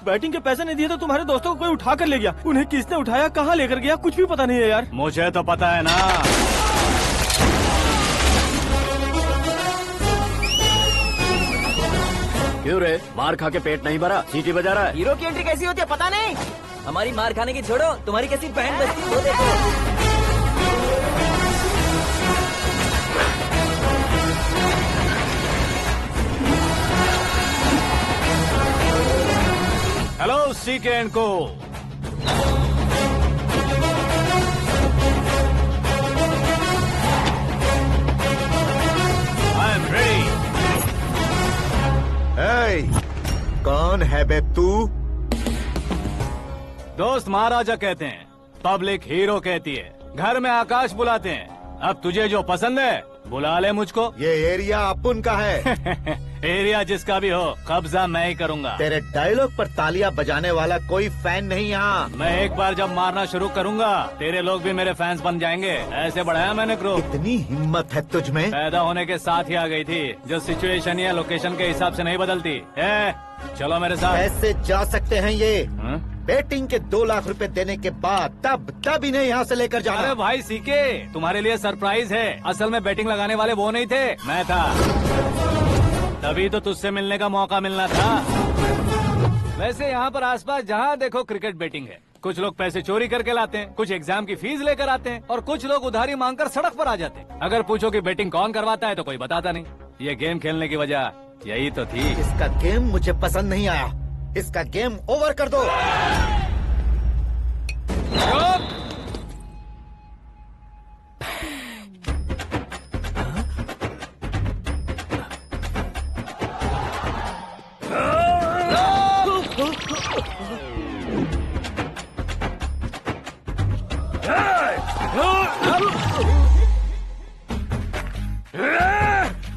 Batting के पैसे नहीं दिए तो तुम्हारे दोस्तों को कोई उठा कर ले गया। उन्हें किसने उठाया, कहाँ लेकर गया, कुछ भी पता नहीं है यार। मुझे तो पता है ना। क्यों रे, मार खा के पेट नहीं भरा, सीटी बजा रहा है? हीरो की एंट्री कैसी होती है पता नहीं। हमारी मार खाने की छोड़ो, तुम्हारी कैसी बैंड बजती है वो देखो। हेलो सीके एंड को। I am ready. कौन है बे तू? दोस्त महाराजा कहते हैं, पब्लिक हीरो कहती है, घर में आकाश बुलाते हैं। अब तुझे जो पसंद है बुला ले मुझको। ये एरिया अपुन का है। एरिया जिसका भी हो, कब्जा मैं ही करूंगा। तेरे डायलॉग पर तालियां बजाने वाला कोई फैन नहीं यहाँ। मैं एक बार जब मारना शुरू करूंगा, तेरे लोग भी मेरे फैंस बन जाएंगे। ऐसे बढ़ाया मैंने ग्रुप। इतनी हिम्मत है तुझ में? पैदा होने के साथ ही आ गई थी, जो सिचुएशन या लोकेशन के हिसाब से नहीं बदलती। चलो मेरे साथ। ऐसे जा सकते हैं ये? हा? बेटिंग के 2 लाख रुपए देने के बाद तब इन्हें यहाँ से लेकर जाना। अरे भाई सीके, तुम्हारे लिए सरप्राइज है। असल में बैटिंग लगाने वाले वो नहीं थे, मैं था। तभी तो तुझसे मिलने का मौका मिलना था। वैसे यहाँ पर आसपास जहाँ देखो क्रिकेट बैटिंग है। कुछ लोग पैसे चोरी करके लाते हैं, कुछ एग्जाम की फीस लेकर आते हैं, और कुछ लोग उधारी मांगकर सड़क पर आ जाते हैं। अगर पूछो कि बैटिंग कौन करवाता है तो कोई बताता नहीं। ये गेम खेलने की वजह यही तो थी। इसका गेम मुझे पसंद नहीं आया। इसका गेम ओवर कर दो।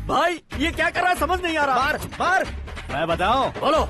भाई ये क्या कर रहा है समझ नहीं आ रहा। मार मार। मैं बताऊं? बोलो।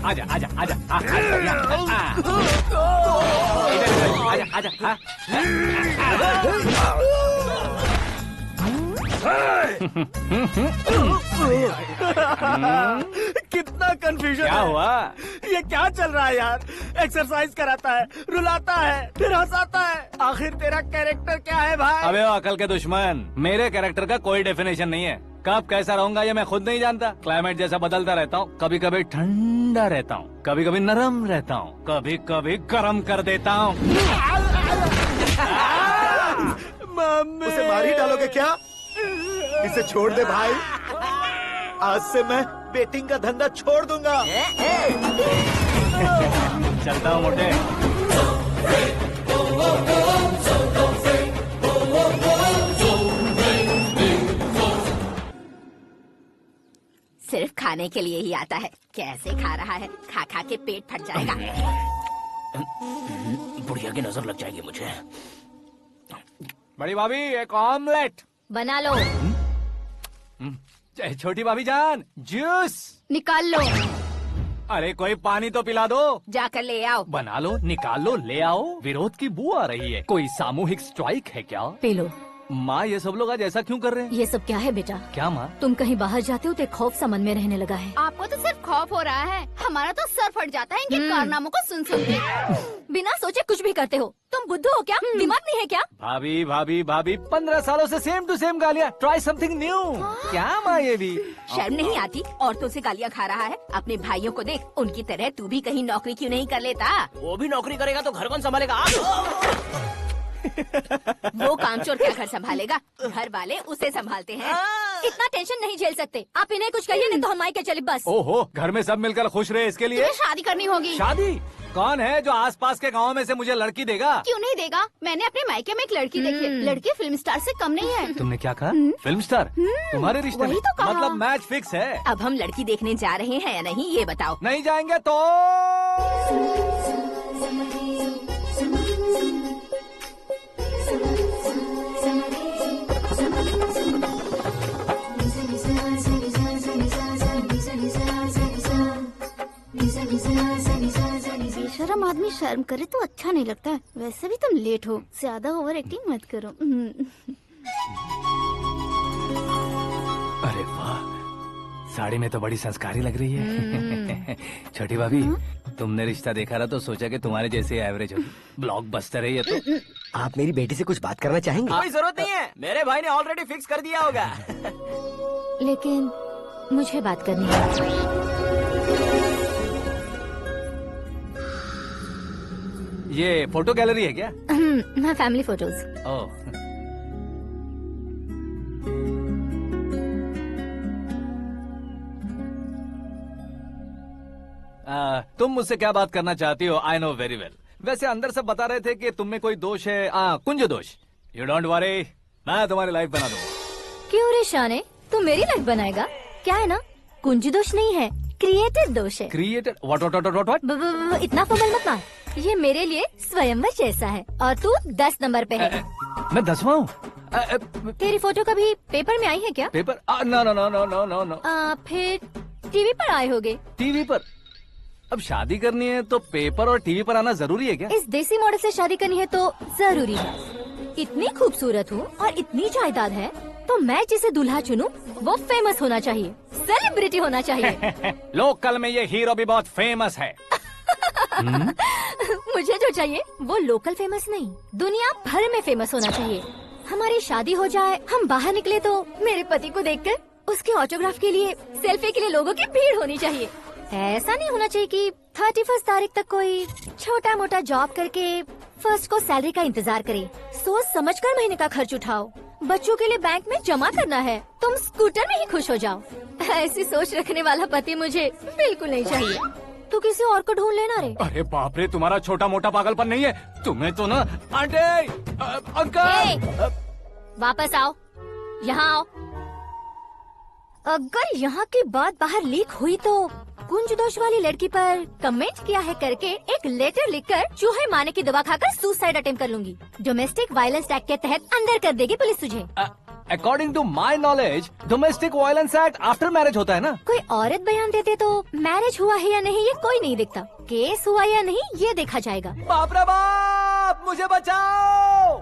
आजा आजा आजा आजा आजा आजा। कितना कंफ्यूजन क्या है। हुआ? ये क्या चल रहा है यार? एक्सरसाइज कराता है, रुलाता है, फिर हंसाता है। आखिर तेरा कैरेक्टर क्या है भाई? अबे ओ अकल के दुश्मन, मेरे कैरेक्टर का कोई डेफिनेशन नहीं है। कब कैसा रहूंगा ये मैं खुद नहीं जानता। क्लाइमेट जैसा बदलता रहता हूँ, कभी कभी ठंडा रहता हूँ, कभी कभी नरम रहता हूँ, कभी कभी गर्म कर देता हूँ। मम्मी। उसे मार ही डालोगे क्या? इसे छोड़ दे भाई। आज से मैं बेटिंग का धंधा छोड़ दूंगा। चलता हूँ मोटे। सिर्फ खाने के लिए ही आता है। कैसे खा रहा है, खा खा के पेट फट जाएगा। बुढ़िया की नजर लग जाएगी मुझे। बड़ी भाभी एक ऑमलेट। बना लो। छोटी भाभी जान जूस। निकाल लो। अरे कोई पानी तो पिला दो। जाकर ले आओ। बना लो, निकाल लो, ले आओ। विरोध की बू आ रही है। कोई सामूहिक स्ट्राइक है क्या? P low. माँ ये सब लोग आज ऐसा क्यों कर रहे हैं? ये सब क्या है बेटा? क्या माँ? तुम कहीं बाहर जाते हो तो एक खौफ सा मन में रहने लगा है। आपको तो सिर्फ खौफ हो रहा है, हमारा तो सर फट जाता है इनके कारनामों को सुन सुन के। बिना सोचे कुछ भी करते हो। तुम बुद्धू हो क्या? दिमाग नहीं है क्या? भाभी भाभी भाभी 15 सालों से सेम टू सेम गालियाँ। Try something new. क्या माँ ये भी? शर्म नहीं आती? औरतों से गालियाँ खा रहा है। अपने भाइयों को देख, उनकी तरह तू भी कहीं नौकरी क्यों नहीं कर लेता? वो भी नौकरी करेगा तो घर कौन संभालेगा? वो कामचोर क्या घर संभालेगा? घर वाले उसे संभालते हैं। इतना टेंशन नहीं झेल सकते। आप इन्हें कुछ कहिए नहीं तो हम मायके चले बस। ओहो, घर में सब मिलकर खुश रहे इसके लिए। तुम्हें शादी करनी होगी। शादी? कौन है जो आसपास के गांव में से मुझे लड़की देगा? क्यों नहीं देगा? मैंने अपने मायके में एक लड़की देखी है। लड़की फिल्म स्टार से कम नहीं है। तुमने क्या कहा? Film star? तुम्हारे रिश्ते वही में? तो कहा। मतलब मैच फिक्स है? अब हम लड़की देखने जा रहे हैं या नहीं ये बताओ। नहीं जाएंगे तो? बेशरम आदमी शर्म करे तो अच्छा नहीं लगता है। वैसे भी तुम लेट हो, ज्यादा ओवर एक्टिंग मत करो। अरे वाह, साड़ी में तो बड़ी संस्कारी लग रही है। छोटी भाभी, तुमने रिश्ता देखा था तो सोचा कि तुम्हारे जैसे एवरेज होगी। ब्लॉकबस्टर है ये तो। आप मेरी बेटी से कुछ बात करना चाहेंगे? कोई जरूरत नहीं है, मेरे भाई ने ऑलरेडी फिक्स कर दिया होगा। लेकिन मुझे बात करनी है। ये फोटो गैलरी है क्या? मैं फैमिली फोटोज। ओह, तुम मुझसे क्या बात करना चाहती हो? I know very well. वैसे अंदर सब बता रहे थे कि तुम में कोई दोष है। कुंज दोष। यू डोंट वरी, मैं तुम्हारी लाइफ बना दूंगा। क्यों रे शाने, तू मेरी लाइफ बनाएगा? क्या है ना, कुंज दोष नहीं है, क्रिएटिव दोष है। क्रिएटेड? व्हाट? इतना फमल मत मार। ये मेरे लिए स्वयंवर जैसा है और तू 10 नंबर पे है। मैं 10वां हूँ? तेरी फोटो कभी पेपर में आई है क्या? Paper? No no no no no no no. फिर टीवी पर आए होगे। टीवी पर? अब शादी करनी है तो पेपर और टीवी पर आना जरूरी है क्या? इस देसी मॉडल से शादी करनी है तो जरूरी है। इतनी खूबसूरत हूँ और इतनी जायदाद है तो मैं जिसे दूल्हा चुनूं वो फेमस होना चाहिए, सेलिब्रिटी होना चाहिए। लोकल में ये हीरो भी बहुत फेमस है। मुझे जो चाहिए वो लोकल फेमस नहीं, दुनिया भर में फेमस होना चाहिए। हमारी शादी हो जाए, हम बाहर निकले तो मेरे पति को देखकर उसके ऑटोग्राफ के लिए, सेल्फी के लिए लोगों की भीड़ होनी चाहिए। ऐसा नहीं होना चाहिए कि 31 तारीख तक कोई छोटा मोटा जॉब करके फर्स्ट को सैलरी का इंतजार करे। सोच समझकर महीने का खर्च उठाओ। बच्चों के लिए बैंक में जमा करना है, तुम स्कूटर में ही खुश हो जाओ। ऐसी सोच रखने वाला पति मुझे बिल्कुल नहीं चाहिए। तू किसी और को ढूंढ लेना रे। अरे बाप रे, तुम्हारा छोटा मोटा पागलपन नहीं है। तुम्हें तो ना आंटी, अंकल। वापस आओ, यहाँ आओ। अगर यहाँ की बात बाहर लीक हुई तो कुंज दोष वाली लड़की पर कमेंट किया है करके एक लेटर लिखकर चूहे मारने की दवा खाकर सुसाइड अटेम्प्ट कर लूंगी। डोमेस्टिक वायलेंस एक्ट के तहत अंदर कर देगी पुलिस तुझे। According to my knowledge domestic violence act after marriage होता है ना। कोई औरत बयान देते तो मैरिज हुआ है या नहीं ये कोई नहीं दिखता, केस हुआ या नहीं ये देखा जाएगा। बाप रे बाप, मुझे बचाओ।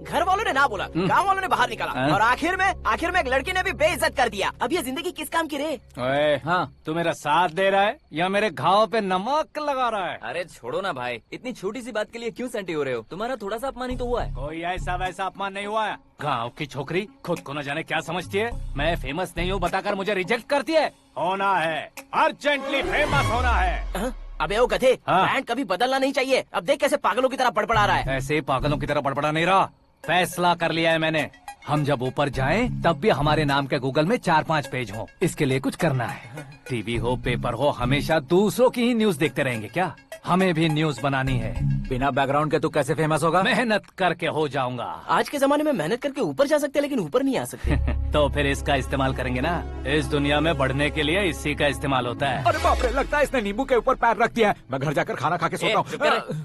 घर वालों ने ना बोला, गांव वालों ने बाहर निकाला, और आखिर में एक लड़की ने भी बेइज्जत कर दिया। अब ये जिंदगी किस काम की रे? ओए, हाँ, तू मेरा साथ दे रहा है या मेरे घाव पे नमक लगा रहा है? अरे छोड़ो ना भाई, इतनी छोटी सी बात के लिए क्यों सैंटी हो रहे हो? तुम्हारा थोड़ा सा अपमान ही तो हुआ है। कोई ऐसा वैसा अपमान नहीं हुआ है। गाँव की छोकरी खुद को न जाने क्या समझती है, मैं फेमस नहीं हूँ बताकर मुझे रिजेक्ट करती है। होना है, अर्जेंटली फेमस होना है। अबे ओ गधे, हाँ। बैंड कभी बदलना नहीं चाहिए। अब देख कैसे पागलों की तरह बड़बड़ा रहा है। ऐसे पागलों की तरह बड़बड़ा नहीं रहा, फैसला कर लिया है मैंने। हम जब ऊपर जाएं तब भी हमारे नाम के गूगल में 4-5 पेज हो। इसके लिए कुछ करना है। टीवी हो पेपर हो, हमेशा दूसरों की ही न्यूज देखते रहेंगे क्या? हमें भी न्यूज बनानी है। बिना बैकग्राउंड के तू कैसे फेमस होगा? मेहनत करके हो जाऊंगा। आज के जमाने में मेहनत करके ऊपर जा सकते हैं, लेकिन ऊपर नहीं आ सकते। तो फिर इसका इस्तेमाल करेंगे ना। इस दुनिया में बढ़ने के लिए इसी का इस्तेमाल होता है। अरे बाप रे, लगता है इसने नींबू के ऊपर पैर रख दिया है। मैं घर जाकर खाना खा के सोता चुप कर। हूँ।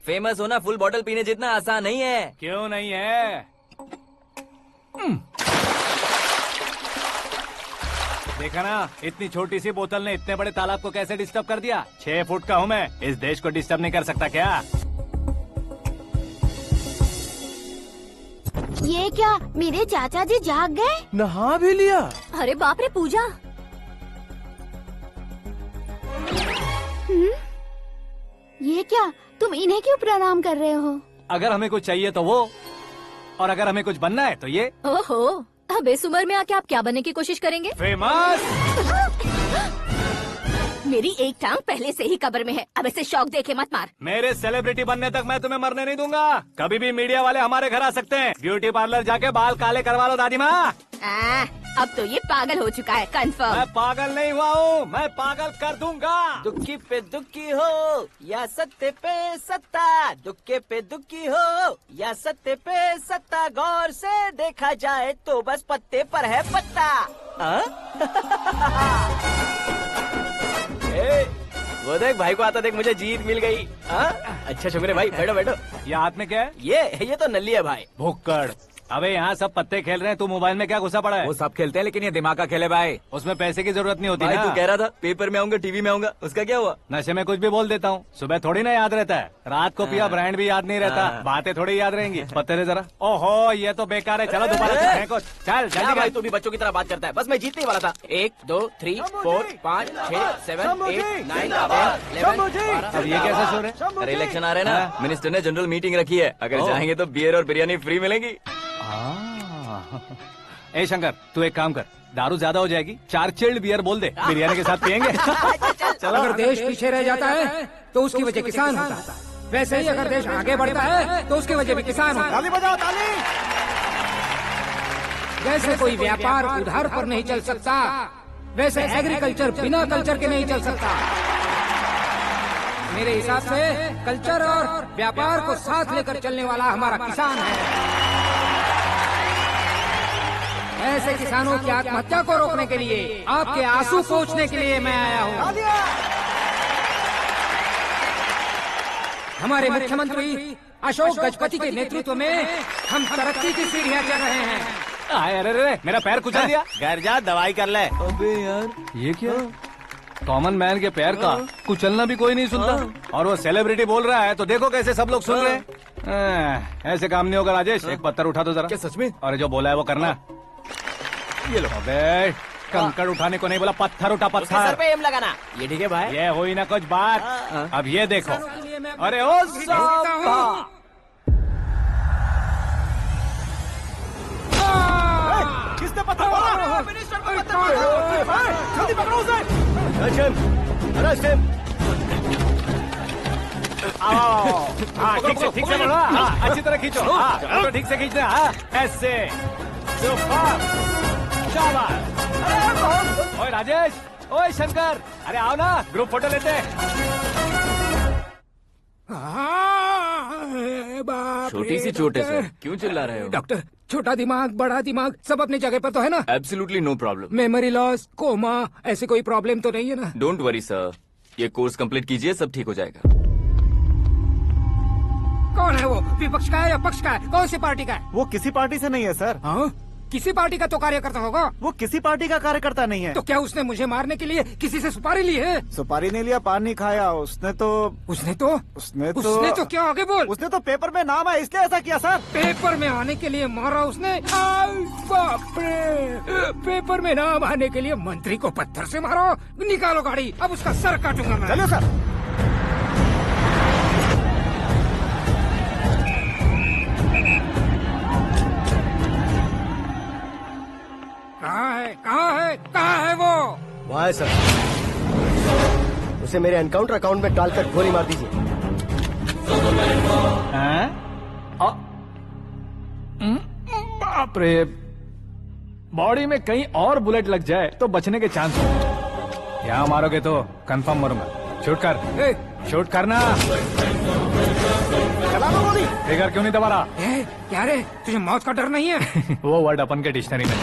फेमस होना फुल बॉटल पीने जितना आसान नहीं है। क्यों नहीं है? देखा ना, इतनी छोटी सी बोतल ने इतने बड़े तालाब को कैसे डिस्टर्ब कर दिया। 6 फुट का हूँ मैं, इस देश को डिस्टर्ब नहीं कर सकता क्या? ये क्या, मेरे चाचा जी जाग गए? नहा भी लिया? अरे बाप रे पूजा, ये क्या, तुम इन्हें क्यों प्रणाम कर रहे हो? अगर हमें कुछ चाहिए तो वो, और अगर हमें कुछ बनना है तो ये। ओहो, अब इस उम्र में आके आप क्या बनने की कोशिश करेंगे? फेमस। मेरी एक टांग पहले से ही कब्र में है, अब इसे शौक देके मत मार। मेरे सेलिब्रिटी बनने तक मैं तुम्हें मरने नहीं दूंगा। कभी भी मीडिया वाले हमारे घर आ सकते हैं। ब्यूटी पार्लर जाके बाल काले करवा लो दादी माँ। अब तो ये पागल हो चुका है, कंफर्म। मैं पागल नहीं हुआ हूँ, मैं पागल कर दूंगा। दुखी पे दुखी हो या सत्य पे सत्ता, दुखे पे दुखी हो या सत्य पे सत्ता, गौर से देखा जाए तो बस पत्ते पर है पत्ता। वो देख भाई को आता देख, मुझे जीत मिल गई। अच्छा शुक्र भाई, बैठो बैठो। ये हाथ में क्या है? ये तो नल्ली है भाई। भुक्कड़। अबे यहाँ सब पत्ते खेल रहे हैं, तू मोबाइल में क्या घुसा पड़ा है? वो सब खेलते हैं लेकिन ये दिमाग का खेल है भाई। उसमें पैसे की जरूरत नहीं होती भाई ना। तू कह रहा था पेपर में आऊंगा, टीवी में आऊंगा, उसका क्या हुआ? नशे में कुछ भी बोल देता हूँ, सुबह थोड़ी ना याद रहता है। रात को पिया ब्रांड भी याद नहीं रहता, बातें थोड़ी याद रहेंगी। पत्ते दे जरा। ओहो, ये तो बेकार है, चलो दोबारा खेलते हैं। चल क्या जल्दी भाई, कर। तू भी बच्चों की तरह बात करता है। बस मैं जीतने ही वाला था। 1 2 3 4 5 6 7 8 9 10 11 अब ये कैसा शोर है? अरे इलेक्शन आ रहे हैं ना, मिनिस्टर ने जनरल मीटिंग रखी है। अगर जाएंगे तो बियर और बिरयानी फ्री मिलेगी। ए शंकर, तू एक काम कर, दारू ज्यादा हो जाएगी, 4 चिल्ड बियर बोल दे, बिरयानी के साथ पियेंगे। चलो। अगर देश पीछे रह जाता है तो उसकी वजह किसान होता है, वैसे ही अगर देश आगे बढ़ता है तो उसकी वजह भी किसान होता है। ताली बजाओ, ताली। जैसे कोई व्यापार उधार पर नहीं चल सकता, वैसे एग्रीकल्चर बिना कल्चर के नहीं चल सकता। मेरे हिसाब से कल्चर और व्यापार को साथ लेकर चलने वाला हमारा किसान है। ऐसे किसानों की आत्महत्या को रोकने के लिए, आपके आंसू पोंछने के लिए मैं आया हूँ। हमारे मुख्यमंत्री अशोक गजपति के नेतृत्व में हम तरक्की की सीढ़ियाँ चढ़ रहे हैं। अरे अरे, मेरा पैर कुचल दिया। घर जा, दवाई कर ले। अबे यार, ये क्या? कॉमन मैन के पैर का कुचलना भी कोई नहीं सुनता, और वो सेलिब्रिटी बोल रहा है तो देखो कैसे सब लोग सुन रहे हैं। ऐसे काम नहीं होगा राजेश, एक पत्थर उठा दो जरा। क्या सच में? और जो बोला है वो करना। ये लो। अबे कंकड़ उठाने को नहीं बोला, पत्थर उठा, उसके सर पत्थर। पे एम लगाना। ये ठीक है भाई। ये हुई ना कुछ बात। अब ये देखो। अरे ओ साहब, किसने पत्थर मारा? मिनिस्टर को पत्थर मारा। जल्दी पकड़ो उसे। आओ। हाँ, ठीक से बोलो। हाँ, अच्छी तरह खींचो। हाँ, तो ठीक से खींचना। हाँ, ऐसे। सुपर। शाबाश। ओए राजेश, ओए शंकर, अरे आओ ना, ग्रुप फोटो लेते हैं। छोटी सी चोट है सर, क्यों चिल्ला रहे हो? डॉक्टर, छोटा दिमाग बड़ा दिमाग सब अपनी जगह पर तो है ना? Absolutely no problem. Memory loss, coma, ऐसी कोई प्रॉब्लम तो नहीं है ना? डोंट वरी सर, ये कोर्स कंप्लीट कीजिए, सब ठीक हो जाएगा। कौन है वो? विपक्ष का है या पक्ष का है? कौन सी पार्टी का है? वो किसी पार्टी से नहीं है सर। हाँ? किसी पार्टी का तो कार्यकर्ता होगा। वो किसी पार्टी का कार्यकर्ता नहीं है। तो क्या उसने मुझे मारने के लिए किसी से सुपारी ली है? सुपारी नहीं लिया, पान नहीं खाया। उसने तो क्या आगे बोल। उसने तो पेपर में नाम है इसलिए ऐसा किया सर। पेपर में आने के लिए मारा उसने? बाप रे, पेपर में नाम आने के लिए मंत्री को पत्थर से मारो। निकालो गाड़ी, अब उसका सर काटूंगा मैं। चलो सर। कहाँ है वो? वहाँ है सर। उसे मेरे एनकाउंटर अकाउंट में डालकर गोली मार दीजिए। बाप रे, बॉडी में कहीं और बुलेट लग जाए तो बचने के चांस हो। यहाँ मारोगे तो कंफर्म मरूंगा। शूट कर, शूट करना। फिगर क्यों नहीं दबा रहा? क्या रे, तुझे मौत का डर नहीं है? वो वर्ड अपन के डिक्शनरी में।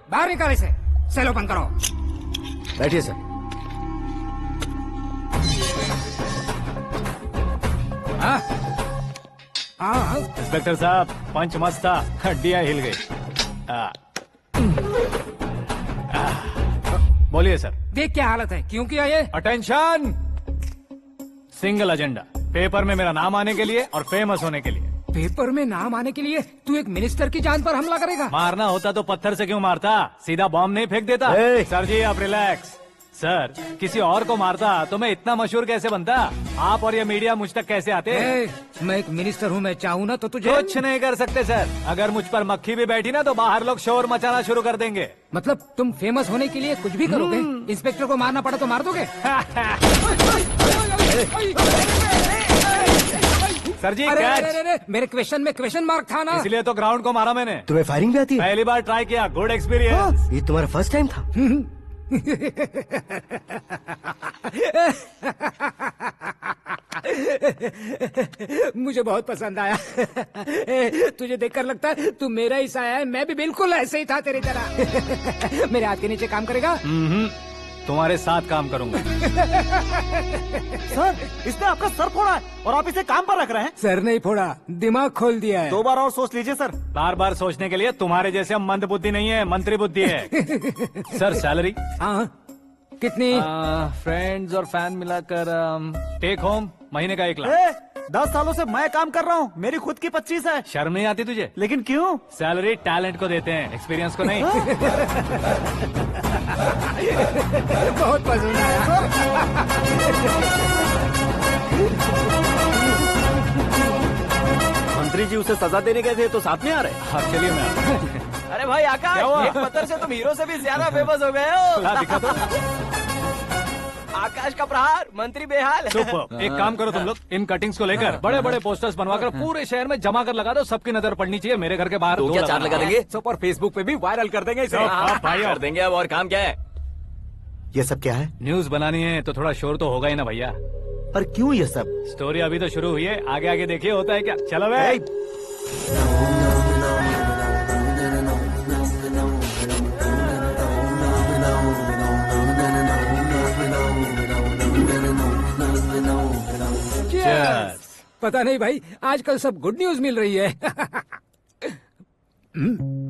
बाहर निकाल इसे। सेल ओपन करो। बैठिए सर। इंस्पेक्टर साहब, पंच मस्त था, हड्डियां हिल गई। बोलिए सर। देख क्या हालत है, क्यों किया ये? अटेंशन, सिंगल एजेंडा, पेपर में मेरा नाम आने के लिए और फेमस होने के लिए। पेपर में नाम आने के लिए तू एक मिनिस्टर की जान पर हमला करेगा? मारना होता तो पत्थर से क्यों मारता, सीधा बॉम्ब नहीं फेंक देता। सर जी आप रिलैक्स। सर, किसी और को मारता तो मैं इतना मशहूर कैसे बनता? आप और ये मीडिया मुझ तक कैसे आते? मैं एक मिनिस्टर हूँ, मैं चाहूँ ना तो तुझे कुछ नहीं कर सकते सर। अगर मुझ पर मक्खी भी बैठी ना तो बाहर लोग शोर मचाना शुरू कर देंगे। मतलब तुम फेमस होने के लिए कुछ भी करोगे? इंस्पेक्टर को मारना पड़ा तो मार दोगे? सर जी अरे, मेरे क्वेश्चन में क्वेश्चन मार्क था ना, इसलिए तो ग्राउंड को मारा मैंने। तुम्हें फायरिंग भी आती है? पहली बार ट्राई किया, गुड एक्सपीरियंस। ये तुम्हारा फर्स्ट टाइम था? मुझे बहुत पसंद आया। तुझे देखकर लगता है तू मेरा ही साया है। मैं भी बिल्कुल ऐसे ही था तेरी तरह। मेरे हाथ के नीचे काम करेगा? तुम्हारे साथ काम करूंगा। सर, इसने आपका सर फोड़ा है और आप इसे काम पर रख रहे हैं? सर नहीं फोड़ा, दिमाग खोल दिया है। 2 बार और सोच लीजिए सर। बार बार सोचने के लिए तुम्हारे जैसे मंद बुद्धि नहीं है, मंत्री बुद्धि है। Sir salary? हाँ, कितनी? फ्रेंड्स और फैन मिलाकर टेक होम महीने का 1 लाख। 10 सालों से मैं काम कर रहा हूँ, मेरी खुद की 25 है। शर्म नहीं आती तुझे? लेकिन क्यों? सैलरी टैलेंट को देते हैं, एक्सपीरियंस को नहीं। बहुत पसंद आया। मंत्री जी उसे सजा देने गए थे तो साथ में आ रहे? हाँ चलिए मैं। अरे भाई आकाश, एक पत्थर से तुम हीरो से भी ज्यादा फेमस हो गए हो। दिखा तो। आकाश का प्रहार, मंत्री बेहाल। सुपर। एक काम करो तुम लोग, इन कटिंग्स को लेकर बड़े बड़े पोस्टर्स बनवाकर पूरे शहर में जमा कर लगा दो। सबकी नजर पड़नी चाहिए। मेरे घर के बाहर तो क्या 4 लगा देंगे? सब और फेसबुक पे भी वायरल कर देंगे इसे। भाई कर देंगे। अब और काम क्या है? ये सब क्या है? न्यूज बनानी है तो थोड़ा शोर तो होगा ही ना भैया। पर क्यों ये सब? स्टोरी अभी तो शुरू हुई है, आगे आगे देखिए होता है क्या। चलो भाई। पता नहीं भाई, आजकल सब गुड न्यूज मिल रही है।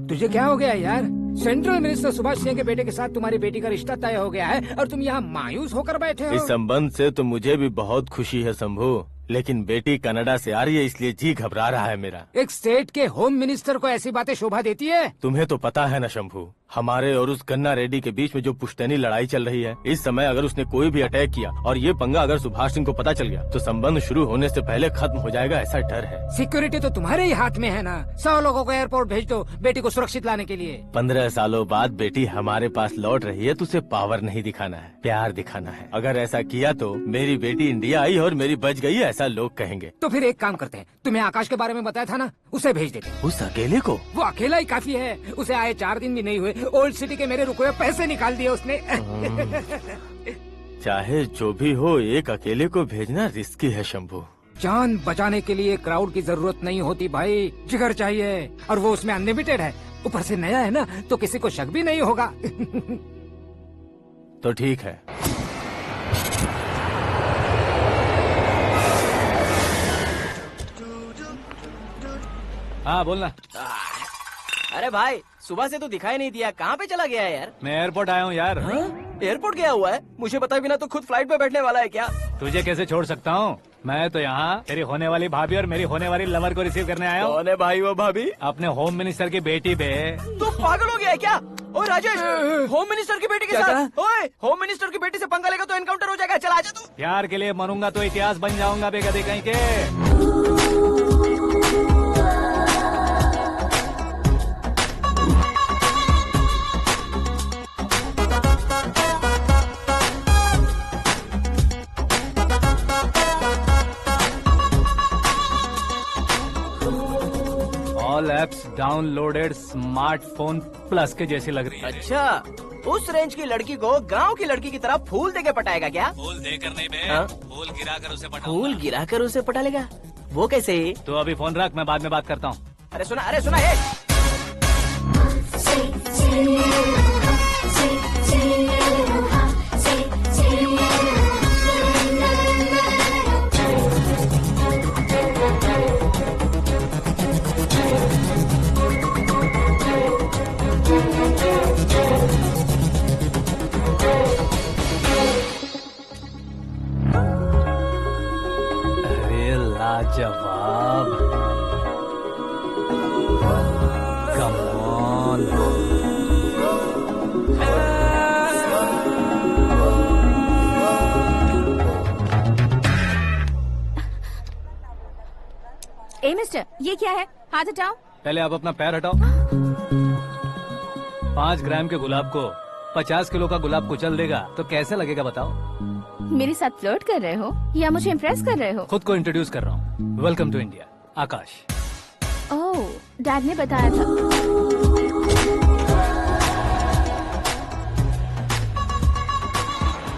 तुझे क्या हो गया यार? सेंट्रल मिनिस्टर सुभाष सिंह के बेटे के साथ तुम्हारी बेटी का रिश्ता तय हो गया है और तुम यहाँ मायूस होकर बैठे हो। इस संबंध से तो मुझे भी बहुत खुशी है शंभू, लेकिन बेटी कनाडा से आ रही है इसलिए जी घबरा रहा है मेरा। एक स्टेट के होम मिनिस्टर को ऐसी बातें शोभा देती है? तुम्हें तो पता है ना शंभू, हमारे और उस कन्ना रेड्डी के बीच में जो पुश्तैनी लड़ाई चल रही है। इस समय अगर उसने कोई भी अटैक किया और ये पंगा अगर सुभाष सिंह को पता चल गया तो संबंध शुरू होने से पहले खत्म हो जाएगा, ऐसा डर है। सिक्योरिटी तो तुम्हारे ही हाथ में है ना। 100 लोगों को एयरपोर्ट भेज दो बेटी को सुरक्षित लाने के लिए। 15 सालों बाद बेटी हमारे पास लौट रही है तो उसे पावर नहीं दिखाना है, प्यार दिखाना है। अगर ऐसा किया तो मेरी बेटी इंडिया आई और मेरी बच गई, ऐसा लोग कहेंगे। तो फिर एक काम करते हैं, तुम्हें आकाश के बारे में बताया था ना, उसे भेज देते। उस अकेले को? वो अकेला ही काफी है। उसे आए 4 दिन भी नहीं हुए, ओल्ड सिटी के मेरे रुके हुए पैसे निकाल दिए उसने। चाहे जो भी हो, एक अकेले को भेजना रिस्की है शंभू। जान बचाने के लिए क्राउड की जरूरत नहीं होती भाई, जिगर चाहिए और वो उसमें अनलिमिटेड है। ऊपर से नया है ना, तो किसी को शक भी नहीं होगा। तो ठीक है। हाँ बोलना। अरे भाई, सुबह से तो दिखाई नहीं दिया, कहाँ पे चला गया है यार? मैं एयरपोर्ट आया हूँ यार। एयरपोर्ट गया हुआ है? मुझे बताए बिना तो खुद फ्लाइट पे बैठने वाला है क्या? तुझे कैसे छोड़ सकता हूँ? मैं तो यहाँ तेरी होने वाली भाभी और मेरी होने वाली लवर को रिसीव करने आया हूँ। कौन है भाई वो भाभी? अपने होम मिनिस्टर की बेटी पे। तू पागल हो गया है क्या? ओए राजेश, होम मिनिस्टर की बेटी के साथ? ओए, होम मिनिस्टर की बेटी से पंगा लेगा तो एनकाउंटर हो जाएगा। चल आजा तू। प्यार के लिए मरूंगा तो इतिहास बन जाऊंगा बेगधे कहीं के। All apps downloaded smartphone plus के जैसी लग रही है। अच्छा, उस रेंज की लड़की को गांव की लड़की की तरह फूल देके पटाएगा क्या? फूल देकर नहीं बे, हाँ? फूल गिराकर उसे पटाऊंगा। फूल गिराकर उसे पटा लेगा? वो कैसे? तो अभी फोन रख, मैं बाद में बात करता हूँ। अरे सुना ये। अरे लाजवाब, कम ऑन। ए मिस्टर, ये क्या है? हाथ हटाओ। पहले आप अपना पैर हटाओ। 5 ग्राम के गुलाब को 50 किलो का गुलाब कुचल देगा तो कैसे लगेगा बताओ? मेरे साथ फ्लर्ट कर रहे हो या मुझे इम्प्रेस कर रहे हो? खुद को इंट्रोड्यूस कर रहा हूँ। Welcome to India, Akash. Oh, dad ने बताया था।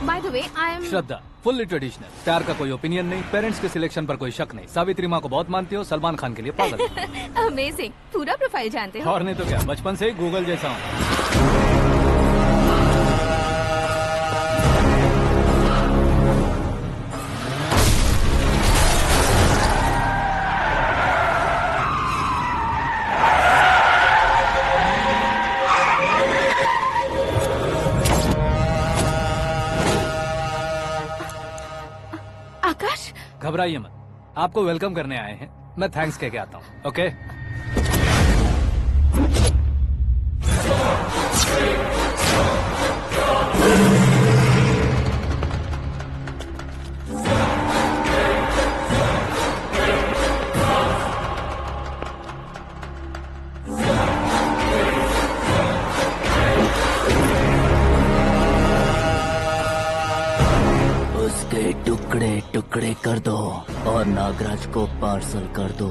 By the way, I am Shraddha, fully traditional. प्यार का कोई ओपिनियन नहीं, पेरेंट्स के सिलेक्शन पर कोई शक नहीं। सावित्री माँ को बहुत मानती हो, सलमान खान के लिए पागल। अमेजिंग, पूरा प्रोफाइल जानते हो। और नहीं तो क्या, बचपन से ही गूगल जैसा हूँ। आकाश, घबराइए मत, आपको वेलकम करने आए हैं। मैं थैंक्स कह के आता हूँ। ओके? उसके टुकड़े टुकड़े कर दो और नागराज को पार्सल कर दो।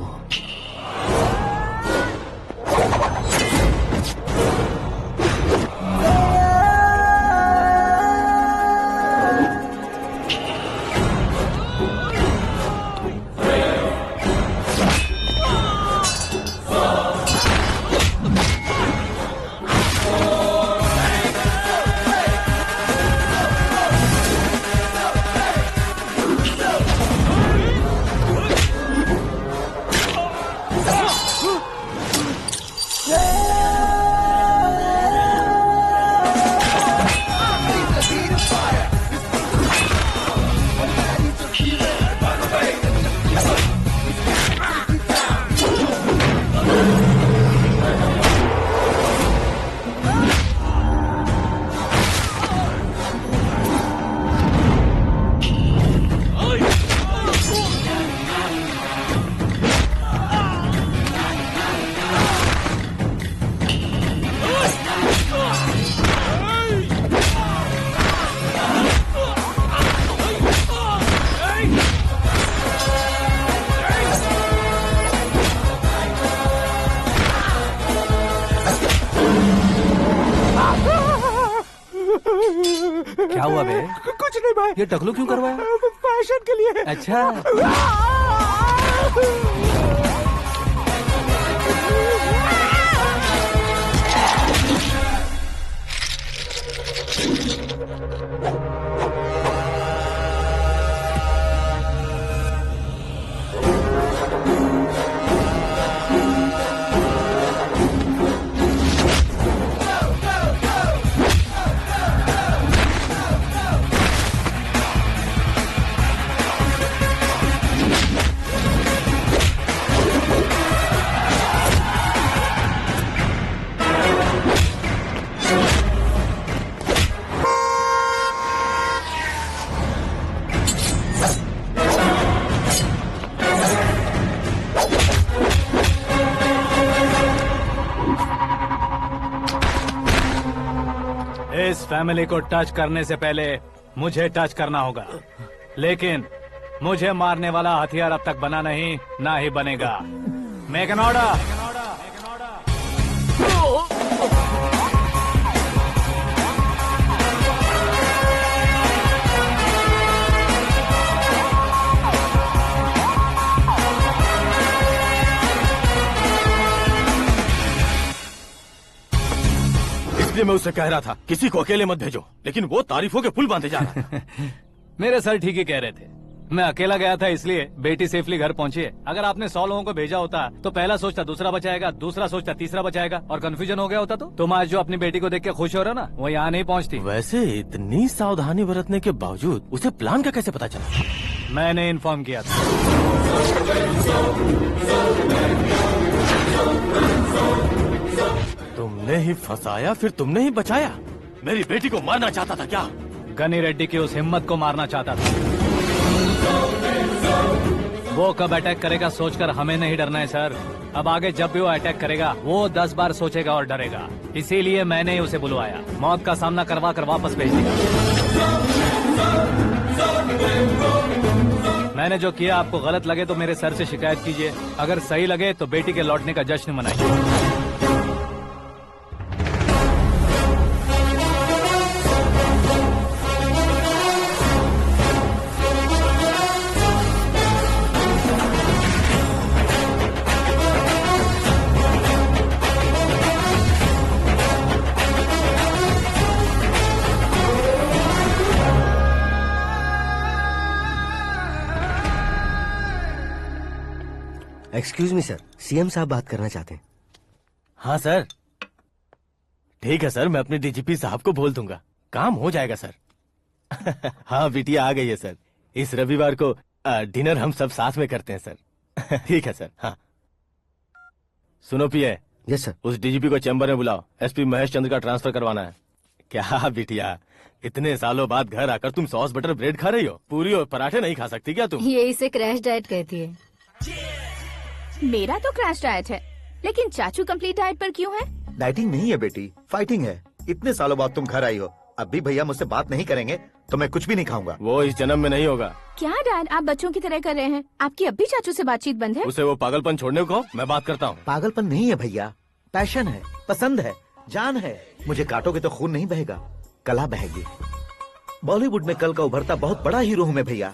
क्या हुआ बे? कुछ नहीं भाई। ये टकलू क्यों करवाया? फैशन के लिए। अच्छा। फैमिली को टच करने से पहले मुझे टच करना होगा, लेकिन मुझे मारने वाला हथियार अब तक बना नहीं, ना ही बनेगा। Make an order. इसलिए मैं उससे कह रहा था किसी को अकेले मत भेजो, लेकिन वो तारीफों के पुल बांधे जा रहा है। मेरे सर ठीक ही कह रहे थे। मैं अकेला गया था इसलिए बेटी सेफली घर पहुंची है। अगर आपने 100 लोगों को भेजा होता तो पहला सोचता दूसरा बचाएगा, दूसरा सोचता तीसरा बचाएगा, और कंफ्यूजन हो गया होता तो तुम आज जो अपनी बेटी को देख के खुश हो रहे हो ना, वो यहाँ नहीं पहुँचती। वैसे इतनी सावधानी बरतने के बावजूद उसे प्लान का कैसे पता चला? मैंने इन्फॉर्म किया था। तुमने ही फंसाया, फिर तुमने ही बचाया। मेरी बेटी को मारना चाहता था क्या? गनी रेड्डी की उस हिम्मत को मारना चाहता था। वो कब अटैक करेगा सोचकर हमें नहीं डरना है सर। अब आगे जब भी वो अटैक करेगा वो 10 बार सोचेगा और डरेगा। इसीलिए मैंने ही उसे बुलवाया। मौत का सामना करवा कर वापस भेज दिया। मैंने जो किया आपको गलत लगे तो मेरे सर से शिकायत कीजिए, अगर सही लगे तो बेटी के लौटने का जश्न मनाइए। एक्सक्यूज मी सर, सीएम साहब बात करना चाहते हैं। हाँ सर, ठीक है सर, मैं अपने डीजीपी साहब को बोल दूंगा, काम हो जाएगा सर। हाँ बिटिया आ गई है सर। इस रविवार को डिनर हम सब साथ में करते हैं सर। ठीक है सर। हाँ सुनो पिए। Yes sir. उस डीजीपी को चैम्बर में बुलाओ, एसपी महेश चंद्र का ट्रांसफर करवाना है। क्या बिटिया, इतने सालों बाद घर आकर तुम सॉस बटर ब्रेड खा रही हो? पूरी और पराठे नहीं खा सकती क्या तुम? ये इसे क्रैश डाइट कहती है। मेरा तो क्रैश डाइट है, लेकिन चाचू कंप्लीट डाइट पर क्यों है? डाइटिंग नहीं है बेटी, फाइटिंग है। इतने सालों बाद तुम घर आई हो, अब भी भैया मुझसे बात नहीं करेंगे तो मैं कुछ भी नहीं खाऊंगा। वो इस जन्म में नहीं होगा। क्या डैड, आप बच्चों की तरह कर रहे हैं? आपकी अब भी चाचू से बातचीत बंद है? उसे वो पागलपन छोड़ने को, मैं बात करता हूँ। पागलपन नहीं है भैया, पैशन है, पसंद है, जान है। मुझे काटोगे तो खून नहीं बहेगा, कला बहेगी। बॉलीवुड में कल का उभरता बहुत बड़ा हीरो हूँ मैं भैया।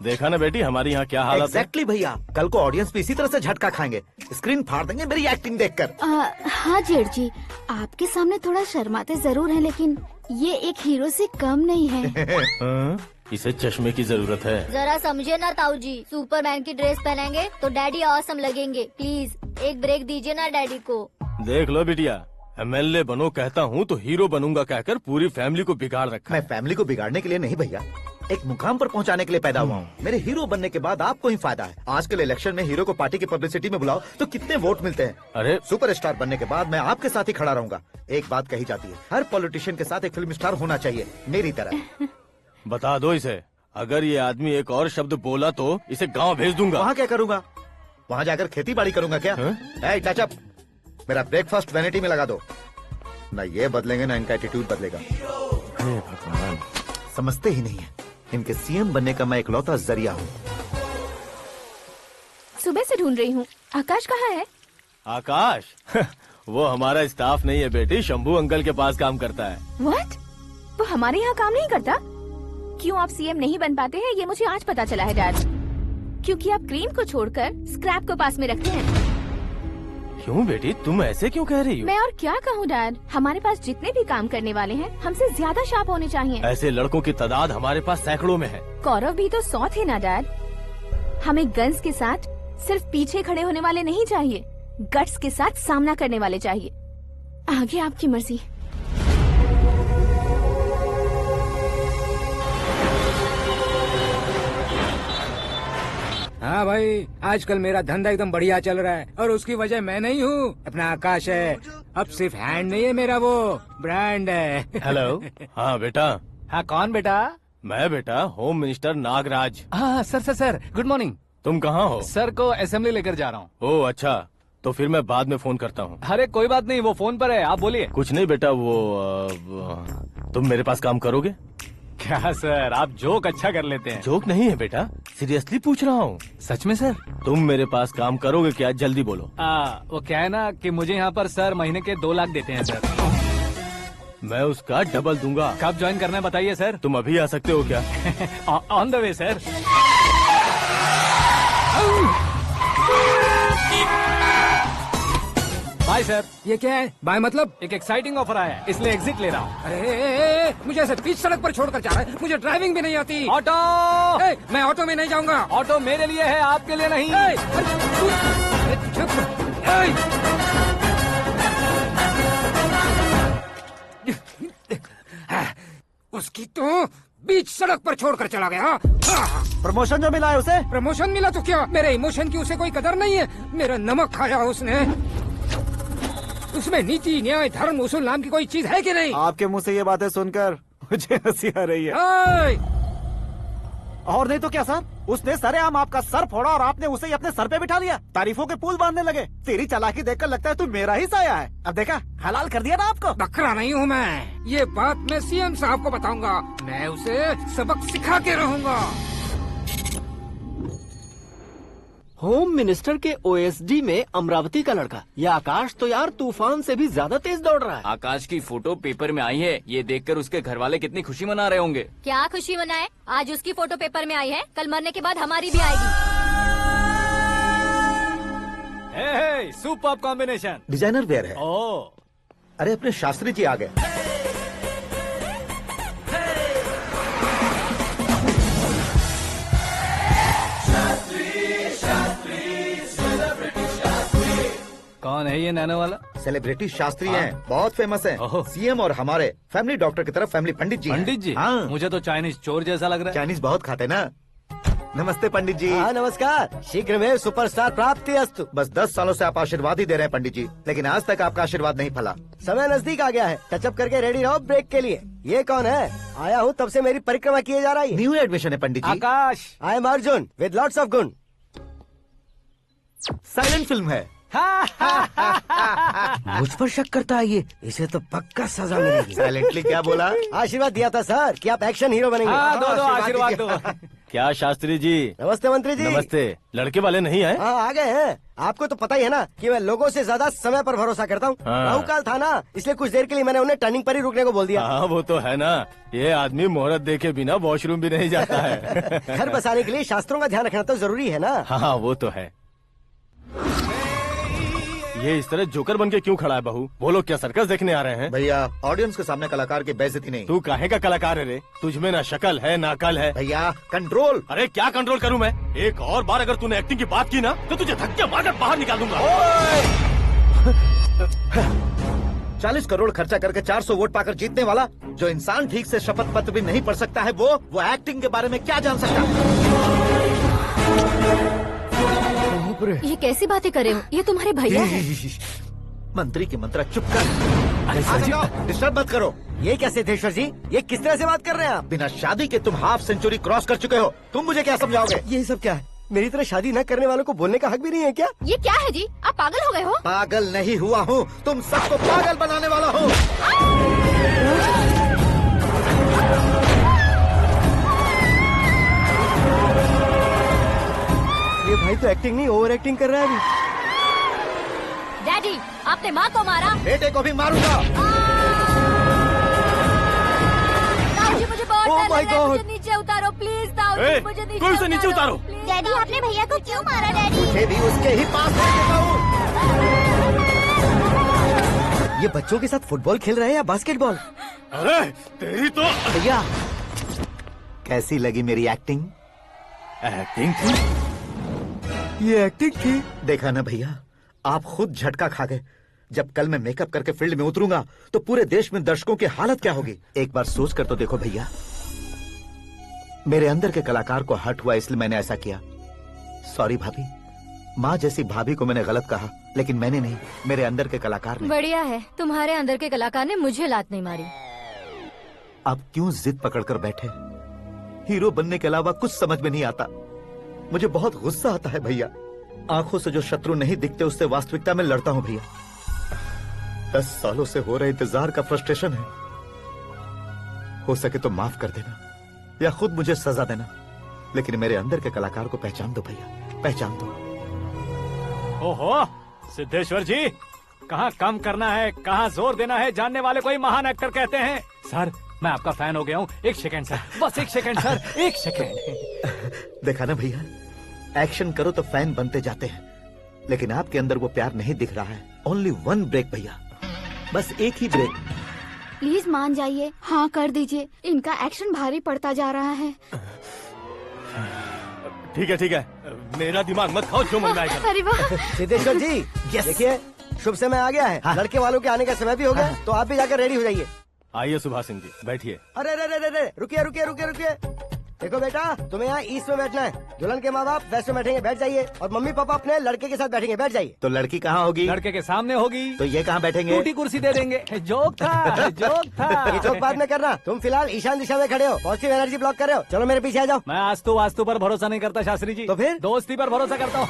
देखा ना बेटी हमारी यहाँ क्या हालत है। एग्जैक्टली भैया, कल को ऑडियंस भी इसी तरह से झटका खाएंगे, स्क्रीन फाड़ देंगे मेरी एक्टिंग देखकर। हाँ जेठ जी, आपके सामने थोड़ा शर्माते जरूर हैं, लेकिन ये एक हीरो से कम नहीं है। इसे चश्मे की जरूरत है। जरा समझे ना ताऊ जी, सुपरमैन की ड्रेस पहनेंगे तो डैडी ऑसम लगेंगे। प्लीज एक ब्रेक दीजिए ना डैडी को। देख लो बिटिया, एमएलए बनो कहता हूँ तो हीरो बनूंगा कहकर पूरी फैमिली को बिगाड़ रखा। मैं फैमिली को बिगाड़ने के लिए नहीं भैया, एक मुकाम पर पहुंचाने के लिए पैदा हुआ हूँ। मेरे हीरो बनने के बाद आपको ही फायदा है। आजकल इलेक्शन में हीरो को पार्टी की पब्लिसिटी में बुलाओ तो कितने वोट मिलते हैं। अरे सुपरस्टार बनने के बाद मैं आपके साथ ही खड़ा रहूंगा। एक बात कही जाती है, हर पॉलिटिशियन के साथ एक फिल्म स्टार होना चाहिए, मेरी तरह। बता दो इसे, अगर ये आदमी एक और शब्द बोला तो इसे गाँव भेज दूंगा। वहाँ क्या करूँगा? वहाँ जाकर खेती बाड़ी करूंगा क्या? टच अप, मेरा ब्रेकफास्ट वैनिटी में लगा दो। न ये बदलेंगे, न इनका एटीट्यूड बदलेगा। भगवान, समझते ही नहीं है, इनके सीएम बनने का मैं इकलौता जरिया हूँ। सुबह से ढूंढ रही हूँ, आकाश कहाँ है? आकाश? वो हमारा स्टाफ नहीं है बेटी, शंभू अंकल के पास काम करता है। व्हाट? वो हमारे यहाँ काम नहीं करता? क्यों आप सीएम नहीं बन पाते हैं, ये मुझे आज पता चला है डैड। क्योंकि आप क्रीम को छोड़कर स्क्रैप को पास में रखते हैं। क्यों बेटी, तुम ऐसे क्यों कह रही हो? मैं और क्या कहूँ डैड, हमारे पास जितने भी काम करने वाले हैं हमसे ज्यादा शार्प होने चाहिए। ऐसे लड़कों की तादाद हमारे पास सैकड़ों में है। कौरव भी तो 100 थे ना डैड। हमें गन्स के साथ सिर्फ पीछे खड़े होने वाले नहीं चाहिए, गट्स के साथ सामना करने वाले चाहिए। आगे आपकी मर्जी। हाँ भाई, आजकल मेरा धंधा एकदम बढ़िया चल रहा है और उसकी वजह मैं नहीं हूँ, अपना आकाश है। अब सिर्फ हैंड नहीं है मेरा, वो ब्रांड है। हेलो। हाँ बेटा। हाँ कौन बेटा? मैं बेटा होम मिनिस्टर नागराज। हाँ sir sir sir, good morning. तुम कहाँ हो? सर को असेंबली लेकर जा रहा हूँ। ओह अच्छा, तो फिर मैं बाद में फोन करता हूँ। अरे कोई बात नहीं, वो फोन पर है, आप बोलिए। कुछ नहीं बेटा, तुम मेरे पास काम करोगे? क्या सर, आप जोक अच्छा कर लेते हैं। जोक नहीं है बेटा, सीरियसली पूछ रहा हूँ। सच में सर? तुम मेरे पास काम करोगे क्या? जल्दी बोलो। वो क्या है ना कि मुझे यहाँ पर सर महीने के 2 लाख देते हैं सर। मैं उसका डबल दूंगा। कब ज्वाइन करना है बताइए सर। तुम अभी आ सकते हो क्या? On the way sir. Bye sir. ये क्या है? बाय मतलब? एक एक्साइटिंग ऑफर आया है, इसलिए एग्जिट ले रहा हूँ। अरे मुझे ऐसे बीच सड़क पर छोड़कर जा रहा है, मुझे ड्राइविंग भी नहीं आती। ऑटो! मैं ऑटो में नहीं जाऊंगा। ऑटो मेरे लिए है, आपके लिए नहीं। उसकी तो बीच सड़क पर छोड़कर चला गया। प्रमोशन जो मिला है उसे? प्रमोशन मिला तो क्या, मेरे इमोशन की उसे कोई कदर नहीं है। मेरा नमक खाया उसने। उसमें नीति, न्याय, धर्म, उसूल नाम की कोई चीज है कि नहीं? आपके मुंह से ये बातें सुनकर मुझे हंसी आ रही है। और नहीं तो क्या सर, उसने सरेआम आपका सर फोड़ा और आपने उसे ही अपने सर पे बिठा लिया। तारीफों के पुल बांधने लगे। तेरी चालाकी देखकर लगता है तू मेरा ही साया है। अब देखा, हलाल कर दिया ना आपको। बकरा नहीं हूँ मैं, ये बात मैं सीएम साहब को बताऊंगा। मैं उसे सबक सिखा के रहूंगा। होम मिनिस्टर के ओएसडी में अमरावती का लड़का, ये आकाश तो यार तूफान से भी ज्यादा तेज दौड़ रहा है। आकाश की फोटो पेपर में आई है, ये देखकर उसके घर वाले कितनी खुशी मना रहे होंगे। क्या खुशी मनाए? आज उसकी फोटो पेपर में आई है, कल मरने के बाद हमारी भी आएगी। Super combination. डिजाइनर वेयर है। ओह, अरे अपने शास्त्री जी आ गए। कौन है ये नैनो वाला? सेलिब्रिटी शास्त्री हैं, बहुत फेमस हैं। सीएम और हमारे फैमिली डॉक्टर की तरफ फैमिली पंडित जी हैं। पंडित जी? हाँ। मुझे तो चाइनीज चोर जैसा लग रहा है। चाइनीज बहुत खाते ना। नमस्ते पंडित जी। हाँ नमस्कार, शीघ्र में सुपरस्टार प्राप्ति अस्तु। बस 10 सालों से आप आशीर्वाद ही दे रहे हैं पंडित जी, लेकिन आज तक आपका आशीर्वाद नहीं फला। समय नजदीक आ गया है, टचअप करके रेडी रहो ब्रेक के लिए। ये कौन है? आया हूँ तब से मेरी परिक्रमा किए जा रही है। न्यू एडमिशन है Pandit ji. Akash. I am Arjun with lots of गुण। साइलेंट फिल्म है। मुझ पर शक करता है ये, इसे तो पक्का सजा मिलेगी। साइलेंटली क्या बोला? आशीर्वाद दिया था सर कि आप एक्शन हीरो बनेंगे। हाँ, दो आशीर्वाद दो। क्या शास्त्री जी? नमस्ते मंत्री जी। नमस्ते। लड़के वाले नहीं आए? हाँ आ गए हैं। आपको तो पता ही है ना कि मैं लोगों से ज्यादा समय पर भरोसा करता हूँ। हाँ। राहु काल था ना, इसलिए कुछ देर के लिए मैंने उन्हें टर्निंग पर ही रुकने को बोल दिया। हाँ वो तो है ना, ये आदमी मुहूर्त देखे बिना वॉशरूम भी नहीं जाता है। घर बसाने के लिए शास्त्रों का ध्यान रखना तो जरूरी है ना। हाँ वो तो है। ये इस तरह जोकर बन के क्यों खड़ा है बहू? बोलो, क्या सर्कस देखने आ रहे हैं? भैया ऑडियंस के सामने कलाकार की बेइज्जती नहीं। तू काहे का कलाकार है रे? तुझमें ना शक्ल है ना अकल है। भैया कंट्रोल। अरे क्या कंट्रोल करूं मैं? एक और बार अगर तूने एक्टिंग की बात की ना तो तुझे धक्के मारकर बाहर निकाल दूंगा। 40 करोड़ खर्चा करके 400 वोट पाकर जीतने वाला, जो इंसान ठीक से शपथ पत्र भी नहीं पढ़ सकता है, वो एक्टिंग के बारे में क्या जान सकता है? ये कैसी बातें कर रहे हो? ये तुम्हारे भैया हैं। मंत्री की मंत्रा चुप कर। डिस्टर्ब मत करो। ये क्या सिद्धेश्वर जी, ये किस तरह से बात कर रहे हैं आप? बिना शादी के तुम हाफ सेंचुरी क्रॉस कर चुके हो, तुम मुझे क्या समझाओगे? ये सब क्या है? मेरी तरह शादी न करने वालों को बोलने का हक भी नहीं है क्या? ये क्या है जी, आप पागल हो गए हो? पागल नहीं हुआ हूँ, तुम सबको पागल बनाने वाला हूँ। ये भाई तो एक्टिंग नहीं ओवर एक्टिंग कर रहा है अभी। डैडी, आपने माँ को मारा। बेटे को भी मारूंगा। ताऊ जी मुझे बहुत Oh डर my लग रहा है, God! मुझे नीचे उतारो प्लीज। ताऊ जी मुझे नीचे कोई उसे नीचे उतारो। डैडी आपने भैया को क्यों मारा डैडी? मुझे भी उसके ही पास लेके जाऊं। ये बच्चों के साथ फुटबॉल खेल रहे हैं या बास्केटबॉल? अरे तेरी तो भैया कैसी लगी मेरी एक्टिंग? एक्टिंग थी? ये एक्टिंग थी? देखा ना भैया, आप खुद झटका खा गए। जब कल मैं मेकअप करके फील्ड में उतरूंगा तो पूरे देश में दर्शकों की हालत क्या होगी? एक बार सोच कर तो देखो भैया। मेरे अंदर के कलाकार को हर्ट हुआ इसलिए मैंने ऐसा किया। सॉरी भाभी। माँ जैसी भाभी को मैंने गलत कहा, लेकिन मैंने नहीं, मेरे अंदर के कलाकार ने। बढ़िया है, तुम्हारे अंदर के कलाकार ने मुझे लात नहीं मारी। आप क्यों जिद पकड़कर बैठे? हीरो बनने के अलावा कुछ समझ में नहीं आता। मुझे बहुत गुस्सा आता है भैया। आंखों से जो शत्रु नहीं दिखते उससे वास्तविकता में लड़ता हूं भैया। 10 सालों से हो रहे इंतजार का फ्रस्ट्रेशन है। हो सके तो माफ कर देना या खुद मुझे सजा देना, लेकिन मेरे अंदर के कलाकार को पहचान दो भैया, पहचान दो। ओहो सिद्धेश्वर जी, कहाँ कम करना है कहाँ जोर देना है जानने वाले को ही महान एक्टर कहते हैं। सर मैं आपका फैन हो गया हूँ। एक सेकंड सर, बस एक सेकंड सर, एक सेकंड। देखा ना भैया, एक्शन करो तो फैन बनते जाते हैं, लेकिन आपके अंदर वो प्यार नहीं दिख रहा है। ओनली 1 ब्रेक भैया, बस एक ही ब्रेक। प्लीज मान जाइए, हाँ कर दीजिए। इनका एक्शन भारी पड़ता जा रहा है। ठीक है, मेरा दिमाग मत खाओ, जो मन में आएगा। अरे वाह सिद्धेश्वर जी, देखिए शुभ समय आ गया है। लड़के वालों के आने का समय भी हो गया, तो आप भी जाकर रेडी हो जाइए। आइए सुभाष सिंह जी, बैठिए। अरे रुकिए। देखो बेटा, तुम्हें यहाँ ईस्ट में बैठना है। दुल्हन के माँ बाप वेस्ट में बैठेंगे, बैठ जाइए। और मम्मी पापा अपने लड़के के साथ बैठेंगे, बैठ जाइए। तो लड़की कहाँ होगी? लड़के के सामने होगी। तो ये कहाँ बैठेंगे? टूटी कुर्सी दे देंगे। जोक था, जोक था। ये जोक बाद में करना। तुम फिलहाल ईशान दिशा में खड़े हो, पॉजिटिव एनर्जी ब्लॉक कर रहे हो। चलो मेरे पीछे आ जाओ। मैं वास्तु पर भरोसा नहीं करता शास्त्री जी। तो फिर? दोस्ती पर भरोसा करता हूँ।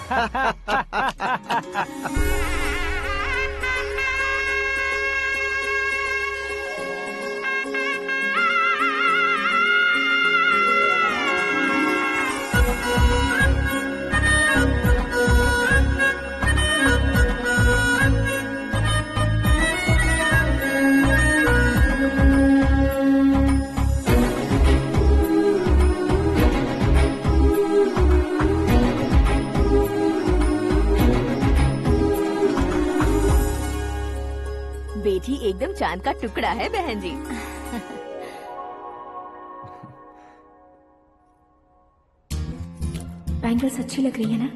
बेटी एकदम चांद का टुकड़ा है बहन जी। बैंगल्स अच्छी लग रही है ना?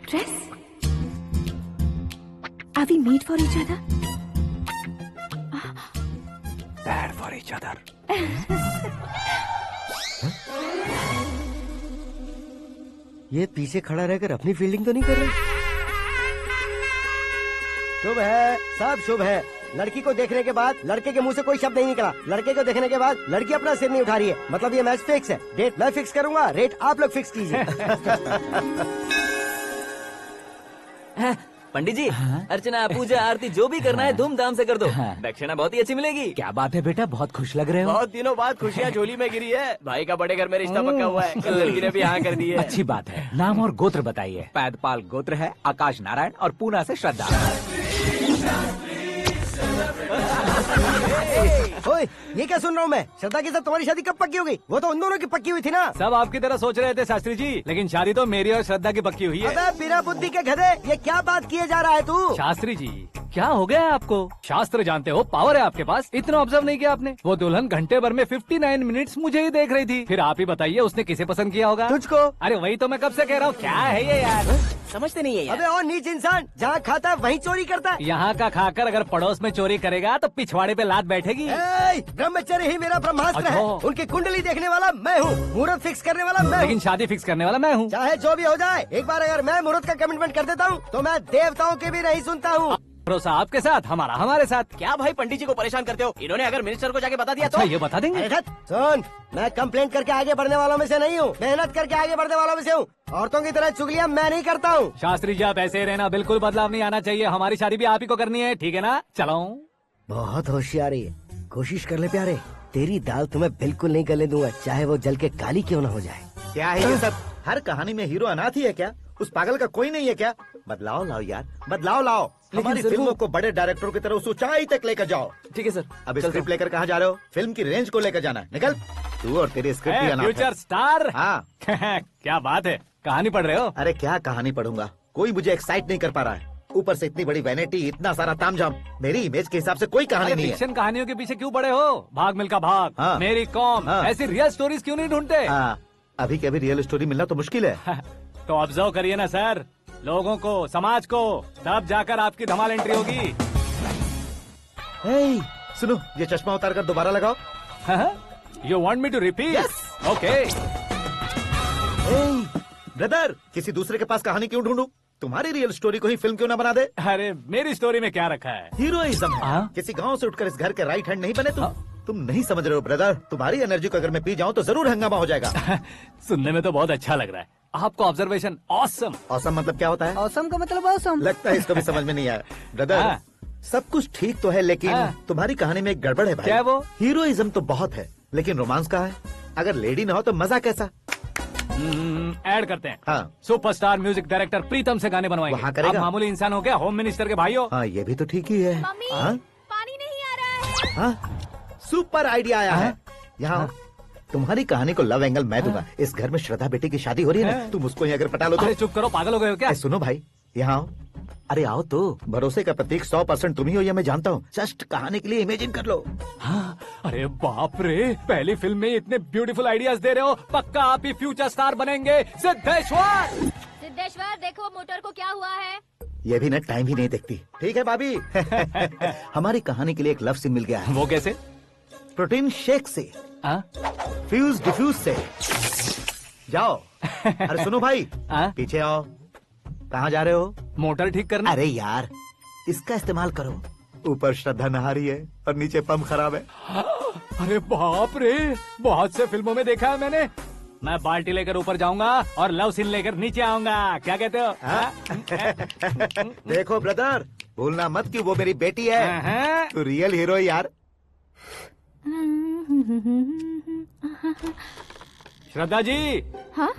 Dress? Are we made for each other? Bad for each other. ये पीछे खड़ा रहकर अपनी फील्डिंग तो नहीं कर रहा? शुभ है, सब शुभ है। लड़की को देखने के बाद लड़के के मुंह से कोई शब्द नहीं निकला। लड़के को देखने के बाद लड़की अपना सिर नहीं उठा रही है। मतलब ये मैच फिक्स है। डेट मैं फिक्स करूंगा, रेट आप लोग फिक्स कीजिए। पंडित जी, अर्चना पूजा आरती जो भी करना है धूमधाम से कर दो। दक्षिणा बहुत ही अच्छी मिलेगी। क्या बात है बेटा, बहुत खुश लग रहे हो। बहुत दिनों बाद खुशियाँ झोली में गिरी है। भाई का बड़े घर में रिश्ता पक्का हुआ है। कल लड़की ने भी हाँ कर दी है। अच्छी बात है। नाम और गोत्र बताइए। पैदपाल गोत्र है, आकाश नारायण, और पूना से श्रद्धा। ओए, ये क्या सुन रहा हूँ मैं? श्रद्धा के साथ तुम्हारी शादी कब पक्की हो गई? वो तो उन दोनों की पक्की हुई थी ना। सब आपकी तरह सोच रहे थे शास्त्री जी, लेकिन शादी तो मेरी और श्रद्धा की पक्की हुई है। अबे बिना बुद्धि के गधे, ये क्या बात किए जा रहा है तू? शास्त्री जी क्या हो गया है आपको? शास्त्र जानते हो, पावर है आपके पास। इतना ऑब्जर्व नहीं किया आपने? वो दुल्हन घंटे भर में 59 मिनट्स मुझे ही देख रही थी। फिर आप ही बताइए उसने किसे पसंद किया होगा? तुझको। अरे वही तो मैं कब से कह रहा हूँ। क्या है ये यार, समझते नहीं है यार। अबे और नीच इंसान, जहाँ खाता है वहीं चोरी करता है। यहाँ का खाकर अगर पड़ोस में चोरी करेगा तो पिछवाड़े पे लात बैठेगी। ब्रह्मचर्य ही मेरा ब्रह्मास्त्र है। अच्छा। उनकी कुंडली देखने वाला मैं हूँ, मुहूर्त फिक्स करने वाला मैं हूँ। लेकिन शादी फिक्स करने वाला मैं हूँ। चाहे जो भी हो जाए, एक बार अगर मैं मुहूर्त का कमिटमेंट कर देता हूँ तो मैं देवताओं की भी नहीं सुनता हूँ। भरोसा आपके साथ, हमारा हमारे साथ। क्या भाई पंडित जी को परेशान करते हो? इन्होंने अगर मिनिस्टर को जाके बता दिया अच्छा, तो ये बता देंगे। सुन, मैं कंप्लेंट करके आगे बढ़ने वालों में से नहीं हूँ, मेहनत करके आगे बढ़ने वालों में से हूँ। औरतों की तरह चुगलियाँ मैं नहीं करता हूँ। शास्त्री जी आप ऐसे ही रहना, बिल्कुल बदलाव नहीं आना चाहिए। हमारी शादी भी आप ही को करनी है, ठीक है ना? चलो। बहुत होशियारी है, कोशिश कर ले प्यारे। तेरी दाल तुम्हें बिल्कुल नहीं गलने दूंगा, चाहे वो जल के काली क्यों न हो जाए। क्या है ये सब? हर कहानी में हीरो अनाथ ही है क्या? उस पागल का कोई नहीं है क्या? बदलाव लाओ यार, बदलाव लाओ। हमारी फिल्मों को बड़े डायरेक्टरों की तरह उस ऊंचाई तक लेकर जाओ। ठीक है सर। अब स्क्रिप्ट लेकर कहाँ जा रहे हो? फिल्म की रेंज को लेकर जाना है। निकल तू और तेरी स्क्रिप्ट भी अनाथ है। Future star. हाँ क्या बात है, कहानी पढ़ रहे हो? अरे क्या कहानी पढ़ूंगा, कोई मुझे एक्साइट नहीं कर पा रहा है। ऊपर से इतनी बड़ी वैनिटी, इतना सारा तामझाम। मेरी इमेज के हिसाब से कोई कहानी नहीं है। फिक्शन कहानियों के पीछे क्यों पड़े हो? भाग मिल्खा भाग, हाँ। मेरी कॉम, हाँ। ऐसी रियल स्टोरीज क्यों नहीं ढूंढते? हाँ, अभी के अभी रियल स्टोरी मिलना तो मुश्किल है। तो ऑब्जर्व करिए ना सर, लोगों को, समाज को, तब जाकर आपकी धमाल एंट्री होगी। सुनो, ये चश्मा उतार कर दोबारा लगाओ। You want me to repeat? Okay. Brother, किसी दूसरे के पास कहानी क्यों ढूंढूं? तुम्हारी रियल स्टोरी को ही फिल्म क्यों ना बना दे? अरे मेरी स्टोरी में क्या रखा है? हीरोइज्म है। किसी गांव से उठकर इस घर के राइट हैंड नहीं बने तुम। तुम नहीं समझ रहे हो ब्रदर, तुम्हारी एनर्जी को अगर मैं पी जाऊं तो जरूर हंगामा हो जाएगा। सुनने में तो बहुत अच्छा लग रहा है। आपको ऑब्जर्वेशन ऑसम। औसम मतलब क्या होता है? औसम का मतलब औसम। लगता है इसको भी समझ में नहीं आया। ब्रदर, हाँ। सब कुछ ठीक तो है, लेकिन हाँ। तुम्हारी कहानी में एक गड़बड़ है भाई। क्या है वो? हीरोइज्म तो बहुत है, लेकिन रोमांस कहाँ है? अगर लेडी ना हो तो मजा कैसा? ऐड करते हैं। हाँ। सुपरस्टार म्यूजिक डायरेक्टर प्रीतम से गाने बनवाएंगे। वहाँ करेगा? आप मामूली इंसान हो क्या, होम मिनिस्टर के भाई हो। हाँ, ये भी तो ठीक ही है। मम्मी हाँ? पानी नहीं आ रहा है। हाँ? सुपर आइडिया आया है। यहाँ तुम्हारी कहानी को लव एंगल मैं दूंगा। इस घर में श्रद्धा बेटी की शादी हो रही है ना, तुम उसको ही अगर पटा लो तो। अरे चुप करो, पागल हो गए हो क्या? सुनो भाई, यहाँ आओ। अरे आओ तो, भरोसे का प्रतीक 100% तुम ही हो, ये मैं जानता हूँ। जस्ट कहानी के लिए इमेजिन कर लो। हाँ, अरे बाप रे, पहली फिल्म में इतने ब्यूटीफुल आइडियाज दे रहे हो, पक्का आप ही फ्यूचर स्टार बनेंगे। सिद्धेश्वर, सिद्धेश्वर देखो मोटर को क्या हुआ है। ये भी ना टाइम ही नहीं देखती। ठीक है भाभी। हमारी कहानी के लिए एक लव सीन मिल गया है। वो कैसे? प्रोटीन शेक से, फ्यूज डिफ्यूज से। जाओ। अरे सुनो भाई, पीछे आओ। कहाँ जा रहे हो? मोटर ठीक करना। अरे यार, इसका इस्तेमाल करो। ऊपर श्रद्धा नहा रही है और नीचे पंप खराब है। अरे बाप रे, बहुत से फिल्मों में देखा है मैंने। मैं बाल्टी लेकर ऊपर जाऊंगा और लव सीन लेकर नीचे आऊंगा। क्या कहते हो? देखो ब्रदर, भूलना मत कि वो मेरी बेटी है। तू रियल हीरो यार। श्रद्धा जी। हाँ?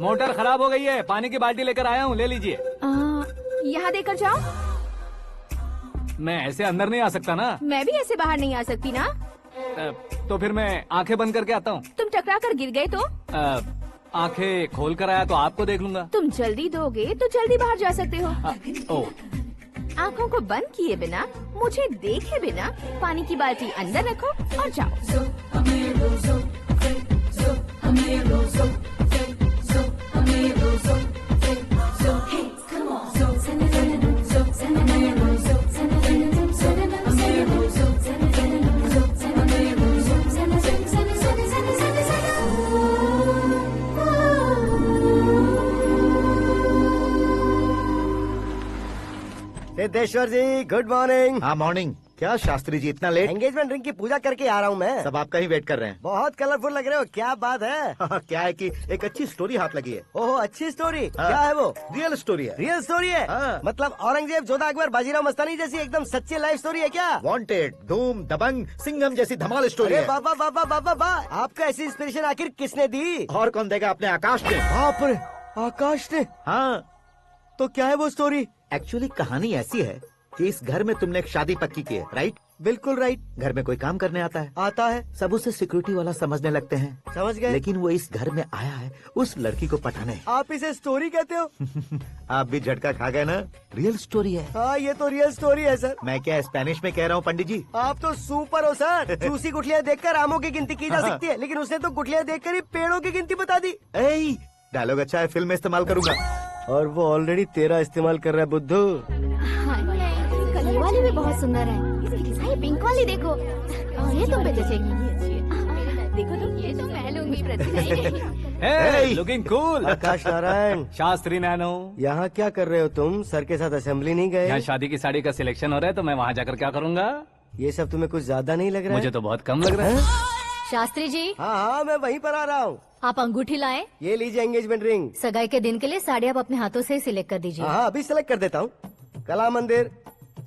मोटर खराब हो गई है, पानी की बाल्टी लेकर आया हूँ, ले लीजिए। यहाँ देकर जाओ। मैं ऐसे अंदर नहीं आ सकता ना। मैं भी ऐसे बाहर नहीं आ सकती ना। तो फिर मैं आंखें बंद करके आता हूँ। तुम टकरा कर गिर गए तो? आंखें खोल कर आया तो आपको देख लूंगा। तुम जल्दी दोगे तो जल्दी बाहर जा सकते हो। ओ, आँखों को बंद किए बिना, मुझे देखे बिना पानी की बाल्टी अंदर रखो और जाओ। सिद्धेश्वर जी, गुड मॉर्निंग। हाँ मॉर्निंग। क्या शास्त्री जी इतना लेट? एंगेजमेंट रिंग की पूजा करके आ रहा हूँ मैं। सब आपका ही वेट कर रहे हैं। बहुत कलरफुल लग रहे हो, क्या बात है? क्या है कि एक अच्छी स्टोरी हाथ लगी है। ओहो, अच्छी स्टोरी। क्या है वो? रियल स्टोरी है। रियल स्टोरी है? मतलब औरंगजेब, जोधा अकबर, बाजीराव मस्तानी जैसी एकदम सच्ची लाइफ स्टोरी है क्या? वांटेड, धूम, दबंग, सिंघम जैसी धमाल स्टोरी है। बाबा बाबा बाबा बा, आपका ऐसी इंस्पिरेशन आखिर किसने दी? और कौन देगा? अपने आकाश ने। बाप रे, आकाश ने? हाँ। तो क्या है वो स्टोरी? एक्चुअली कहानी ऐसी है कि इस घर में तुमने एक शादी पक्की की है, राइट? बिल्कुल राइट। घर में कोई काम करने आता है? आता है। सब उसे सिक्योरिटी वाला समझने लगते हैं। समझ गए। लेकिन वो इस घर में आया है उस लड़की को पटाने। आप इसे स्टोरी कहते हो? आप भी झटका खा गए ना? रियल स्टोरी है। हाँ, ये तो रियल स्टोरी है सर। मैं क्या स्पेनिश में कह रहा हूँ पंडित जी? आप तो सुपर हो सर। चूसी गुठलियाँ देखकर आमों की गिनती की जा सकती है, लेकिन उसने तो गुठलियाँ देखकर ही पेड़ों की गिनती बता दी। डायलॉग अच्छा है, फिल्म में इस्तेमाल करूंगा। और वो ऑलरेडी तेरा इस्तेमाल कर रहा है बुद्धू। कलर वाली भी बहुत सुंदर है। ये पिंक वाली देखो, और ये तुम पे जचेगी। देखो तो ये तो मैं लूंगी Hey, looking cool। आकाश नारायण। शास्त्री नैनो। यहाँ क्या कर रहे हो तुम? सर के साथ असेंबली नहीं गए? यहाँ शादी की साड़ी का सिलेक्शन हो रहा है, तो मैं वहाँ जाकर क्या करूँगा? ये सब तुम्हें कुछ ज्यादा नहीं लग रहा है? मुझे तो बहुत कम लग रहा है। शास्त्री जी। हाँ हाँ, मैं वहीं पर आ रहा हूँ। आप अंगूठी लाएं। ये लीजिए एंगेजमेंट रिंग। सगाई के दिन के लिए साड़ी आप अपने हाथों से सिलेक्ट कर दीजिए। हाँ, अभी सिलेक्ट कर देता हूँ। कला मंदिर,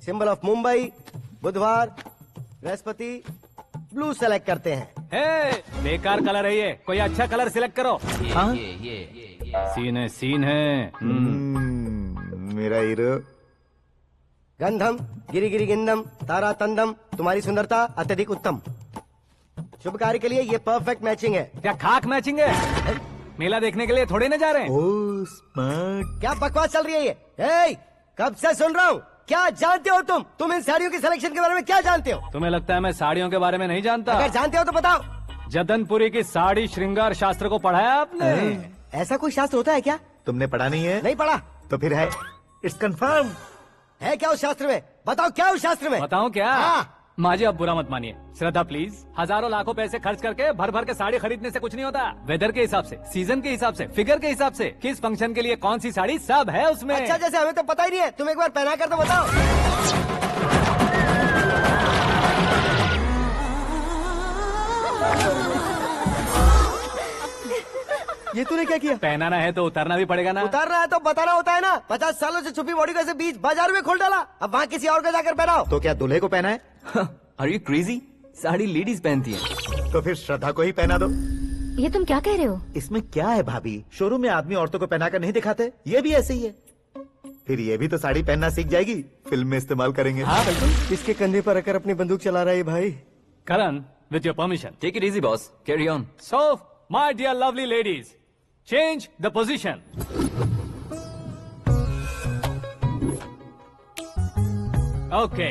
सिंबल ऑफ मुंबई, बुधवार, बृहस्पति, ब्लू सेलेक्ट करते हैं। बेकार कलर है ये, कोई अच्छा कलर सिलेक्ट करो। सीन है। मेरा हीरो। गंधम, गिरी गिरी गिंदम, तारा तंदम, तुम्हारी सुंदरता अत्यधिक उत्तम। शुभ कार्य के लिए ये परफेक्ट मैचिंग है। क्या खाक मैचिंग है? मेला देखने के लिए थोड़े न जा रहे हैं। Oh smart. क्या बकवास चल रही है ये? कब से सुन रहा हूँ। क्या जानते हो तुम? तुम इन साड़ियों की सिलेक्शन के बारे में क्या जानते हो? तुम्हें लगता है मैं साड़ियों के बारे में नहीं जानता? अगर जानते हो तो बताओ। जदनपुरी की साड़ी श्रृंगार शास्त्र को पढ़ा है आपने? ऐसा कोई शास्त्र होता है क्या? तुमने पढ़ा नहीं है? नहीं पढ़ा। तो फिर है, इट्स कंफर्म। है क्या उस शास्त्र में? बताओ क्या उस शास्त्र में? बताऊं क्या? हाँ। माँ जी, अब बुरा मत मानिए। श्रद्धा प्लीज, हजारों लाखों पैसे खर्च करके भर भर के साड़ी खरीदने से कुछ नहीं होता। वेदर के हिसाब से, सीजन के हिसाब से, फिगर के हिसाब से, किस फंक्शन के लिए कौन सी साड़ी, सब है उसमें। अच्छा, जैसे हमें तो पता ही नहीं है, तुम एक बार पहना कर तो बताओ। ये तूने क्या क्या किया? पहनाना है तो उतारना भी पड़ेगा ना। उतारना है तो बताना होता है ना। 50 सालों से छुपी बॉडी को ऐसे बीच बाजार में खोल डाला, अब वहाँ किसी और को जाकर पहनाओ। तो क्या दूल्हे को पहना है? Are you crazy? Sari ladies पहनती है। तो फिर श्रद्धा को ही पहना दो। ये तुम क्या कह रहे हो? इसमें क्या है भाभी, शोरूम में आदमी औरतों को पहनाकर नहीं दिखाते, ये भी ऐसे ही है। फिर ये भी तो साड़ी पहनना सीख जाएगी, फिल्म में इस्तेमाल करेंगे। हाँ बिल्कुल। इसके कंधे पर रखकर अपनी बंदूक चला रहा है भाई। करण, with your permission. Take it easy, boss. Carry on. So, my dear lovely ladies, change the position. Okay.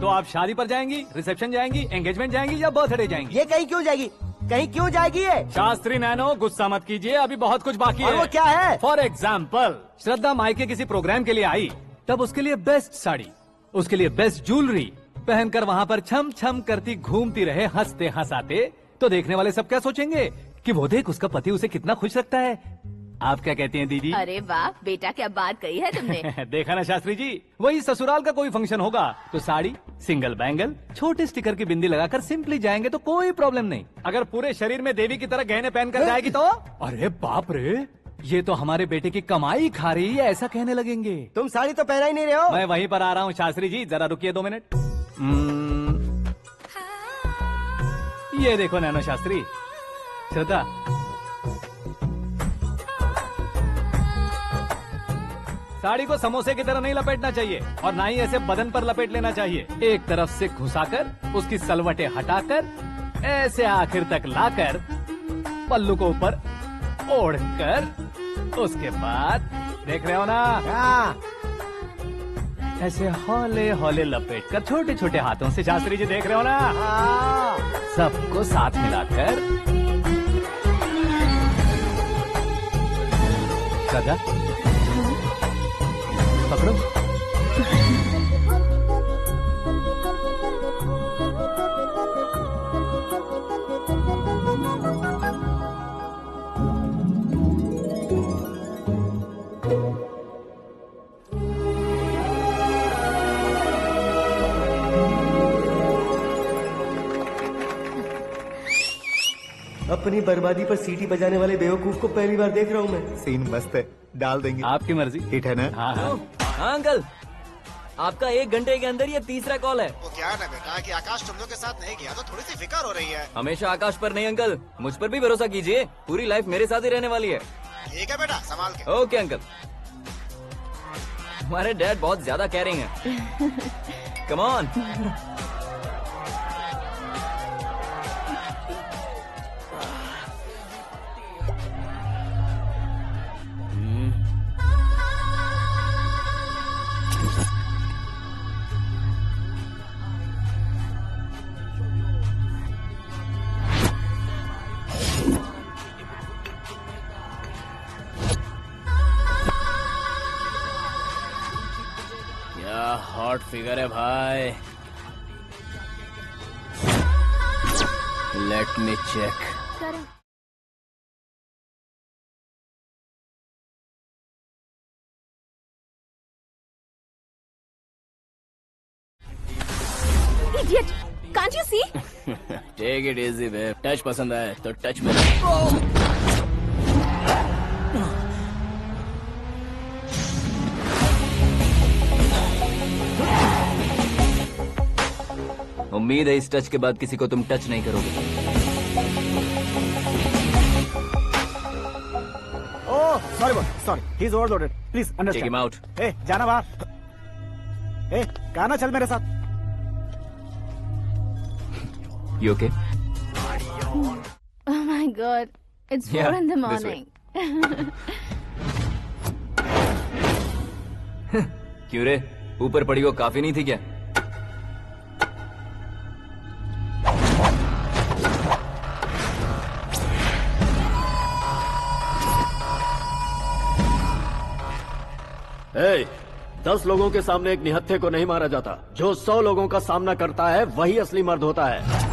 तो आप शादी पर जाएंगी, रिसेप्शन जाएंगी, एंगेजमेंट जाएंगी या बर्थडे जाएंगी? ये कहीं क्यों जाएगी? कहीं क्यों जाएगी ये? शास्त्री नैनो, गुस्सा मत कीजिए, अभी बहुत कुछ बाकी है। और वो क्या है? फॉर एग्जाम्पल, श्रद्धा मायके किसी प्रोग्राम के लिए आई, तब उसके लिए बेस्ट साड़ी, उसके लिए बेस्ट ज्वेलरी पहनकर वहाँ पर छम छम करती घूमती रहे, हंसते हंसाते, तो देखने वाले सब क्या सोचेंगे कि वो देख उसका पति उसे कितना खुश रखता है। आप क्या कहती हैं दीदी? अरे वाह बेटा, क्या बात कही है तुमने। देखा ना शास्त्री जी, वही ससुराल का कोई फंक्शन होगा तो साड़ी, सिंगल बैंगल, छोटे स्टिकर की बिंदी लगाकर सिंपली जाएंगे तो कोई प्रॉब्लम नहीं। अगर पूरे शरीर में देवी की तरह गहने पहनकर जाएगी तो अरे बाप रे, ये तो हमारे बेटे की कमाई खा रही है, ऐसा कहने लगेंगे। तुम साड़ी तो पहना ही नहीं रहे हो। मैं वहीं पर आ रहा हूँ शास्त्री जी, जरा रुकिए 2 मिनट। ये देखो नैनो शास्त्री, श्रद्धा, साड़ी को समोसे की तरह नहीं लपेटना चाहिए और ना ही ऐसे बदन पर लपेट लेना चाहिए। एक तरफ से घुसाकर, उसकी सलवटें हटाकर, ऐसे आखिर तक लाकर, पल्लू को ऊपर ओढ़कर, उसके बाद देख रहे हो ना, ऐसे हौले हौले लपेट कर छोटे छोटे हाथों से, शास्त्री जी देख रहे हो ना, सबको साथ मिलाकर, श्रद्धा पकड़ो। अपनी बर्बादी पर सीटी बजाने वाले बेवकूफ को पहली बार देख रहा हूँ मैं। सीन मस्त है, डाल देंगे। आपकी मर्जी। हिट है ना? हाँ हाँ। हाँ अंकल, आपका 1 घंटे के अंदर ये तीसरा कॉल है। वो क्या है ना बेटा कि आकाश तुम लोग के साथ नहीं गया तो थोड़ी सी फिक्र हो रही है। हमेशा आकाश पर नहीं अंकल, मुझ पर भी भरोसा कीजिए, पूरी लाइफ मेरे साथ ही रहने वाली है। ठीक है बेटा, संभाल के। Okay uncle. हमारे डैड बहुत ज्यादा केयरिंग है। Come on. हॉट फिगर है भाई। Let me check. Idiot! Can't you see? Take it easy babe, touch पसंद आए तो टच में। उम्मीद है इस टच के बाद किसी को तुम टच नहीं करोगे। Oh sorry sorry, he is overloaded, please take understand. Him out. ए जाना बाहर। ए गाना चल मेरे साथ। You okay? Oh my God! It's 4 in the morning. क्यों रे, ऊपर पड़ी वो काफी नहीं थी क्या? Hey, 10 लोगों के सामने एक निहत्थे को नहीं मारा जाता। जो 100 लोगों का सामना करता है वही असली मर्द होता है।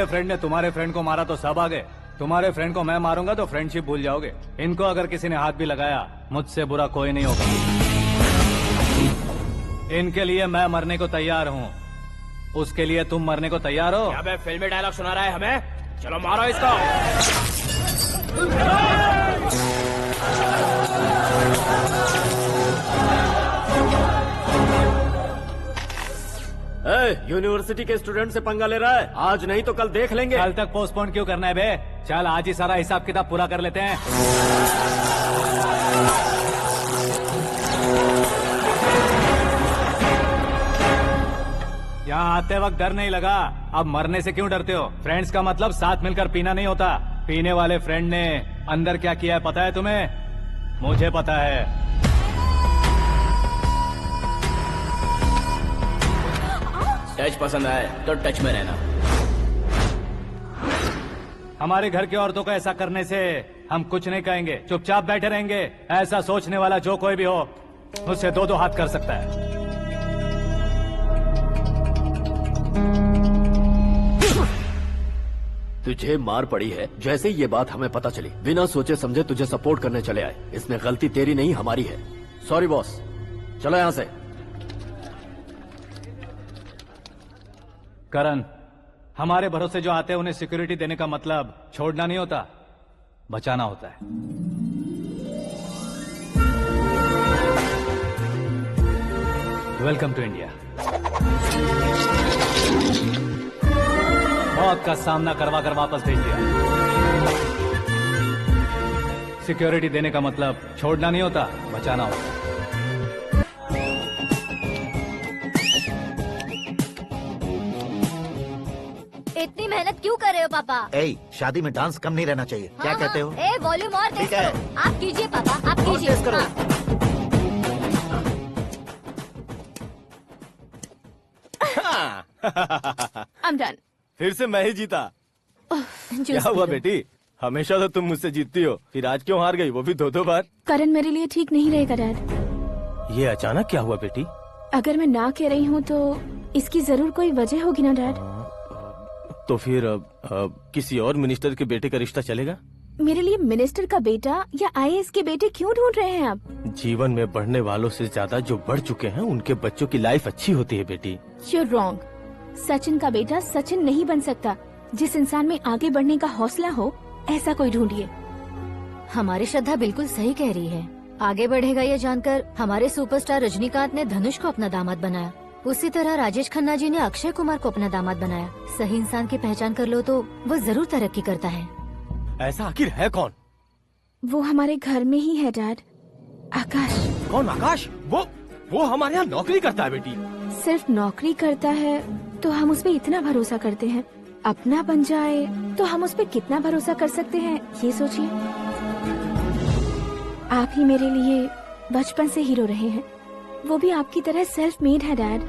तुम्हारे फ्रेंड ने तुम्हारे फ्रेंड को मारा तो सब आ गए, तुम्हारे फ्रेंड को मैं मारूंगा तो फ्रेंडशिप भूल जाओगे। इनको अगर किसी ने हाथ भी लगाया, मुझसे बुरा कोई नहीं होगा। इनके लिए मैं मरने को तैयार हूँ, उसके लिए तुम मरने को तैयार हो? अबे फिल्मी डायलॉग सुना रहा है हमें, चलो मारो इसको। यूनिवर्सिटी के स्टूडेंट से पंगा ले रहा है, आज नहीं तो कल देख लेंगे। कल तक पोस्टपोन क्यों करना है बे? चल आज ही सारा हिसाब किताब पूरा कर लेते हैं। यहाँ आते वक्त डर नहीं लगा, अब मरने से क्यों डरते हो? फ्रेंड्स का मतलब साथ मिलकर पीना नहीं होता। पीने वाले फ्रेंड ने अंदर क्या किया है पता है तुम्हें? मुझे पता है। टच पसंद आए तो टच में रहना। हमारे घर की औरतों को ऐसा करने से हम कुछ नहीं कहेंगे, चुपचाप बैठे रहेंगे। ऐसा सोचने वाला जो कोई भी हो, उससे दो दो हाथ कर सकता है। तुझे मार पड़ी है, जैसे ही ये बात हमें पता चली बिना सोचे समझे तुझे सपोर्ट करने चले आए। इसमें गलती तेरी नहीं हमारी है। सॉरी बॉस, चलो यहाँ से। करण, हमारे भरोसे जो आते हैं उन्हें सिक्योरिटी देने का मतलब छोड़ना नहीं होता, बचाना होता है। Welcome to India. मौत का सामना करवा कर वापस भेज दिया। सिक्योरिटी देने का मतलब छोड़ना नहीं होता, बचाना होता है। इतनी मेहनत क्यों कर रहे हो पापा? ए, शादी में डांस कम नहीं रहना चाहिए। क्या कहते हो? ए, वॉल्यूम और तेज ठीक है। करो। आप कीजिए पापा, आप कीजिए। तेज करो। I'm done. फिर से मैं ही जीता। क्या हुआ बेटी? हमेशा तो तुम मुझसे जीतती हो, फिर आज क्यों हार गई, वो भी दो दो बार? करण मेरे लिए ठीक नहीं रहेगा डैड। ये अचानक क्या हुआ बेटी? अगर मैं ना कह रही हूँ तो इसकी जरूर कोई वजह होगी ना डैड। तो फिर किसी और मिनिस्टर के बेटे का रिश्ता चलेगा? मेरे लिए मिनिस्टर का बेटा या IAS के बेटे क्यों ढूंढ रहे हैं आप? जीवन में बढ़ने वालों से ज्यादा जो बढ़ चुके हैं उनके बच्चों की लाइफ अच्छी होती है बेटी। You're wrong. सचिन का बेटा सचिन नहीं बन सकता। जिस इंसान में आगे बढ़ने का हौसला हो, ऐसा कोई ढूंढिए। हमारी श्रद्धा बिल्कुल सही कह रही है। आगे बढ़ेगा ये जानकर हमारे सुपरस्टार रजनीकांत ने धनुष को अपना दामाद बनाया। उसी तरह राजेश खन्ना जी ने अक्षय कुमार को अपना दामाद बनाया। सही इंसान की पहचान कर लो तो वो जरूर तरक्की करता है। ऐसा आखिर है कौन? वो हमारे घर में ही है डैड, आकाश। कौन आकाश? वो हमारे यहाँ नौकरी करता है बेटी। सिर्फ नौकरी करता है तो हम उस पे इतना भरोसा करते हैं, अपना बन जाए तो हम उस पे कितना भरोसा कर सकते हैं, ये सोचिए। आप ही मेरे लिए बचपन से हीरो रहे हैं, वो भी आपकी तरह सेल्फ मेड है डैड।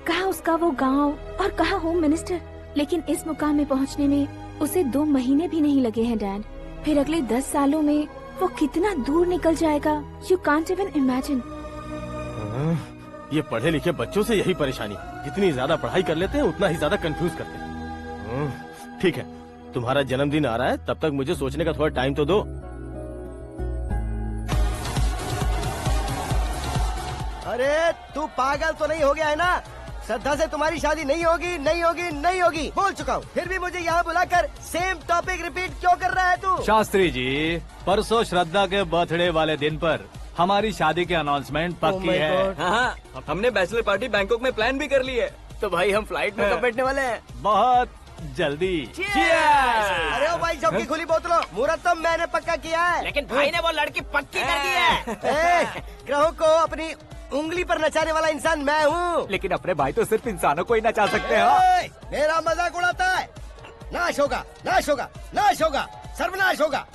कहाँ उसका वो गांव और कहाँ होम मिनिस्टर, लेकिन इस मुकाम में पहुँचने में उसे 2 महीने भी नहीं लगे हैं डैड। फिर अगले 10 सालों में वो कितना दूर निकल जाएगा, यू कांट इवन इमेजिन। ये पढ़े लिखे बच्चों से यही परेशानी, जितनी ज्यादा पढ़ाई कर लेते हैं उतना ही ज्यादा कंफ्यूज करते हैं। ठीक है, तुम्हारा जन्मदिन आ रहा है, तब तक मुझे सोचने का थोड़ा टाइम तो दो। अरे तू पागल तो नहीं हो गया है ना? श्रद्धा से तुम्हारी शादी नहीं होगी, नहीं होगी, नहीं होगी, बोल चुका हूँ। फिर भी मुझे यहाँ बुलाकर सेम टॉपिक रिपीट क्यों कर रहा है तू? शास्त्री जी, परसों श्रद्धा के बर्थडे वाले दिन पर हमारी शादी की अनाउंसमेंट पक्की है। हाँ, हमने बैचलर पार्टी बैंकॉक में प्लान भी कर ली है। तो भाई हम फ्लाइट में कब बैठने वाले हैं? बहुत जल्दी। अरे ओ भाई, सबकी खुली बोतलों, मुहूर्त तो मैंने पक्का किया है। लेकिन भाई ने वो लड़की पक्की कर दी है। ग्रहों को अपनी उंगली पर नचाने वाला इंसान मैं हूँ। लेकिन अपने भाई तो सिर्फ इंसानों को ही नचा सकते हैं। मेरा मजाक उड़ाता है? नाश होगा, नाश होगा, नाश होगा, सर्वनाश होगा।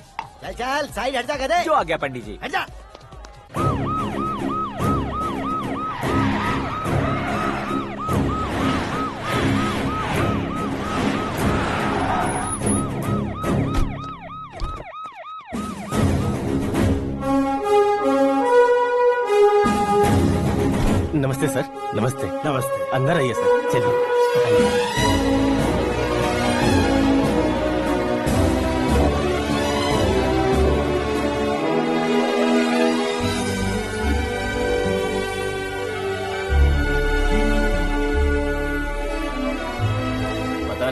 चल चल साइड हट जा गधे। जो आ गया पंडित जी। हट जा। नमस्ते सर। नमस्ते। नमस्ते। अंदर आइए सर, चलिए।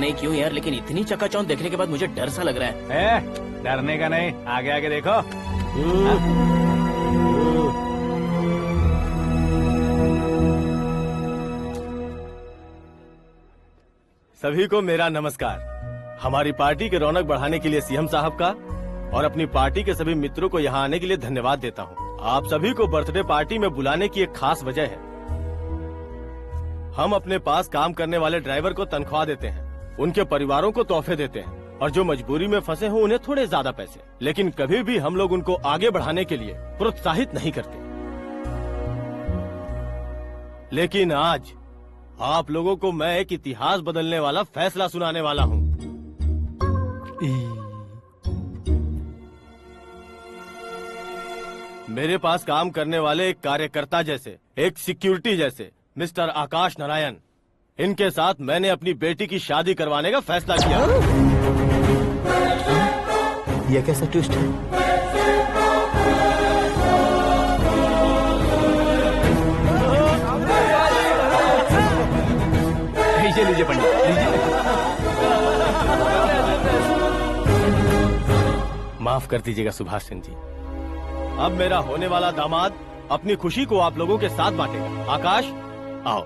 नहीं क्यों यार, लेकिन इतनी चकाचौंध देखने के बाद मुझे डर सा लग रहा है। डरने का नहीं, आगे आगे देखो। सभी को मेरा नमस्कार। हमारी पार्टी की रौनक बढ़ाने के लिए सीएम साहब का और अपनी पार्टी के सभी मित्रों को यहाँ आने के लिए धन्यवाद देता हूँ। आप सभी को बर्थडे पार्टी में बुलाने की एक खास वजह है। हम अपने पास काम करने वाले ड्राइवर को तनख्वाह देते हैं, उनके परिवारों को तोहफे देते हैं और जो मजबूरी में फंसे हो उन्हें थोड़े ज्यादा पैसे, लेकिन कभी भी हम लोग उनको आगे बढ़ाने के लिए प्रोत्साहित नहीं करते। लेकिन आज आप लोगों को मैं एक इतिहास बदलने वाला फैसला सुनाने वाला हूँ। मेरे पास काम करने वाले एक कार्यकर्ता जैसे, एक सिक्योरिटी जैसे मिस्टर आकाश नारायण, इनके साथ मैंने अपनी बेटी की शादी करवाने का फैसला किया। यह कैसा ट्विस्ट है? लीजिए पंडित, माफ कर दीजिएगा सुभाष सिंह जी। अब मेरा होने वाला दामाद अपनी खुशी को आप लोगों के साथ बांटेगा। आकाश, आओ।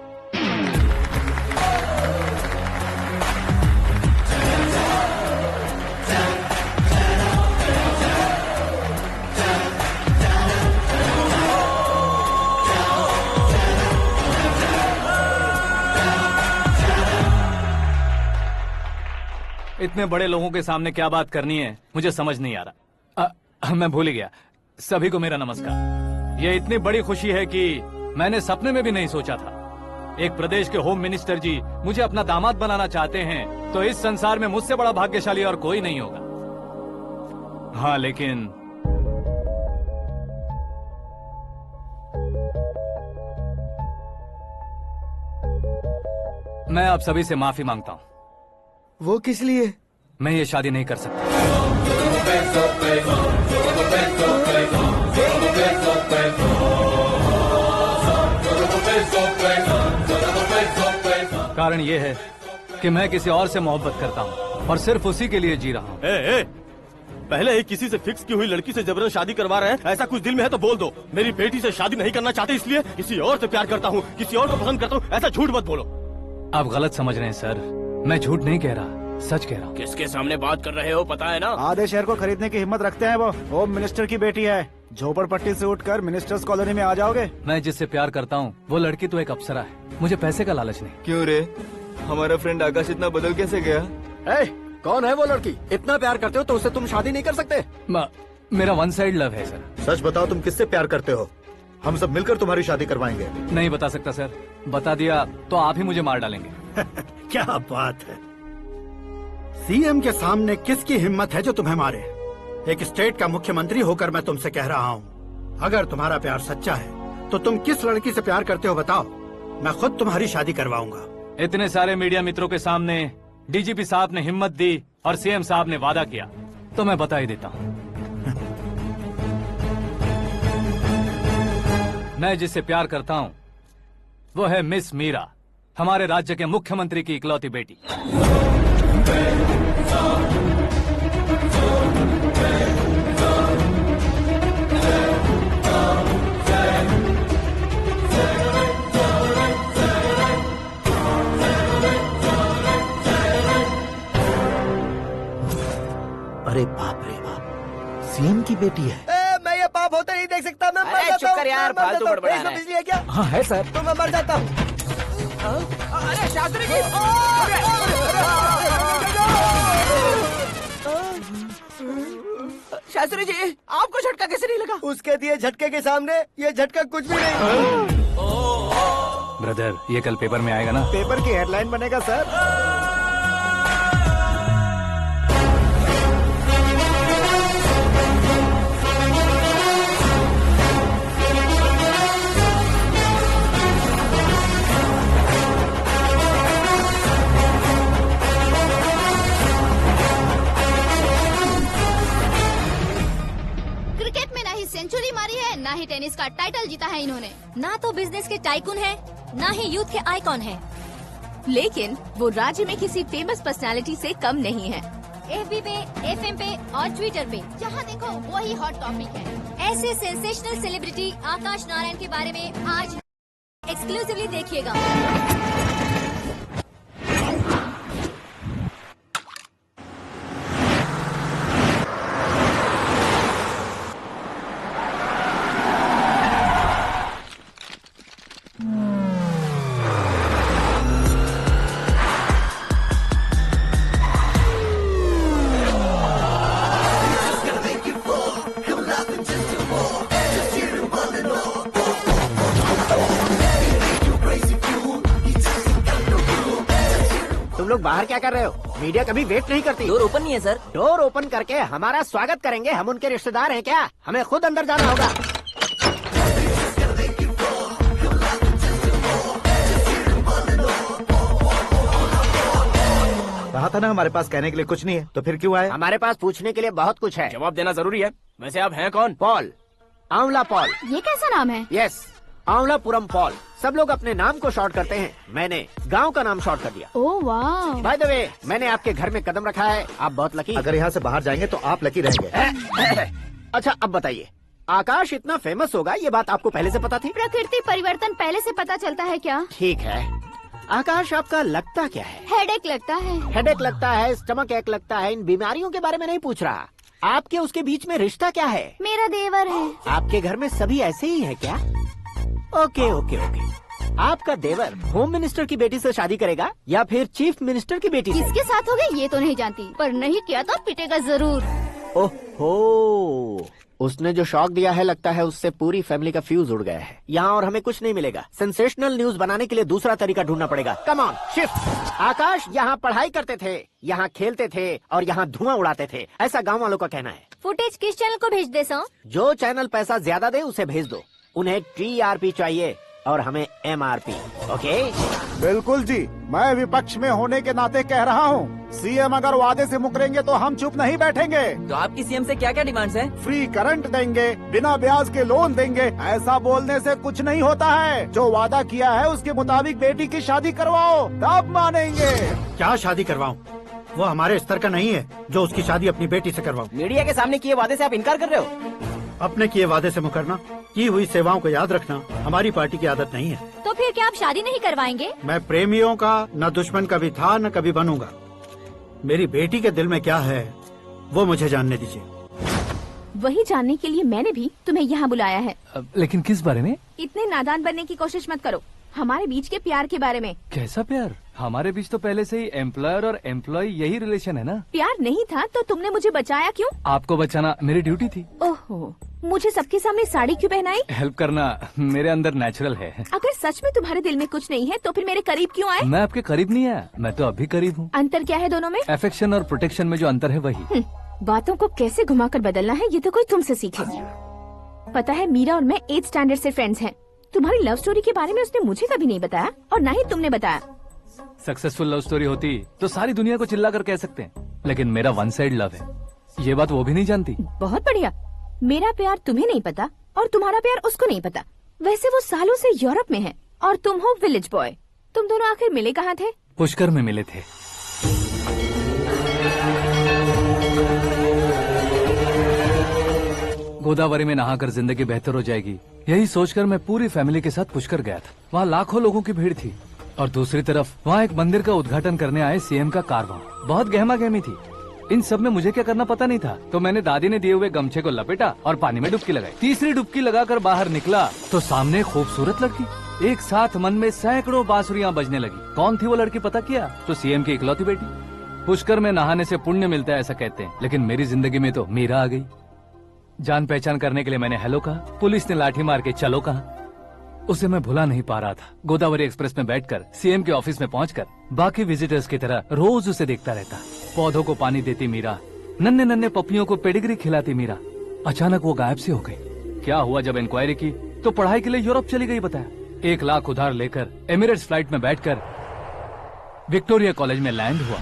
इतने बड़े लोगों के सामने क्या बात करनी है मुझे समझ नहीं आ रहा। मैं भूल ही गया। सभी को मेरा नमस्कार। ये इतनी बड़ी खुशी है कि मैंने सपने में भी नहीं सोचा था। एक प्रदेश के होम मिनिस्टर जी मुझे अपना दामाद बनाना चाहते हैं तो इस संसार में मुझसे बड़ा भाग्यशाली और कोई नहीं होगा। हाँ, लेकिन मैं आप सभी से माफी मांगता हूँ। वो किस लिए? मैं ये शादी नहीं कर सकता। कारण ये है कि मैं किसी और से मोहब्बत करता हूँ और सिर्फ उसी के लिए जी रहा हूँ। पहले ही किसी से फिक्स की हुई लड़की से जबरन शादी करवा रहे हैं। ऐसा कुछ दिल में है तो बोल दो। मेरी बेटी से शादी नहीं करना चाहते इसलिए किसी और से प्यार करता हूँ, किसी और को पसंद करता हूँ, ऐसा झूठ मत बोलो। आप गलत समझ रहे हैं सर। मैं झूठ नहीं कह रहा, सच कह रहा हूँ। किसके सामने बात कर रहे हो पता है ना? आधे शहर को खरीदने की हिम्मत रखते हैं वो। होम मिनिस्टर की बेटी है। झोपड़पट्टी से उठकर मिनिस्टर्स कॉलोनी में आ जाओगे। मैं जिससे प्यार करता हूँ वो लड़की तो एक अप्सरा है। मुझे पैसे का लालच नहीं। क्यों रे, हमारा फ्रेंड आकाश इतना बदल कैसे गया? कौन है वो लड़की? इतना प्यार करते हो तो उससे तुम शादी नहीं कर सकते? मेरा वन साइड लव है सर। सच बताओ, तुम किससे प्यार करते हो? हम सब मिलकर तुम्हारी शादी करवाएंगे। नहीं बता सकता सर। बता दिया तो आप ही मुझे मार डालेंगे। क्या बात है। सीएम के सामने किसकी हिम्मत है जो तुम्हें मारे? एक स्टेट का मुख्यमंत्री होकर मैं तुमसे कह रहा हूँ, अगर तुम्हारा प्यार सच्चा है तो तुम किस लड़की से प्यार करते हो बताओ, मैं खुद तुम्हारी शादी करवाऊंगा। इतने सारे मीडिया मित्रों के सामने डीजीपी साहब ने हिम्मत दी और सीएम साहब ने वादा किया तो मैं बता ही देता हूँ। मैं जिससे प्यार करता हूँ वो है मिस मीरा, हमारे राज्य के मुख्यमंत्री की इकलौती बेटी। अरे बाप रे बाप, सीएम की बेटी है। मैं ये पाप होते नहीं देख सकता। मैं मर जाता हूँ। चुप कर यार, फालतू बड़बड़ा रहा है। बिजली है क्या? हाँ है सर। तो मैं मर जाता हूँ। अरे शास्त्री जी, शास्त्री जी आपको झटका कैसे नहीं लगा? उसके दिए झटके के सामने ये झटका कुछ भी नहीं। ब्रदर, ये कल पेपर में आएगा ना? पेपर की हेडलाइन बनेगा सर। क्रिकेट में ना ही सेंचुरी मारी है, ना ही टेनिस का टाइटल जीता है इन्होंने। ना तो बिजनेस के टाइकून है, ना ही यूथ के आइकॉन है। लेकिन वो राज्य में किसी फेमस पर्सनालिटी से कम नहीं है। FB पे, FM पे और ट्विटर पे जहाँ देखो वही हॉट टॉपिक है। ऐसे सेंसेशनल सेलिब्रिटी आकाश नारायण के बारे में आज एक्सक्लूसिवली देखिएगा। तुम लोग बाहर क्या कर रहे हो? मीडिया कभी वेट नहीं करती। डोर ओपन नहीं है सर। डोर ओपन करके हमारा स्वागत करेंगे। हम उनके रिश्तेदार हैं क्या? हमें खुद अंदर जाना होगा। कहा था ना हमारे पास कहने के लिए कुछ नहीं है, तो फिर क्यों आए? हमारे पास पूछने के लिए बहुत कुछ है। जवाब देना जरूरी है। वैसे आप हैं कौन? पॉल, आंवला पॉल। ये कैसा नाम है? Yes, Anwalapuram Paul. सब लोग अपने नाम को शॉर्ट करते हैं, मैंने गांव का नाम शॉर्ट कर दिया। ओह वाह। बाय द वे, मैंने आपके घर में कदम रखा है। आप बहुत लकी। अगर यहाँ से बाहर जाएंगे तो आप लकी रहेंगे। अच्छा अब बताइए, आकाश इतना फेमस होगा ये बात आपको पहले से पता थी? प्रकृति परिवर्तन पहले से पता चलता है क्या? ठीक है, आकाश आपका लगता क्या है? हेडेक लगता है। हेडेक लगता है, स्टमक एक लगता है। इन बीमारियों के बारे में नहीं पूछ रहा। आपके उसके बीच में रिश्ता क्या है? मेरा देवर है। आपके घर में सभी ऐसे ही है क्या? Okay okay okay. आपका देवर होम मिनिस्टर की बेटी से शादी करेगा या फिर चीफ मिनिस्टर की बेटी से? किसके साथ हो गई ये तो नहीं जानती, पर नहीं किया तो पिटेगा जरूर। ओहो, उसने जो शॉक दिया है लगता है उससे पूरी फैमिली का फ्यूज उड़ गया है। यहाँ और हमें कुछ नहीं मिलेगा। सेंसेशनल न्यूज बनाने के लिए दूसरा तरीका ढूंढना पड़ेगा। Come on, shift. आकाश यहाँ पढ़ाई करते थे, यहाँ खेलते थे और यहाँ धुआं उड़ाते थे, ऐसा गाँव वालों का कहना है। फुटेज किस चैनल को भेज दे सो? जो चैनल पैसा ज्यादा दे उसे भेज दो। उन्हें TRP चाहिए और हमें MRP। ओके? बिल्कुल जी, मैं विपक्ष में होने के नाते कह रहा हूँ, सीएम अगर वादे से मुकरेंगे तो हम चुप नहीं बैठेंगे। तो आपकी सीएम से क्या क्या डिमांड्स हैं? फ्री करंट देंगे, बिना ब्याज के लोन देंगे। ऐसा बोलने से कुछ नहीं होता है। जो वादा किया है उसके मुताबिक बेटी की शादी करवाओ, तब मानेंगे। क्या शादी करवाऊं? वो हमारे स्तर का नहीं है जो उसकी शादी अपनी बेटी से करवाऊं। मीडिया के सामने किए वादे से आप इनकार कर रहे हो? अपने किए वादे से मुकरना, की हुई सेवाओं को याद रखना हमारी पार्टी की आदत नहीं है। तो फिर क्या आप शादी नहीं करवाएंगे? मैं प्रेमियों का न दुश्मन कभी था न कभी बनूंगा। मेरी बेटी के दिल में क्या है वो मुझे जानने दीजिए। वही जानने के लिए मैंने भी तुम्हें यहाँ बुलाया है। लेकिन किस बारे में? इतने नादान बनने की कोशिश मत करो। हमारे बीच के प्यार के बारे में। कैसा प्यार? हमारे बीच तो पहले से ही एम्प्लॉयर और एम्प्लॉय यही रिलेशन है ना। प्यार नहीं था तो तुमने मुझे बचाया क्यों? आपको बचाना मेरी ड्यूटी थी। ओहो, मुझे सबके सामने साड़ी क्यों पहनाई? हेल्प करना मेरे अंदर नेचुरल है। अगर सच में तुम्हारे दिल में कुछ नहीं है तो फिर मेरे करीब क्यों आए? मैं आपके करीब नहीं आया, मैं तो अभी करीब हूँ। अंतर क्या है दोनों में? अफेक्शन और प्रोटेक्शन में जो अंतर है वही। बातों को कैसे घुमाकर बदलना है ये तो कोई तुमसे सीखे। पता है, मीरा और मैं 8th स्टैंडर्ड से फ्रेंड्स हैं। तुम्हारी लव स्टोरी के बारे में उसने मुझे कभी नहीं बताया और न ही तुमने बताया। सक्सेसफुल लव स्टोरी होती तो सारी दुनिया को चिल्ला कर कह सकते हैं, लेकिन मेरा वन साइड लव है, ये बात वो भी नहीं जानती। बहुत बढ़िया। मेरा प्यार तुम्हें नहीं पता और तुम्हारा प्यार उसको नहीं पता। वैसे वो सालों से यूरोप में है और तुम हो विलेज बॉय। तुम दोनों आखिर मिले कहाँ थे? पुष्कर में मिले थे। गोदावरी में नहाकर जिंदगी बेहतर हो जाएगी, यही सोचकर मैं पूरी फैमिली के साथ पुष्कर गया था। वहाँ लाखों लोगों की भीड़ थी और दूसरी तरफ वहाँ एक मंदिर का उद्घाटन करने आए सीएम का कारवां। बहुत गहमा गहमी थी। इन सब में मुझे क्या करना पता नहीं था, तो मैंने दादी ने दिए हुए गमछे को लपेटा और पानी में डुबकी लगाई। तीसरी डुबकी लगाकर बाहर निकला तो सामने खूबसूरत लड़की। एक साथ मन में सैकड़ों बांसुरियां बजने लगी। कौन थी वो लड़की पता किया? तो सीएम की इकलौती बेटी। पुष्कर में नहाने से पुण्य मिलता है ऐसा कहते हैं, लेकिन मेरी जिंदगी में तो मीरा आ गई। जान पहचान करने के लिए मैंने हेलो कहा, पुलिस ने लाठी मार के चलो कहा। उसे मैं भुला नहीं पा रहा था। गोदावरी एक्सप्रेस में बैठकर सीएम के ऑफिस में पहुंचकर बाकी विजिटर्स की तरह रोज उसे देखता रहता। पौधों को पानी देती मीरा, नन्हे नन्हे पपियों को पेडिग्री खिलाती मीरा। अचानक वो गायब सी हो गई। क्या हुआ? जब इंक्वायरी की तो पढ़ाई के लिए यूरोप चली गई बताया। 1 लाख उधार लेकर एमिरेट्स फ्लाइट में बैठकर विक्टोरिया कॉलेज में लैंड हुआ।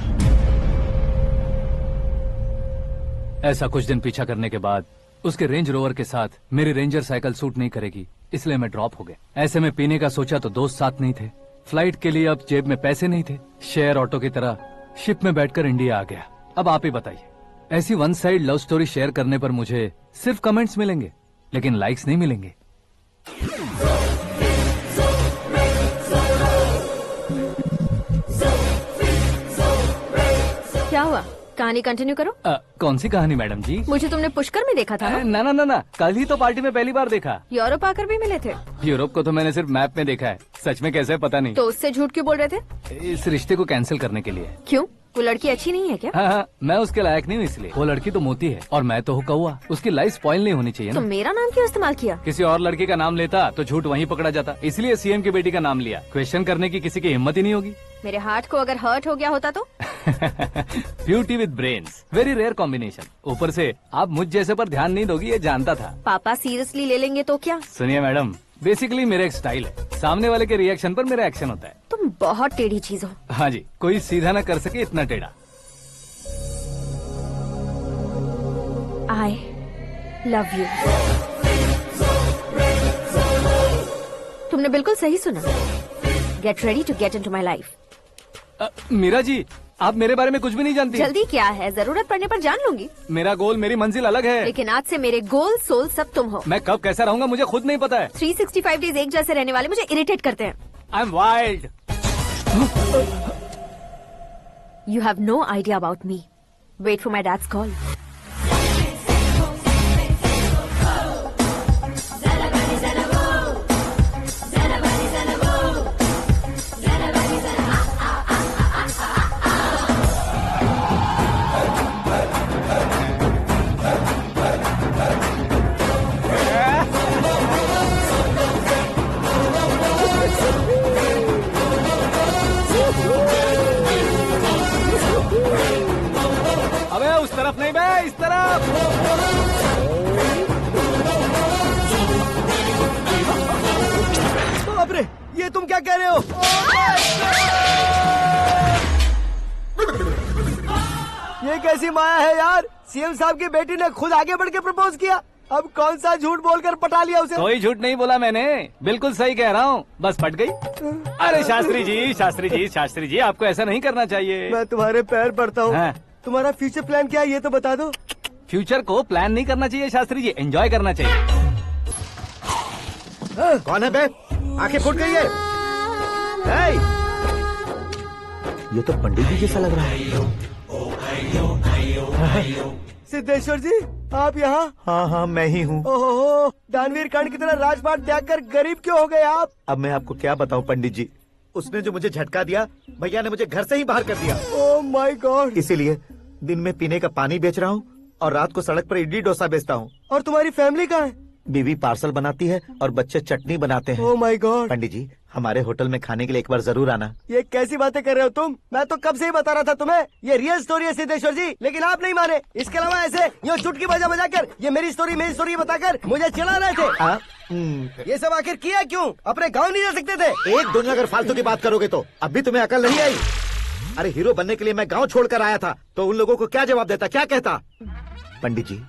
ऐसा कुछ दिन पीछा करने के बाद उसके रेंज रोवर के साथ मेरी रेंजर साइकिल सूट नहीं करेगी, इसलिए मैं ड्रॉप हो गया। ऐसे में पीने का सोचा तो दोस्त साथ नहीं थे, फ्लाइट के लिए अब जेब में पैसे नहीं थे। शेयर ऑटो की तरह शिप में बैठकर इंडिया आ गया। अब आप ही बताइए, ऐसी one side love story share करने पर मुझे सिर्फ कमेंट्स मिलेंगे, लेकिन लाइक्स नहीं मिलेंगे। क्या हुआ? कहानी कंटिन्यू करो। कौन सी कहानी मैडम जी? मुझे तुमने पुष्कर में देखा था ना? ना, कल ही तो पार्टी में पहली बार देखा। यूरोप आकर भी मिले थे? यूरोप को तो मैंने सिर्फ मैप में देखा है, सच में कैसे है पता नहीं। तो उससे झूठ क्यों बोल रहे थे? इस रिश्ते को कैंसिल करने के लिए। क्यों? वो लड़की अच्छी नहीं है क्या? हाँ, मैं उसके लायक नहीं हूँ इसलिए। वो लड़की तो मोती है और मैं तो हूँ कौवा। उसकी लाइफ स्पॉइल नहीं होनी चाहिए तो ना। मेरा नाम क्यों इस्तेमाल किया? किसी और लड़की का नाम लेता तो झूठ वहीं पकड़ा जाता, इसलिए सीएम की बेटी का नाम लिया। क्वेश्चन करने की किसी की हिम्मत ही नहीं होगी। मेरे हार्ट को अगर हर्ट हो गया होता तो? Beauty with brains, very rare combination. ऊपर से आप मुझ जैसे पर ध्यान नहीं दोगी ये जानता था। पापा सीरियसली ले लेंगे तो क्या? सुनिए मैडम, बेसिकली मेरा एक स्टाइल है, सामने वाले के रिएक्शन पर मेरा एक्शन होता है। तुम बहुत टेढ़ी चीज हो। हाँ जी, कोई सीधा न कर सके इतना टेढ़ा। I love you। तुमने बिल्कुल सही सुना। Get ready to get into my life। Meera ji, आप मेरे बारे में कुछ भी नहीं जानती। जल्दी क्या है, जरूरत पड़ने पर जान लूंगी। मेरा गोल, मेरी मंजिल अलग है। लेकिन आज से मेरे गोल सोल सब तुम हो। मैं कब कैसा रहूंगा मुझे खुद नहीं पता है। 365 डेज एक जैसे रहने वाले मुझे इरिटेट करते हैं। I am wild. You have no idea about me। Wait for my dad's call। अबे उस तरफ नहीं बे, इस तरफ। बाप रे, ये तुम क्या कह रहे हो? ये कैसी माया है यार? सीएम साहब की बेटी ने खुद आगे बढ़ के प्रपोज किया। अब कौन सा झूठ बोलकर पटा लिया उसे? कोई झूठ नहीं बोला मैंने, बिल्कुल सही कह रहा हूँ, बस पट गई। अरे शास्त्री जी, शास्त्री जी, शास्त्री जी, आपको ऐसा नहीं करना चाहिए। मैं तुम्हारे पैर पड़ता हूँ। हाँ। तुम्हारा फ्यूचर प्लान क्या है ये तो बता दो। फ्यूचर को प्लान नहीं करना चाहिए शास्त्री जी, एंजॉय करना चाहिए। कौन है बे? आंखें फूट गई है। हे! ये तो पंडित जी जैसा लग रहा है। सिद्धेश्वर जी, आप यहाँ? हाँ हाँ, मैं ही हूँ। ओहो, दानवीर कांड की तरह राजपाट त्याग कर गरीब क्यों हो गए आप? अब मैं आपको क्या बताऊँ पंडित जी, उसने जो मुझे झटका दिया, भैया ने मुझे घर से ही बाहर कर दिया। ओह माय गॉड। इसीलिए दिन में पीने का पानी बेच रहा हूँ और रात को सड़क पर इडली डोसा बेचता हूँ। और तुम्हारी फैमिली कहाँ है? बीवी पार्सल बनाती है और बच्चे चटनी बनाते हैं। ओह माय गॉड। पंडित जी, हमारे होटल में खाने के लिए एक बार जरूर आना। ये कैसी बातें कर रहे हो तुम? मैं तो कब से ही बता रहा था तुम्हें, ये रियल स्टोरी है सिद्धेश्वर जी, लेकिन आप नहीं माने। इसके अलावा ऐसे यूँ चुटकी बजा कर ये मेरी स्टोरी बताकर मुझे चिढ़ा रहे थे। ये सब आखिर किया क्यों? अपने गाँव नहीं जा सकते थे? एक दिन अगर फालतू की बात करोगे तो अब भी तुम्हें अकल नहीं आई। अरे हीरो बनने के लिए मैं गाँव छोड़कर आया था, तो उन लोगों को क्या जवाब देता, क्या कहता? पंडित जी,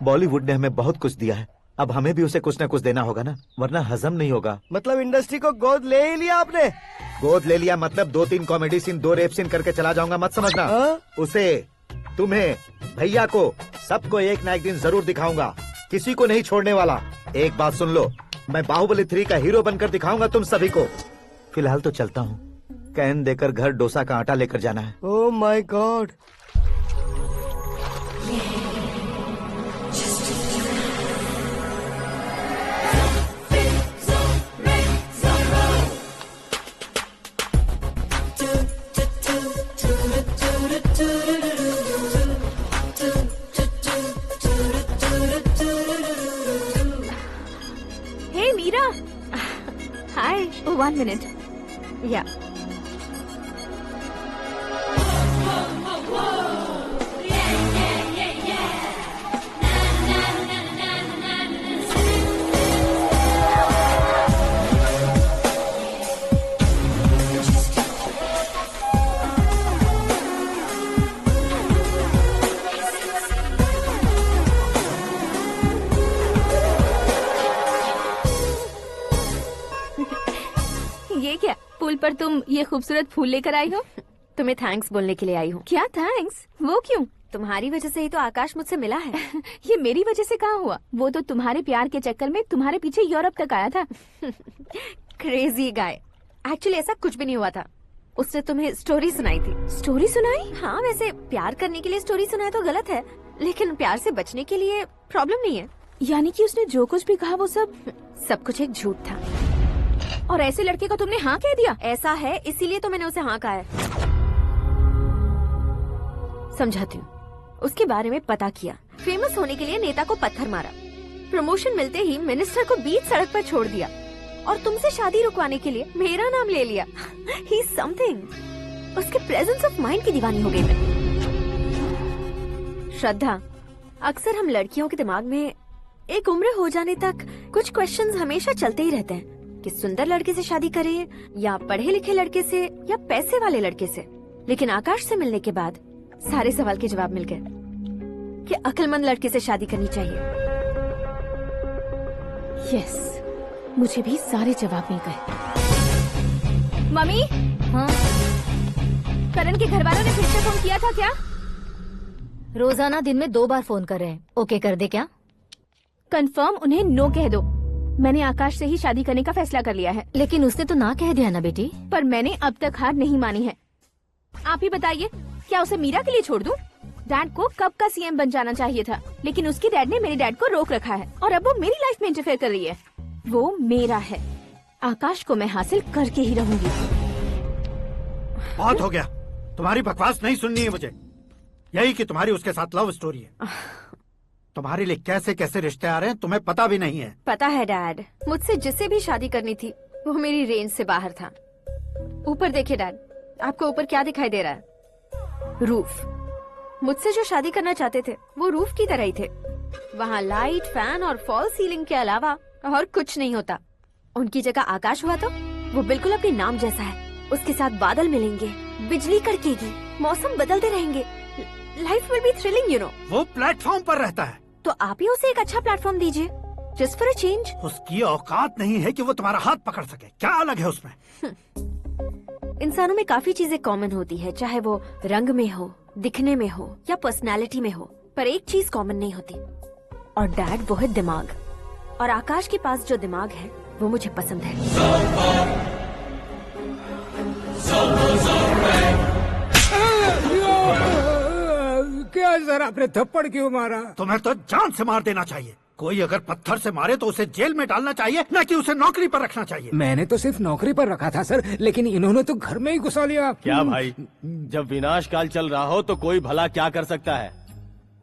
बॉलीवुड ने हमें बहुत कुछ दिया है, अब हमें भी उसे कुछ न कुछ देना होगा ना, वरना हजम नहीं होगा। मतलब इंडस्ट्री को गोद ले ही लिया आपने? गोद ले लिया मतलब 2-3 कॉमेडी सीन, 2 रेप सीन करके चला जाऊंगा मत समझना। उसे, तुम्हें, भैया को, सबको एक ना एक दिन जरूर दिखाऊंगा, किसी को नहीं छोड़ने वाला। एक बात सुन लो, मैं बाहुबली 3 का हीरो बनकर दिखाऊंगा तुम सभी को। फिलहाल तो चलता हूँ, कैन देकर घर डोसा का आटा लेकर जाना है। Oh my god. Hey Meera, hi. 1 minute। या ये क्या, पूल पर तुम ये खूबसूरत फूल लेकर आई हो? तुम्हें थैंक्स बोलने के लिए आई हूँ। क्या थैंक्स? वो क्यों? तुम्हारी वजह से ही तो आकाश मुझसे मिला है। ये मेरी वजह से कहाँ हुआ? वो तो तुम्हारे प्यार के चक्कर में तुम्हारे पीछे यूरोप तक आया था। Crazy guy. एक्चुअली ऐसा कुछ भी नहीं हुआ था। उसने तुम्हें स्टोरी सुनाई थी। स्टोरी सुनाई? हाँ, वैसे प्यार करने के लिए स्टोरी सुनाए तो गलत है, लेकिन प्यार से बचने के लिए प्रॉब्लम नहीं है। यानी कि उसने जो कुछ भी कहा वो सब कुछ एक झूठ था। और ऐसे लड़के को तुमने हाँ कह दिया? ऐसा है, इसीलिए तो मैंने उसे हाँ कहा है। समझाती हूँ। उसके बारे में पता किया, फेमस होने के लिए नेता को पत्थर मारा, प्रमोशन मिलते ही मिनिस्टर को बीच सड़क पर छोड़ दिया, और तुमसे शादी रुकवाने के लिए मेरा नाम ले लिया। ही समथिंग। उसके प्रेजेंस ऑफ माइंड की दीवानी हो गई मैं। श्रद्धा, अक्सर हम लड़कियों के दिमाग में एक उम्र हो जाने तक कुछ क्वेश्चंस हमेशा चलते ही रहते हैं कि सुंदर लड़के से शादी करें या पढ़े लिखे लड़के से या पैसे वाले लड़के से। लेकिन आकाश से मिलने के बाद सारे सवाल के जवाब मिल गए कि अक्लमंद लड़के से शादी करनी चाहिए। यस, मुझे भी सारे जवाब मिल गए। मम्मी, हाँ? करण के घर वालों ने फिर से फोन किया था क्या? रोजाना दिन में 2 बार फोन कर रहे हैं। ओके कर दे क्या? कंफर्म उन्हें नो कह दो। मैंने आकाश से ही शादी करने का फैसला कर लिया है। लेकिन उसने तो ना कह दिया ना बेटी। पर मैंने अब तक हार नहीं मानी है। आप ही बताइए, क्या उसे मीरा के लिए छोड़ दूं? डैड को कब का सीएम बन जाना चाहिए था, लेकिन उसके डैड ने मेरे डैड को रोक रखा है और अब वो मेरी लाइफ में इंटरफेयर कर रही है। वो मेरा है, आकाश को मैं हासिल करके ही रहूंगी। बहुत हो गया, तुम्हारी बकवास नहीं सुननी है मुझे। यही कि तुम्हारी उसके साथ लव स्टोरी है। तुम्हारे लिए कैसे कैसे रिश्ते आ रहे हैं तुम्हें पता भी नहीं है। पता है डैड, मुझसे जिसे भी शादी करनी थी वो मेरी रेंज से बाहर था। ऊपर देखिए डैड, आपको ऊपर क्या दिखाई दे रहा है? रूफ। मुझसे जो शादी करना चाहते थे वो रूफ की तरह ही थे। वहाँ लाइट, फैन और फॉल सीलिंग के अलावा और कुछ नहीं होता। उनकी जगह आकाश हुआ तो वो बिल्कुल अपने नाम जैसा है। उसके साथ बादल मिलेंगे, बिजली कड़केगी, मौसम बदलते रहेंगे, life will be thrilling, you know. वो प्लेटफॉर्म पर रहता है तो आप ही उसे एक अच्छा प्लेटफॉर्म दीजिए, जस्ट फॉर अ चेंज। उसकी औकात नहीं है कि वो तुम्हारा हाथ पकड़ सके। क्या अलग है उसमें? इंसानों में काफी चीजें कॉमन होती है, चाहे वो रंग में हो, दिखने में हो या पर्सनालिटी में हो, पर एक चीज कॉमन नहीं होती, और डैड वो है दिमाग। और आकाश के पास जो दिमाग है वो मुझे पसंद है। क्या सर, आपने थप्पड़ क्यों मारा? तुम्हें तो जान से मार देना चाहिए। कोई अगर पत्थर से मारे तो उसे जेल में डालना चाहिए, न कि उसे नौकरी पर रखना चाहिए। मैंने तो सिर्फ नौकरी पर रखा था सर, लेकिन इन्होंने तो घर में ही घुसा लिया। क्या भाई, जब विनाश काल चल रहा हो तो कोई भला क्या कर सकता है?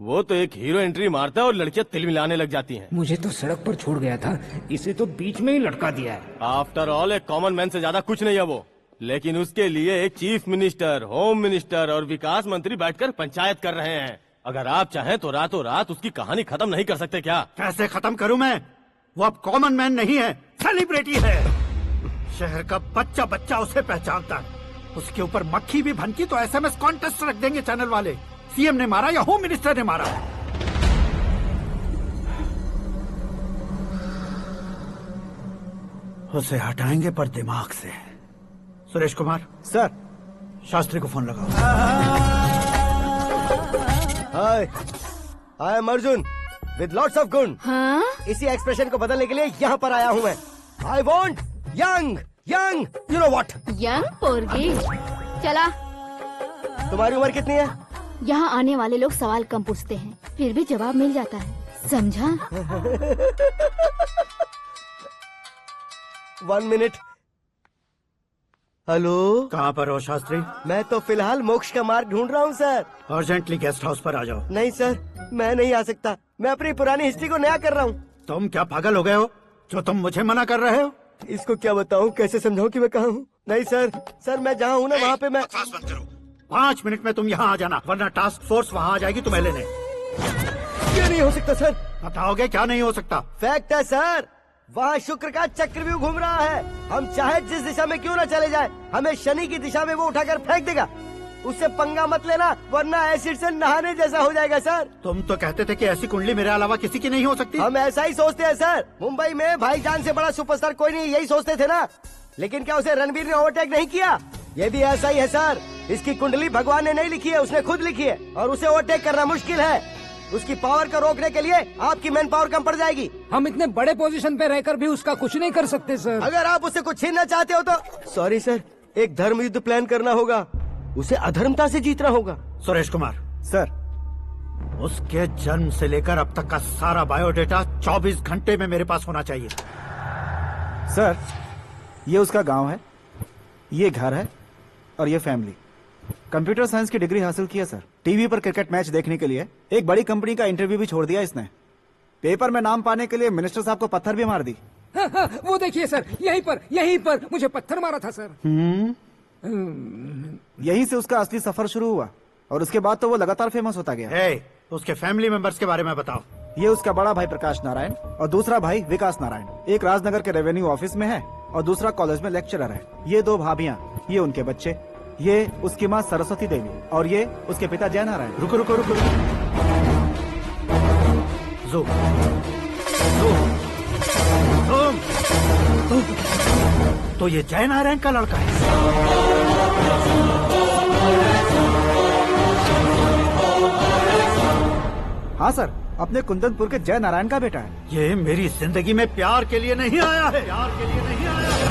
वो तो एक हीरो एंट्री मारता है और लड़कियां तिल मिलाने लग जाती हैं। मुझे तो सड़क पर छोड़ गया था, इसे तो बीच में ही लटका दिया है। आफ्टर ऑल एक कॉमन मैन से ज्यादा कुछ नहीं है वो, लेकिन उसके लिए एक चीफ मिनिस्टर, होम मिनिस्टर और विकास मंत्री बैठकर पंचायत कर रहे हैं। अगर आप चाहें तो रातों रात उसकी कहानी खत्म नहीं कर सकते क्या? कैसे खत्म करूं मैं? वो अब कॉमन मैन नहीं है, सेलिब्रिटी है। शहर का बच्चा बच्चा उसे पहचानता है। उसके ऊपर मक्खी भी भनकी तो एसएमएस कॉन्टेस्ट रख देंगे चैनल वाले। सीएम ने मारा या होम मिनिस्टर ने मारा? उसे हटाएंगे पर दिमाग से। सुरेश कुमार सर, शास्त्री को फोन लगाओ। Hi, I am Arjun with lots of गुण। हाँ? इसी एक्सप्रेशन को बदलने के लिए यहाँ पर आया हूँ मैं। I want young young, you know what? Young पोरगी। चला। तुम्हारी उम्र कितनी है? यहाँ आने वाले लोग सवाल कम पूछते हैं, फिर भी जवाब मिल जाता है, समझा? 1 मिनट। हेलो, कहाँ पर हो शास्त्री? मैं तो फिलहाल मोक्ष का मार्ग ढूंढ रहा हूँ सर। अर्जेंटली गेस्ट हाउस पर आ जाओ। नहीं सर, मैं नहीं आ सकता। मैं अपनी पुरानी हिस्ट्री को नया कर रहा हूँ। तुम क्या पागल हो गए हो जो तुम मुझे मना कर रहे हो? इसको क्या बताऊँ, कैसे समझाऊँ कि मैं कहाँ हूँ? नहीं सर, सर मैं जहाँ हूँ ना वहाँ पे मैं। 5 मिनट में तुम यहाँ आ जाना, वरना टास्क फोर्स वहाँ आ जाएगी तुम्हें लेने। क्यों नहीं हो सकता सर? बताओगे क्या नहीं हो सकता? फैक्ट है सर, वहाँ शुक्र का चक्रव्यूह घूम रहा है। हम चाहे जिस दिशा में क्यों न चले जाए, हमें शनि की दिशा में वो उठाकर फेंक देगा। उससे पंगा मत लेना, वरना एसिड से नहाने जैसा हो जाएगा सर। तुम तो कहते थे कि ऐसी कुंडली मेरे अलावा किसी की नहीं हो सकती। हम ऐसा ही सोचते हैं सर। मुंबई में भाईजान से बड़ा सुपरस्टार कोई नहीं, यही सोचते थे ना। लेकिन क्या उसे रणवीर ने ओवरटेक नहीं किया? ये भी ऐसा ही है सर। इसकी कुंडली भगवान ने नहीं लिखी है, उसने खुद लिखी है, और उसे ओवरटेक करना मुश्किल है। उसकी पावर को रोकने के लिए आपकी मैन पावर कम पड़ जाएगी। हम इतने बड़े पोजीशन पे रहकर भी उसका कुछ नहीं कर सकते सर। अगर आप उसे कुछ छीनना चाहते हो तो सॉरी सर, एक धर्म युद्ध प्लान करना होगा। उसे अधर्मता से जीतना होगा। सुरेश कुमार सर, उसके जन्म से लेकर अब तक का सारा बायोडेटा 24 घंटे में मेरे पास होना चाहिए। सर, ये उसका गांव है, ये घर है और ये फैमिली। कंप्यूटर साइंस की डिग्री हासिल की है सर। टीवी पर क्रिकेट मैच देखने के लिए एक बड़ी कंपनी का इंटरव्यू भी छोड़ दिया इसने। पेपर में नाम पाने के लिए मिनिस्टर साहब को पत्थर भी मार दी। हाँ, वो देखिए सर, यहीं पर मुझे पत्थर मारा था सर। यहीं से उसका असली सफर शुरू हुआ और उसके बाद तो वो लगातार फेमस होता गया। उसके फैमिली मेंबर्स के बारे में बताओ। ये उसका बड़ा भाई प्रकाश नारायण और दूसरा भाई विकास नारायण। एक राजनगर के रेवेन्यू ऑफिस में है और दूसरा कॉलेज में लेक्चरर है। ये 2 भाभियां, ये उनके बच्चे, ये उसकी माँ सरस्वती देवी और ये उसके पिता जय नारायण। रुको रुको रुको, तो ये जय नारायण का लड़का है। हाँ सर, अपने कुंदनपुर के जय नारायण का बेटा है। ये मेरी जिंदगी में प्यार के लिए नहीं आया है, प्यार के लिए नहीं आया है।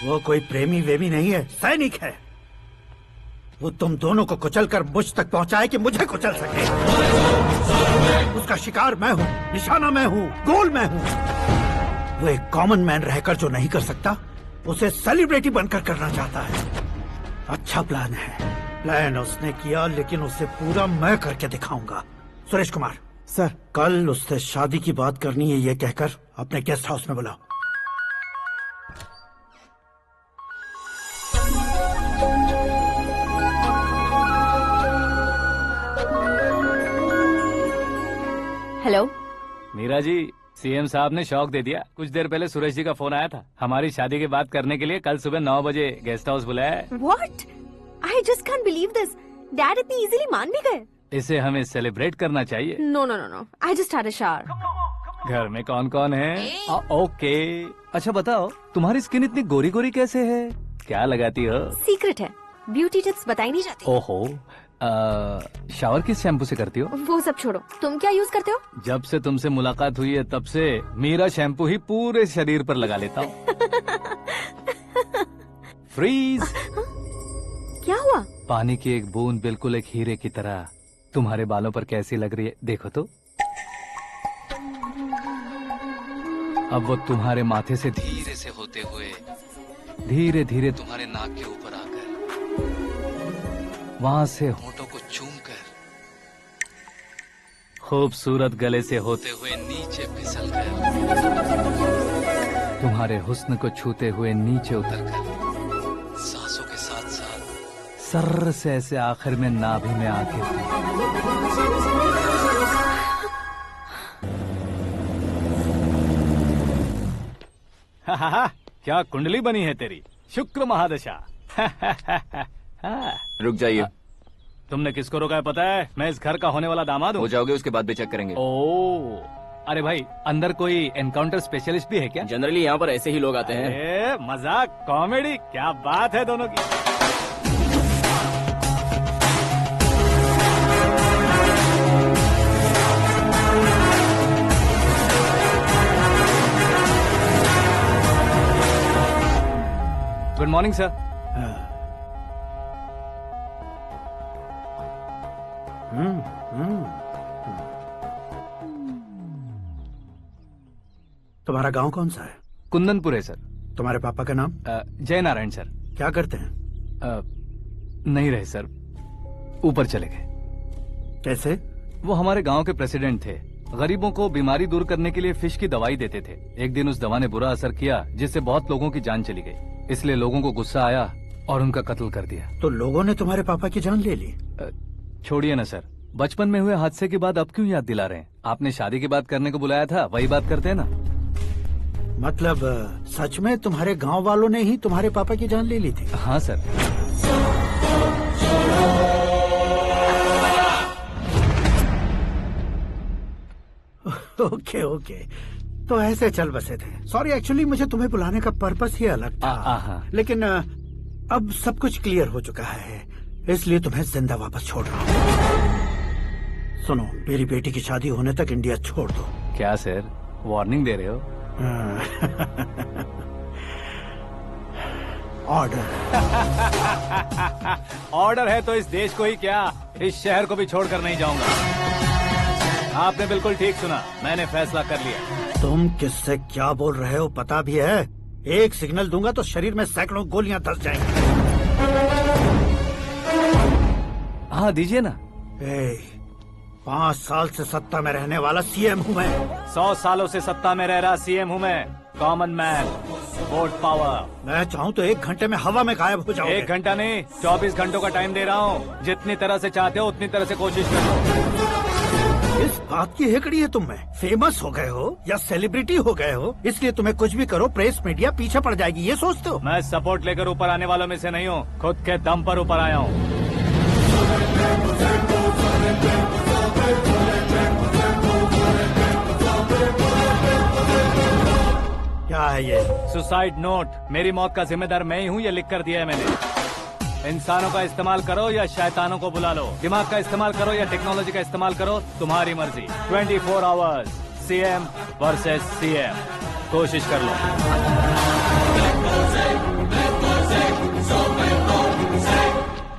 वो कोई प्रेमी वेमी नहीं है, सैनिक है। वो तुम दोनों को कुचलकर मुझ तक पहुंचाए कि मुझे कुचल सके। उसका शिकार मैं हूँ, निशाना मैं हूँ, गोल मैं हूँ। वो एक कॉमन मैन रहकर जो नहीं कर सकता, उसे सेलिब्रिटी बनकर करना चाहता है। अच्छा प्लान है। प्लान उसने किया, लेकिन उसे पूरा मैं करके दिखाऊंगा। सुरेश कुमार सर, कल उससे शादी की बात करनी है, ये कहकर अपने गेस्ट हाउस में बुलाओ। हेलो मीरा जी, सीएम साहब ने शौक दे दिया। कुछ देर पहले सुरेश जी का फोन आया था, हमारी शादी की बात करने के लिए कल सुबह 9 बजे गेस्ट हाउस बुलाया है। What? I just can't believe this. Dad इतनी इजीली मान भी गए। इसे हमें सेलिब्रेट करना चाहिए। No no no no, I just had a shower. घर में कौन कौन है? ओके, अच्छा बताओ, तुम्हारी स्किन इतनी गोरी गोरी कैसे है? क्या लगाती हो? सीक्रेट है, ब्यूटी टिप्स बताई नहीं जाती। ओहो, शावर किस शैम्पू से करती हो? वो सब छोड़ो, तुम क्या यूज करते हो? जब से तुमसे मुलाकात हुई है तब से मेरा शैम्पू ही पूरे शरीर पर लगा लेता हूँ। फ्रीज। क्या हुआ? पानी की एक बूंद बिल्कुल एक हीरे की तरह तुम्हारे बालों पर कैसी लग रही है, देखो तो। अब वो तुम्हारे माथे से धीरे से होते हुए धीरे धीरे तुम्हारे नाक के ऊपर आकर वहां से होठों को चूमकर खूबसूरत गले से होते हुए नीचे फिसलकर तुम्हारे हुस्न को छूते हुए नीचे उतरकर सांसों के साथ साथ सर्र से ऐसे आखिर में नाभि में आके क्या कुंडली बनी है तेरी, शुक्र महादशा। रुक जाइए। तुमने किसको रोका है पता है? मैं इस घर का होने वाला दामाद हूँ। हो जाओगे उसके बाद भी चेक करेंगे। ओ, अरे भाई, अंदर कोई एनकाउंटर स्पेशलिस्ट भी है क्या? जनरली यहाँ पर ऐसे ही लोग आते हैं। मजाक, कॉमेडी, क्या बात है दोनों की। Good morning sir. तुम्हारा गांव कौन सा है? कुंदनपुर है सर। तुम्हारे पापा का नाम? जय नारायण सर। क्या करते हैं? नहीं रहे सर, ऊपर चले गए। कैसे? वो हमारे गांव के प्रेसिडेंट थे। गरीबों को बीमारी दूर करने के लिए फिश की दवाई देते थे। एक दिन उस दवा ने बुरा असर किया जिससे बहुत लोगों की जान चली गई। इसलिए लोगों को गुस्सा आया और उनका कत्ल कर दिया। तो लोगों ने तुम्हारे पापा की जान ले ली? छोड़िए ना सर, बचपन में हुए हादसे के बाद अब क्यों याद दिला रहे हैं? आपने शादी की बात करने को बुलाया था, वही बात करते हैं ना। मतलब सच में तुम्हारे गांव वालों ने ही तुम्हारे पापा की जान ले ली थी? हाँ सर। ओके ओके, तो ऐसे चल बसे थे। सॉरी, एक्चुअली मुझे तुम्हें बुलाने का पर्पस ही अलग था, लेकिन अब सब कुछ क्लियर हो चुका है, इसलिए तुम्हें जिंदा वापस छोड़ रहा हूँ। सुनो, मेरी बेटी की शादी होने तक इंडिया छोड़ दो। क्या सर, वार्निंग दे रहे हो? ऑर्डर। ऑर्डर है तो इस देश को ही क्या, इस शहर को भी छोड़कर नहीं जाऊंगा। आपने बिल्कुल ठीक सुना, मैंने फैसला कर लिया। तुम किससे क्या बोल रहे हो पता भी है? एक सिग्नल दूंगा तो शरीर में सैकड़ों गोलियां धस जाएंगी। हाँ दीजिए ना। 5 साल से सत्ता में रहने वाला सीएम हूँ मैं। 100 सालों से सत्ता में रह रहा सीएम हूँ मैं। Common man, vote power. मैं चाहूँ तो 1 घंटे में हवा में गायब हो जाऊँ। 1 घंटा नहीं, 24 घंटों का टाइम दे रहा हूँ। जितनी तरह से चाहते हो उतनी तरह से कोशिश करो। इस बात की हेकड़ी है तुम में। फेमस हो गए हो या सेलिब्रिटी हो गए हो, इसलिए तुम्हें कुछ भी करो प्रेस मीडिया पीछे पड़ जाएगी, ये सोचते हो? मैं सपोर्ट लेकर ऊपर आने वालों में से नहीं हूँ, खुद के दम पर ऊपर आया हूँ। क्या है ये? Suicide note. मेरी मौत का जिम्मेदार मैं ही हूँ, ये लिख कर दिया है मैंने। इंसानों का इस्तेमाल करो या शैतानों को बुला लो, दिमाग का इस्तेमाल करो या टेक्नोलॉजी का इस्तेमाल करो, तुम्हारी मर्जी। 24 आवर्स, सीएम वर्सेस सीएम, कोशिश कर लो।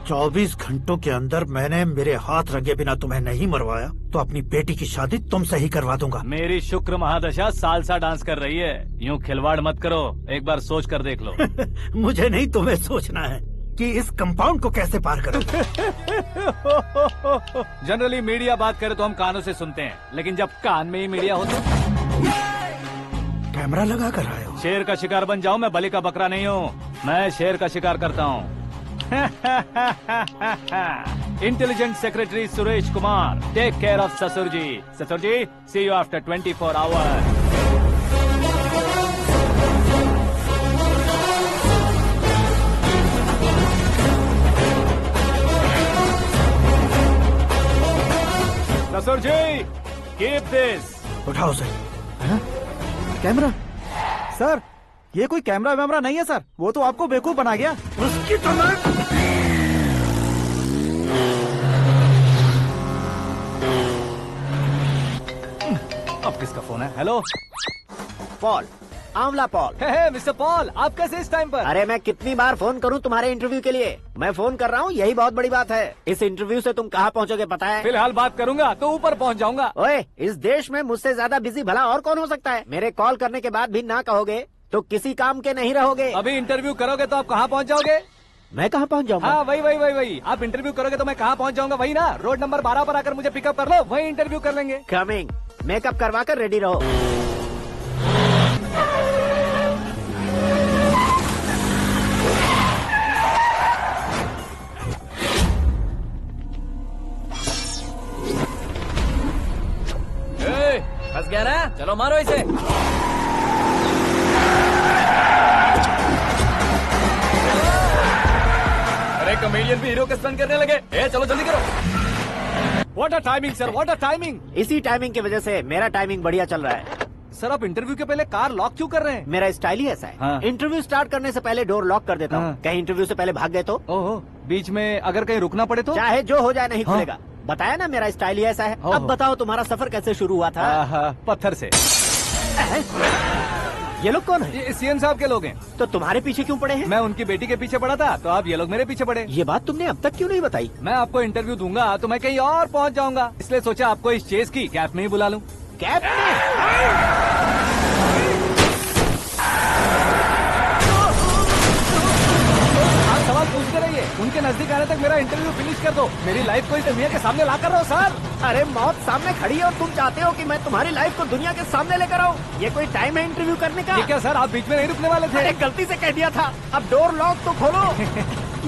24 घंटों के अंदर मैंने मेरे हाथ रंगे बिना तुम्हें नहीं मरवाया तो अपनी बेटी की शादी तुमसे ही करवा दूंगा। मेरी शुक्र महादशा सालसा डांस कर रही है, यूँ खिलवाड़ मत करो, एक बार सोच कर देख लो। मुझे नहीं, तुम्हें सोचना है कि इस कंपाउंड को कैसे पार करूं। जनरली मीडिया बात करे तो हम कानों से सुनते हैं, लेकिन जब कान में ही मीडिया हो तो कैमरा लगा कर आए हो। शेर का शिकार बन जाऊं, मैं बलि का बकरा नहीं हूँ, मैं शेर का शिकार करता हूँ। Intelligent secretary Suresh Kumar, take care of ससुर जी। ससुर जी, सी यू आफ्टर 24 आवर्स। ससुर जी, कीप दिस। उठाओ उसे। कैमरा? सर, ये कोई कैमरा वैमरा नहीं है सर, वो तो आपको बेवकूफ बना गया। उसकी तो मैं... अब किसका फोन है? हेलो पॉल, आंवला पॉल। मिस्टर पॉल, आप कैसे इस टाइम पर? अरे मैं कितनी बार फोन करूं तुम्हारे इंटरव्यू के लिए? मैं फोन कर रहा हूं, यही बहुत बड़ी बात है। इस इंटरव्यू से तुम कहां पहुंचोगे पता है? फिलहाल बात करूंगा तो ऊपर पहुंच जाऊंगा। ओए, इस देश में मुझसे ज्यादा बिजी भला और कौन हो सकता है? मेरे कॉल करने के बाद भी ना कहोगे तो किसी काम के नहीं रहोगे। अभी इंटरव्यू करोगे तो आप कहाँ पहुँच जाओगे? मैं कहाँ पहुँच जाऊंगा? हाँ वही। आप इंटरव्यू करोगे तो मैं कहाँ पहुँच जाऊंगा? वही ना, रोड नंबर 12 पर आकर मुझे पिकअप कर लो, वही इंटरव्यू कर लेंगे। कमिंग। मेकअप करवा कर रेडी रहो। फंस गया ना, चलो मारो इसे। अरे कॉमेडियन भी हीरो के स्टंट करने लगे। चलो जल्दी करो। What a timing sir, what a timing. इसी टाइमिंग की वजह से मेरा टाइमिंग बढ़िया चल रहा है। सर, आप इंटरव्यू के पहले कार लॉक क्यों कर रहे हैं? मेरा स्टाइल ही ऐसा है। हाँ। इंटरव्यू स्टार्ट करने से पहले डोर लॉक कर देता हूँ। कहीं इंटरव्यू से पहले भाग गए तो? ओहो, बीच में अगर कहीं रुकना पड़े तो? चाहे जो हो जाए नहीं खुलेगा। बताया ना, मेरा स्टाइल ही ऐसा है। अब बताओ तुम्हारा सफर कैसे शुरू हुआ था? पत्थर से। ये लोग कौन है? ये सीएम साहब के लोग हैं। तो तुम्हारे पीछे क्यों पड़े हैं? मैं उनकी बेटी के पीछे पड़ा था, तो आप ये लोग मेरे पीछे पड़े। ये बात तुमने अब तक क्यों नहीं बताई? मैं आपको इंटरव्यू दूंगा तो मैं कहीं और पहुंच जाऊंगा, इसलिए सोचा आपको इस चेस की कैप में ही बुला लूं। कैप में? आप सवाल पूछते रहिए, उनके नजदीक आने तक मेरा इंटरव्यू फिनिश कर दो। मेरी लाइफ को इस दुनिया के सामने ला कर रहो सर। अरे मौत सामने खड़ी है और तुम चाहते हो कि मैं तुम्हारी लाइफ को दुनिया के सामने लेकर आऊं? ये कोई टाइम है इंटरव्यू करने का? ये क्या सर, आप बीच में नहीं रुकने वाले थे? अरे गलती से कह दिया था। अब डोर लॉक तो खोलो।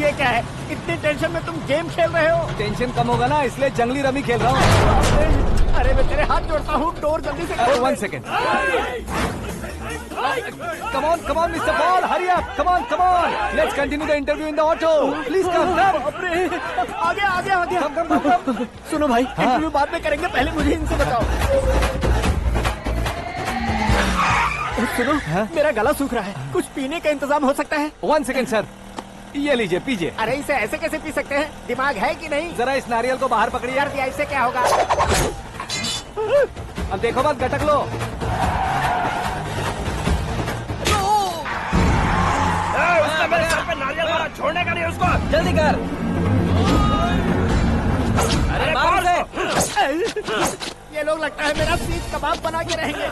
ये क्या है, इतनी टेंशन में तुम गेम खेल रहे हो? टेंशन कम होगा ना, इसलिए जंगली रमी खेल रहा हूँ। अरे मैं तेरे हाथ जोड़ता हूँ, डोर जल्दी से खोल। 1 second. Come on, Mr. Paul, hurry up! Come on! Let's continue the interview in the auto. Please come. आगे। Come. सुनो भाई, इंटरव्यू बाद में करेंगे, पहले मुझे इनसे बताओ। सुनो, मेरा गला सूख रहा है, कुछ पीने का इंतजाम हो सकता है? 1 सेकेंड सर, ये लीजिए पीजिए। अरे इसे ऐसे कैसे पी सकते हैं? दिमाग है कि नहीं? जरा इस नारियल को बाहर पकड़िए। कर दिया, इससे क्या होगा? अब देखो मत, गटक लो। उसने मेरे सर पे नारियल मारा, छोड़ने का नहीं उसको। जल्दी कर। अरे मार दे। ये लोग लगता है मेरा सीख कबाब बना के रहेंगे।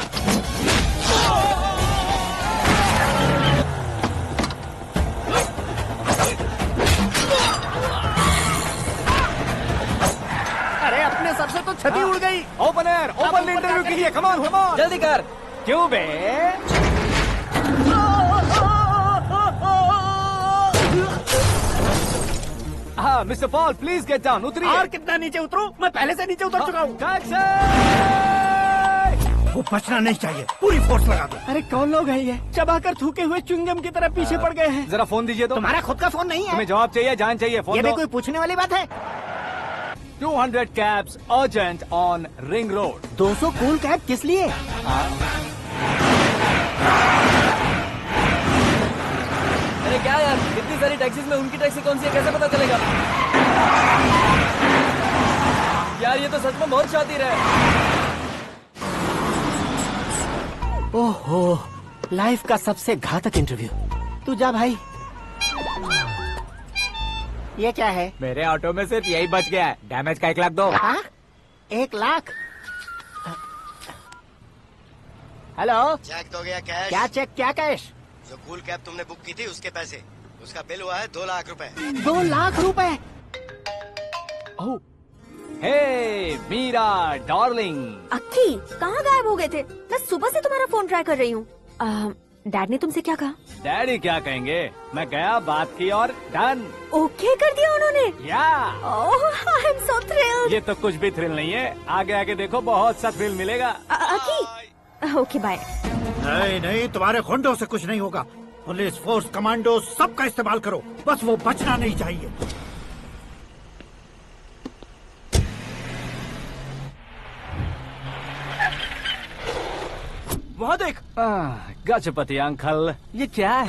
अरे अपने सर से तो छती उड़ गई। ओपनर, ओपन इंटरव्यू के लिए, कम ऑन कम ऑन। जल्दी कर। क्यों बे? हाँ mister Paul, please get down. उतरिए। और कितना नीचे उतरूं? मैं पहले से नीचे उतर चुका हूँ। वो बचना नहीं चाहिए, पूरी फोर्स लगा दो। अरे कौन लोग हैं ये? चबाकर थूके हुए च्युइंगम की तरह पीछे पड़ गए हैं। जरा फोन दीजिए तो। तुम्हारा खुद का फोन नहीं है? तुम्हें जवाब चाहिए, जान चाहिए, फोन ये दो। भी कोई पूछने वाली बात है? 200 cabs urgent on Ring Road। 200 cool cab किस लिए? अरे क्या यार, इतनी सारी टैक्सीज में उनकी टैक्सी कौन सी है, कैसे पता चलेगा? यार ये तो सच में बहुत शातिर है। ओहो, लाइफ का सबसे घातक इंटरव्यू। तू जा भाई। ये क्या है? मेरे ऑटो में सिर्फ यही बच गया है। डैमेज का 1 लाख दो। हाँ? 1 लाख? हेलो, चेक तो गया कैश। क्या चेक, क्या कैश? जो कूल कैब तुमने बुक की थी उसके पैसे, उसका बिल हुआ है 2 लाख रुपए। 2 लाख रुपए? हे मीरा डार्लिंग। अक्की, कहाँ गायब हो गए थे? मैं सुबह से तुम्हारा फोन ट्राई कर रही हूँ। डैड ने तुमसे क्या कहा? डैडी क्या कहेंगे, मैं गया, बात की और डन। ओके कर दिया उन्होंने? या। ओह, आई एम सो थ्रिल्ड। ये तो कुछ भी थ्रिल नहीं है, आगे आगे देखो बहुत सा थ्रिल मिलेगा। अक्की, ओके बाय। नहीं नहीं, तुम्हारे गुंडों से कुछ नहीं होगा। पुलिस फोर्स, कमांडो, सबका इस्तेमाल करो, बस वो बचना नहीं चाहिए। वहाँ देख। गजपति अंकल, ये क्या है?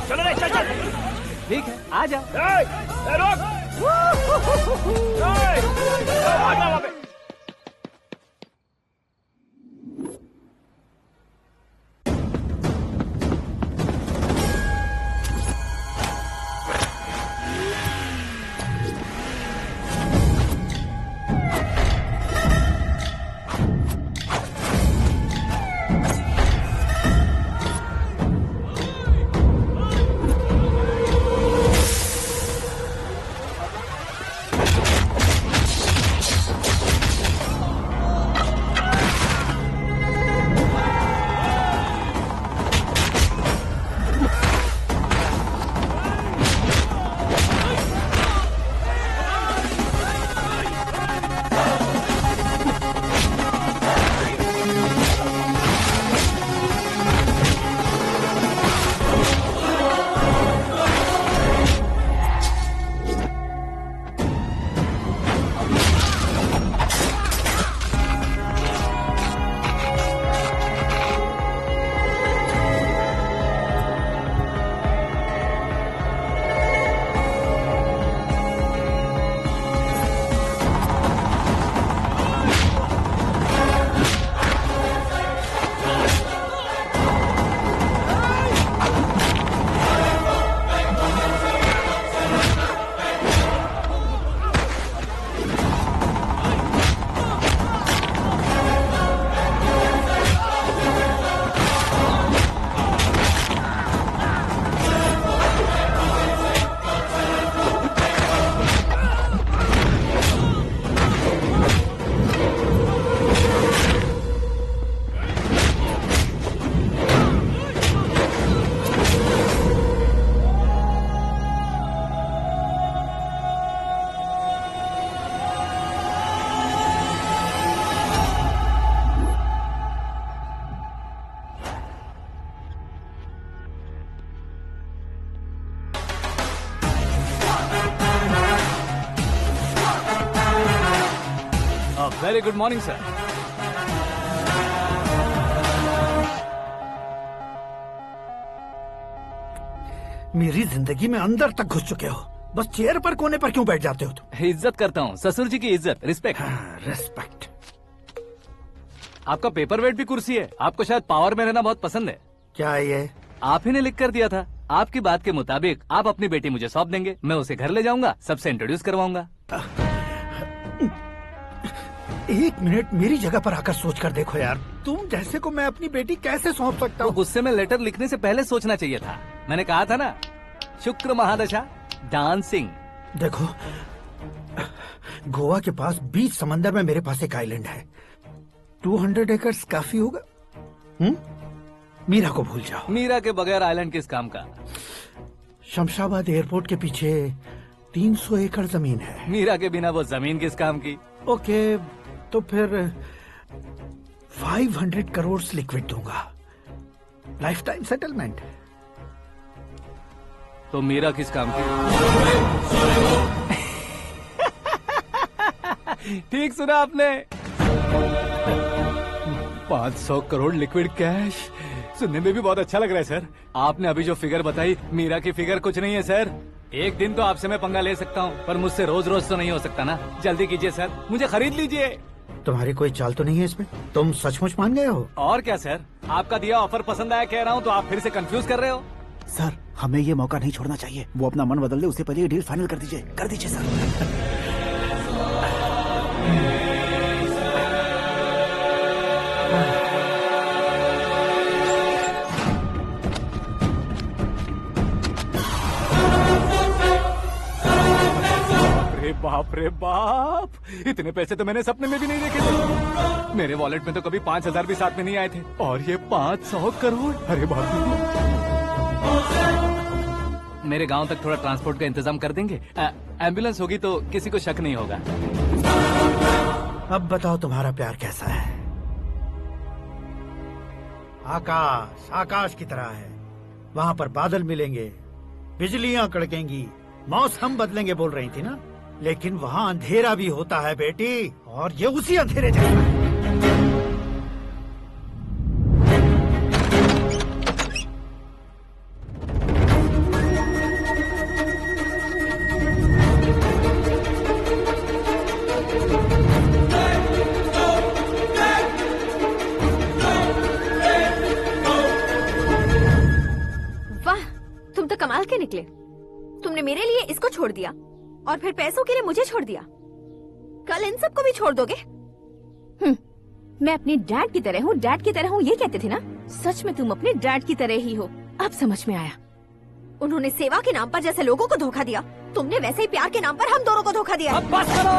चलो रे, चल चल। ठीक है, आ जा। Very good morning sir. मेरी जिंदगी में अंदर तक घुस चुके हो, बस चेयर पर कोने पर क्यों बैठ जाते हो तुम? इज्जत करता हूँ, ससुर जी की इज्जत, रिस्पेक्ट। रिस्पेक्ट। आपका पेपर वेट भी कुर्सी है। आपको शायद पावर में रहना बहुत पसंद है। क्या ये? आप ही ने लिख कर दिया था। आपकी बात के मुताबिक आप अपनी बेटी मुझे सौंप देंगे, मैं उसे घर ले जाऊंगा, सबसे इंट्रोड्यूस करवाऊंगा। 1 मिनट मेरी जगह पर आकर सोच कर देखो यार, तुम जैसे को मैं अपनी बेटी कैसे सौंप सकता हूँ? गुस्से में लेटर लिखने से पहले सोचना चाहिए था। मैंने कहा था ना, शुक्र महादशा डांसिंग। देखो, गोवा के पास बीच समंदर में मेरे पास एक आइलैंड है, 200 एकर्स काफी होगा। मीरा को भूल जाओ। मीरा के बगैर आइलैंड किस काम का? शमशाबाद एयरपोर्ट के पीछे 300 एकड़ जमीन है। मीरा के बिना वो जमीन किस काम की? ओके, तो फिर 500 करोड़ लिक्विड दूंगा, लाइफ टाइम सेटलमेंट। तो मीरा किस काम की? ठीक सुना आपने, 500 करोड़ लिक्विड कैश। सुनने में भी बहुत अच्छा लग रहा है सर। आपने अभी जो फिगर बताई, मीरा की फिगर कुछ नहीं है सर। एक दिन तो आपसे मैं पंगा ले सकता हूँ, पर मुझसे रोज रोज तो नहीं हो सकता ना। जल्दी कीजिए सर, मुझे खरीद लीजिए। तुम्हारी कोई चाल तो नहीं है इसमें? तुम सचमुच मान गए हो? और क्या सर, आपका दिया ऑफर पसंद आया कह रहा हूँ, तो आप फिर से कंफ्यूज कर रहे हो। सर, हमें ये मौका नहीं छोड़ना चाहिए। वो अपना मन बदल दे, उससे पहले ये डील फाइनल कर दीजिए। कर दीजिए सर। बाप रे बाप, इतने पैसे तो मैंने सपने में भी नहीं देखे थे। मेरे वॉलेट में तो कभी 5,000 भी साथ में नहीं आए थे, और ये 500 करोड़। अरे बाप रे। मेरे गांव तक थोड़ा ट्रांसपोर्ट का इंतजाम कर देंगे? एम्बुलेंस होगी तो किसी को शक नहीं होगा। अब बताओ तुम्हारा प्यार कैसा है? आकाश आकाश की तरह है, वहाँ पर बादल मिलेंगे, बिजलियां कड़केंगी, मौसम बदलेंगे बोल रही थी ना, लेकिन वहाँ अंधेरा भी होता है बेटी, और ये उसी अंधेरे जैसा है। वाह, तुम तो कमाल के निकले। तुमने मेरे लिए इसको छोड़ दिया और फिर पैसों के लिए मुझे छोड़ दिया। कल इन सबको भी छोड़ दोगे? मैं अपने डैड की तरह हूँ, डैड की तरह हूँ, ये कहते थे ना। सच में तुम अपने डैड की तरह ही हो। अब समझ में आया। उन्होंने सेवा के नाम पर जैसे लोगों को धोखा दिया, तुमने वैसे ही प्यार के नाम पर हम दोनों को धोखा दिया। अब बस करो।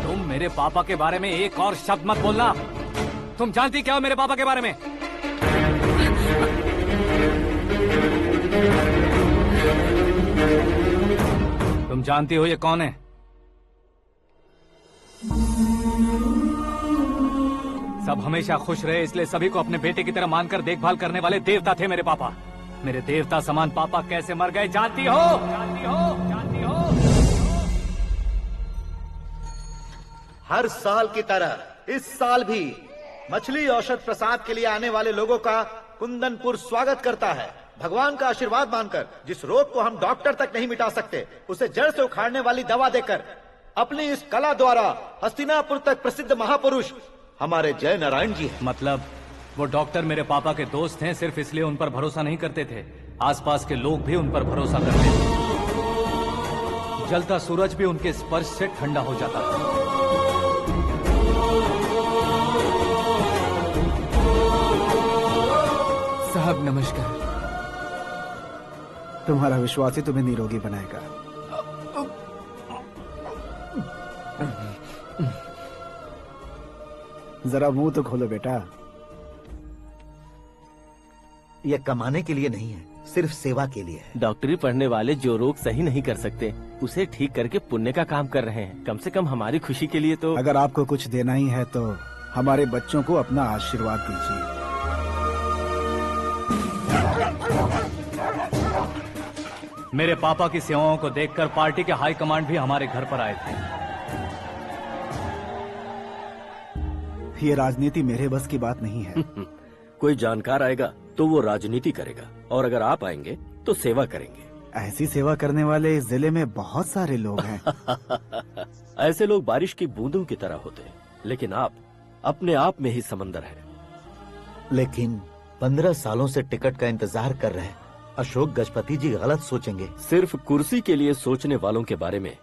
तुम मेरे पापा के बारे में एक और शब्द मत बोलना। तुम जानती क्या हो मेरे पापा के बारे में? तुम जानती हो ये कौन है? सब हमेशा खुश रहे, इसलिए सभी को अपने बेटे की तरह मानकर देखभाल करने वाले देवता थे मेरे पापा। मेरे देवता समान पापा कैसे मर गए जानती हो? जानती हो? जानती हो? हर साल की तरह इस साल भी मछली औषध प्रसाद के लिए आने वाले लोगों का कुंदनपुर स्वागत करता है। भगवान का आशीर्वाद मानकर जिस रोग को हम डॉक्टर तक नहीं मिटा सकते, उसे जड़ से उखाड़ने वाली दवा देकर अपनी इस कला द्वारा हस्तिनापुर तक प्रसिद्ध महापुरुष हमारे जय नारायण जी हैं। मतलब वो डॉक्टर मेरे पापा के दोस्त हैं, सिर्फ इसलिए उन पर भरोसा नहीं करते थे, आसपास के लोग भी उन पर भरोसा करते थे। जलता सूरज भी उनके स्पर्श से ठंडा हो जाता था। साहब नमस्कार। तुम्हारा विश्वास ही तुम्हें निरोगी बनाएगा। जरा मुंह तो खोलो बेटा। यह कमाने के लिए नहीं है, सिर्फ सेवा के लिए है। डॉक्टरी पढ़ने वाले जो रोग सही नहीं कर सकते, उसे ठीक करके पुण्य का काम कर रहे हैं। कम से कम हमारी खुशी के लिए तो। अगर आपको कुछ देना ही है तो हमारे बच्चों को अपना आशीर्वाद दीजिए। मेरे पापा की सेवाओं को देखकर पार्टी के हाई कमांड भी हमारे घर पर आए थे। ये राजनीति मेरे बस की बात नहीं है। कोई जानकार आएगा तो वो राजनीति करेगा, और अगर आप आएंगे तो सेवा करेंगे। ऐसी सेवा करने वाले इस जिले में बहुत सारे लोग हैं। ऐसे लोग बारिश की बूंदों की तरह होते हैं, लेकिन आप अपने आप में ही समंदर हैं। लेकिन 15 सालों से टिकट का इंतजार कर रहे अशोक गजपति जी गलत सोचेंगे। सिर्फ कुर्सी के लिए सोचने वालों के बारे में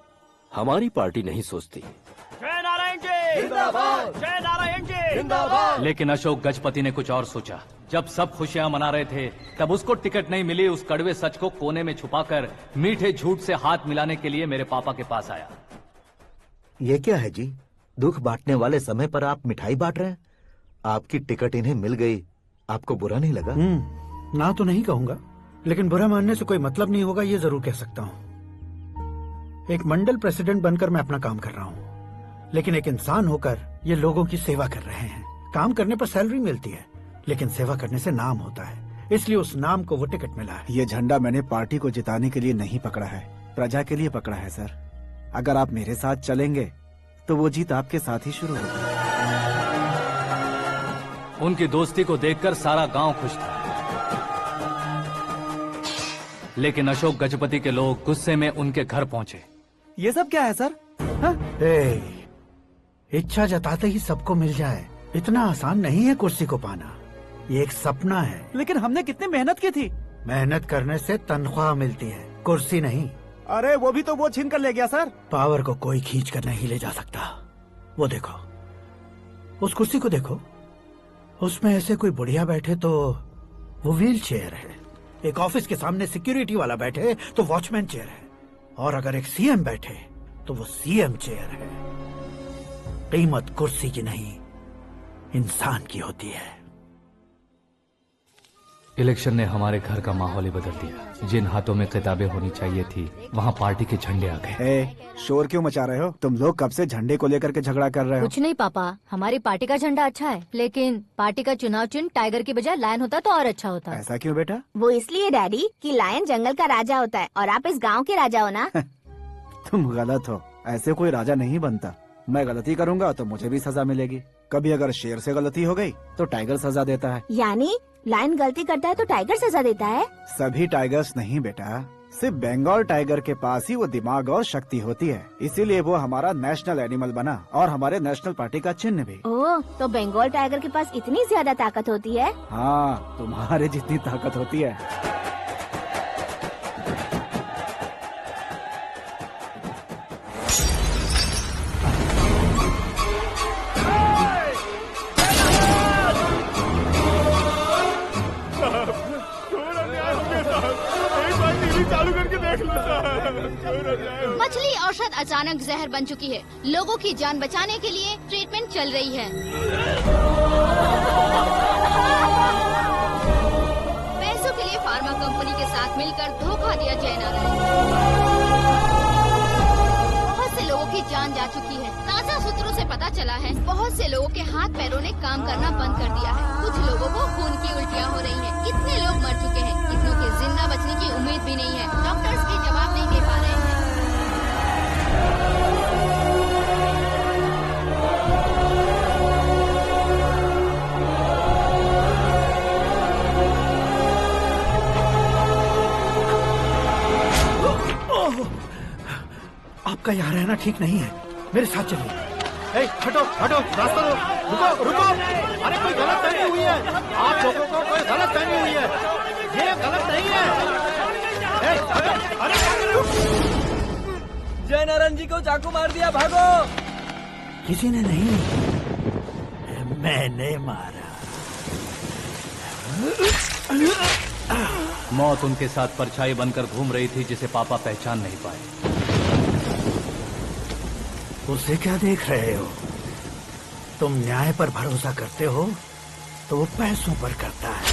हमारी पार्टी नहीं सोचती। जय नारायण जी जिंदाबाद, जय नारायण जी जिंदाबाद। लेकिन अशोक गजपति ने कुछ और सोचा। जब सब खुशियां मना रहे थे तब उसको टिकट नहीं मिली। उस कड़वे सच को कोने में छुपाकर मीठे झूठ से हाथ मिलाने के लिए मेरे पापा के पास आया। ये क्या है जी? दुख बांटने वाले समय पर आप मिठाई बांट रहे हैं। आपकी टिकट इन्हें मिल गई, आपको बुरा नहीं लगा? ना तो नहीं कहूंगा, लेकिन बुरा मानने से कोई मतलब नहीं होगा, ये जरूर कह सकता हूँ। एक मंडल प्रेसिडेंट बनकर मैं अपना काम कर रहा हूँ, लेकिन एक इंसान होकर ये लोगों की सेवा कर रहे हैं। काम करने पर सैलरी मिलती है, लेकिन सेवा करने से नाम होता है, इसलिए उस नाम को वो टिकट मिला है। ये झंडा मैंने पार्टी को जिताने के लिए नहीं पकड़ा है, प्रजा के लिए पकड़ा है सर। अगर आप मेरे साथ चलेंगे तो वो जीत आपके साथ ही शुरू होगी। उनकी दोस्ती को देखकर सारा गांव खुश था, लेकिन अशोक गजपति के लोग गुस्से में उनके घर पहुंचे। ये सब क्या है सर? इच्छा जताते ही सबको मिल जाए, इतना आसान नहीं है कुर्सी को पाना। ये एक सपना है। लेकिन हमने कितनी मेहनत की थी। मेहनत करने से तनख्वाह मिलती है, कुर्सी नहीं। अरे वो भी तो वो छीन कर ले गया सर। पावर को कोई खींच कर नहीं ले जा सकता। वो देखो, उस कुर्सी को देखो, उसमें ऐसे कोई बुढ़िया बैठे तो वो व्हील चेयर है। एक ऑफिस के सामने सिक्योरिटी वाला बैठे तो वॉचमैन चेयर है, और अगर एक सीएम बैठे तो वो सीएम चेयर है। कीमत कुर्सी की नहीं, इंसान की होती है। इलेक्शन ने हमारे घर का माहौल ही बदल दिया। जिन हाथों में किताबें होनी चाहिए थी, वहाँ पार्टी के झंडे आ गए। शोर क्यों मचा रहे हो? तुम लोग कब से झंडे को लेकर के झगड़ा कर रहे हो? कुछ नहीं पापा, हमारी पार्टी का झंडा अच्छा है, लेकिन पार्टी का चुनाव चिन्ह टाइगर की बजाय लायन होता तो और अच्छा होता। ऐसा क्यों बेटा? वो इसलिए डैडी कि लायन जंगल का राजा होता है और आप इस गांव के राजा हो ना। तुम गलत हो, ऐसे कोई राजा नहीं बनता। मैं गलती करूंगा तो मुझे भी सजा मिलेगी। कभी अगर शेर से गलती हो गई तो टाइगर सजा देता है। यानी लायन गलती करता है तो टाइगर सजा देता है? सभी टाइगर्स नहीं बेटा, सिर्फ बंगाल टाइगर के पास ही वो दिमाग और शक्ति होती है, इसीलिए वो हमारा नेशनल एनिमल बना और हमारे नेशनल पार्टी का चिन्ह भी। ओह, तो बंगाल टाइगर के पास इतनी ज्यादा ताकत होती है? हाँ, तुम्हारे जितनी ताकत होती है। मछली औषध अचानक जहर बन चुकी है। लोगों की जान बचाने के लिए ट्रीटमेंट चल रही है। पैसों के लिए फार्मा कंपनी के साथ मिलकर धोखा दिया जय नारायण। बहुत से लोगों की जान जा चुकी है। ताजा सूत्रों से पता चला है बहुत से लोगों के हाथ पैरों ने काम करना बंद कर दिया है। कुछ लोगों को खून की उल्टियाँ हो रही हैं। कितने लोग मर चुके हैं, कितनों के जिंदा बचने की उम्मीद भी नहीं है। डॉक्टर्स भी जवाब नहीं दे पा रहे हैं। आपका यहाँ रहना ठीक नहीं है, मेरे साथ चलिए। हटो हटो, रास्ता दो, रुको रुको। अरे कोई गलत फहमी हुई है, आप लोगों को कोई गलत फहमी हुई है, ये गलत नहीं है। जय नारायण जी को चाकू मार दिया, भागो। किसी ने नहीं, मैंने मारा। मौत उनके साथ परछाई बनकर घूम रही थी, जिसे पापा पहचान नहीं पाए। उसे क्या देख रहे हो? तुम न्याय पर भरोसा करते हो तो वो पैसों पर करता है।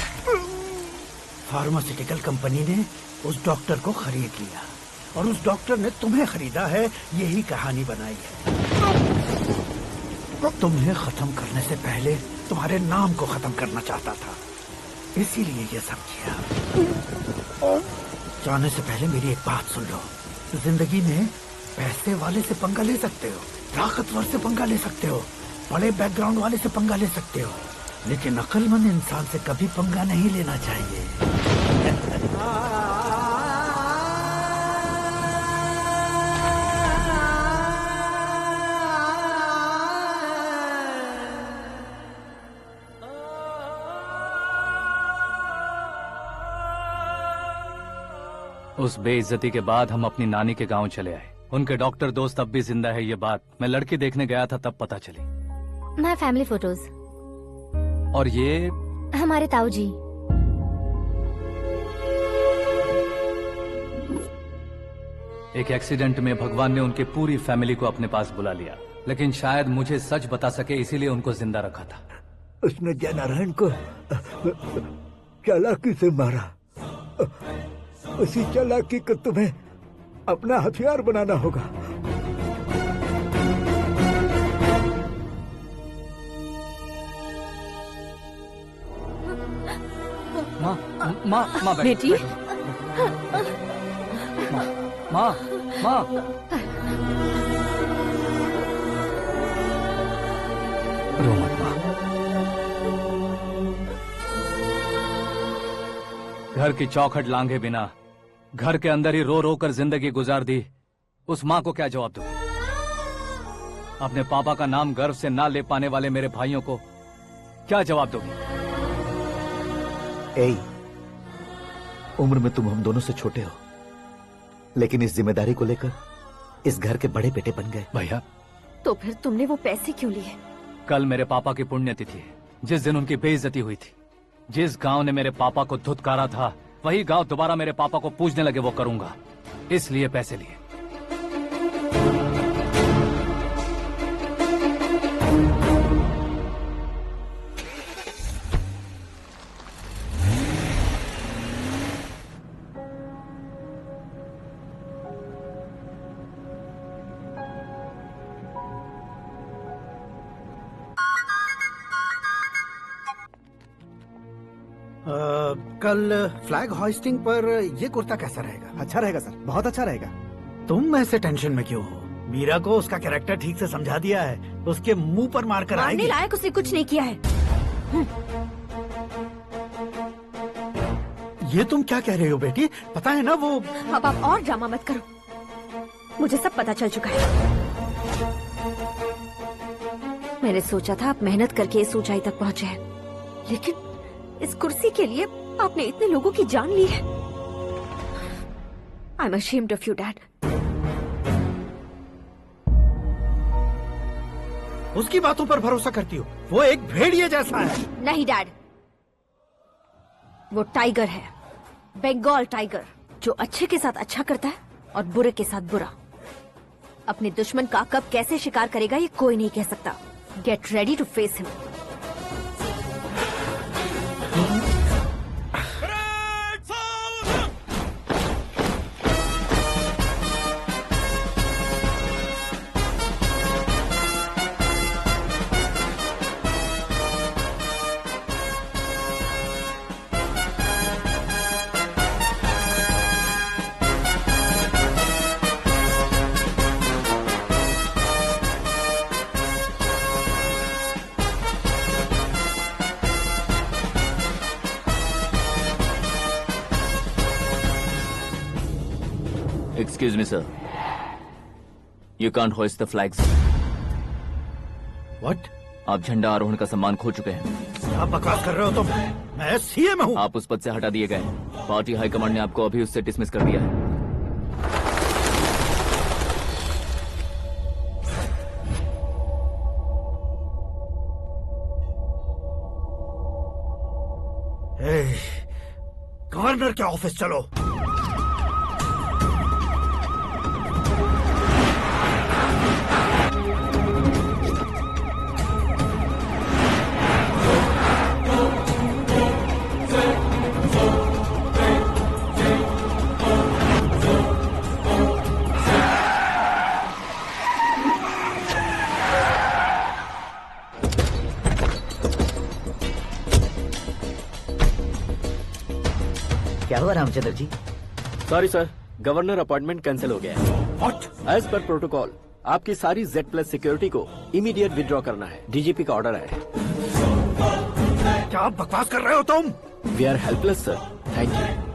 फार्मास्यूटिकल कंपनी ने उस डॉक्टर को खरीद लिया और उस डॉक्टर ने तुम्हें खरीदा है, यही कहानी बनाई है। तुम्हें खत्म करने से पहले तुम्हारे नाम को खत्म करना चाहता था, इसीलिए ये सब किया। जाने से पहले मेरी एक बात सुन लो। जिंदगी में पैसे वाले से पंगा ले सकते हो, ताकतवर से पंगा ले सकते हो, बड़े बैकग्राउंड वाले से पंगा ले सकते हो, लेकिन अक्लमंद इंसान से कभी पंगा नहीं लेना चाहिए। उस बेइज्जती के बाद हम अपनी नानी के गांव चले आए। उनके डॉक्टर दोस्त अब भी जिंदा है, ये बात मैं लड़की देखने गया था तब पता चली। My family photos. और ये हमारे ताऊ जी। एक एक्सीडेंट में भगवान ने उनकी पूरी फैमिली को अपने पास बुला लिया, लेकिन शायद मुझे सच बता सके इसीलिए उनको जिंदा रखा था। उसने जयनारायण को चालाकी से मारा। उसी चालाकी को तुम्हें अपना हथियार बनाना होगा। माँ बेटी। माँ रो मत माँ। घर की चौखट लांघे बिना घर के अंदर ही रो रो कर जिंदगी गुजार दी उस माँ को क्या जवाब दूं? अपने पापा का नाम गर्व से ना ले पाने वाले मेरे भाइयों को क्या जवाब दोगी? ए, उम्र में तुम हम दोनों से छोटे हो, लेकिन इस जिम्मेदारी को लेकर इस घर के बड़े बेटे बन गए। भैया, तो फिर तुमने वो पैसे क्यों लिए? कल मेरे पापा की पुण्यतिथि है, जिस दिन उनकी बेइज्जती हुई थी। जिस गांव ने मेरे पापा को धुतकारा था वही गांव दोबारा मेरे पापा को पूजने लगे, वो करूंगा, इसलिए पैसे लिए। कल फ्लैग होइस्टिंग पर ये कुर्ता कैसा रहेगा? अच्छा रहेगा सर, बहुत अच्छा रहेगा। तुम ऐसे टेंशन में क्यों हो? मीरा को उसका कैरेक्टर ठीक से समझा दिया है, उसके मुंह पर मारकर आएगी। मारने लायक उसने कुछ नहीं किया है। ये तुम क्या कह रहे हो बेटी? पता है ना वो। अब आप और ड्रामा मत करो, मुझे सब पता चल चुका है। मैंने सोचा था आप मेहनत करके इस ऊंचाई तक पहुंचे हैं, लेकिन इस कुर्सी के लिए आपने इतने लोगों की जान ली है। I am ashamed of you, Dad. उसकी बातों पर भरोसा करती हो? वो एक भेड़िए जैसा है। नहीं डैड, वो टाइगर है, बंगाल टाइगर, जो अच्छे के साथ अच्छा करता है और बुरे के साथ बुरा। अपने दुश्मन का कब कैसे शिकार करेगा ये कोई नहीं कह सकता। Get ready to face him. Excuse me, sir. You can't hoist the flags. What? आप झंडा आरोहण का सम्मान खो चुके हैं। आप बकवास कर रहे हो तुम? मैं सीएम हूँ। आप उस पद से हटा दिए गए। पार्टी हाईकमांड ने आपको अभी उससे डिसमिस कर दिया है। गवर्नर के ऑफिस चलो। क्या हुआ Ramchandra ji? Sorry sir, governor appointment cancel हो गया है। What? एज पर प्रोटोकॉल आपकी सारी Z+ सिक्योरिटी को इमीडिएट विड्रॉ करना है। डीजीपी का ऑर्डर है। क्या बकवास कर रहे हो तुम? We are helpless sir. Thank you.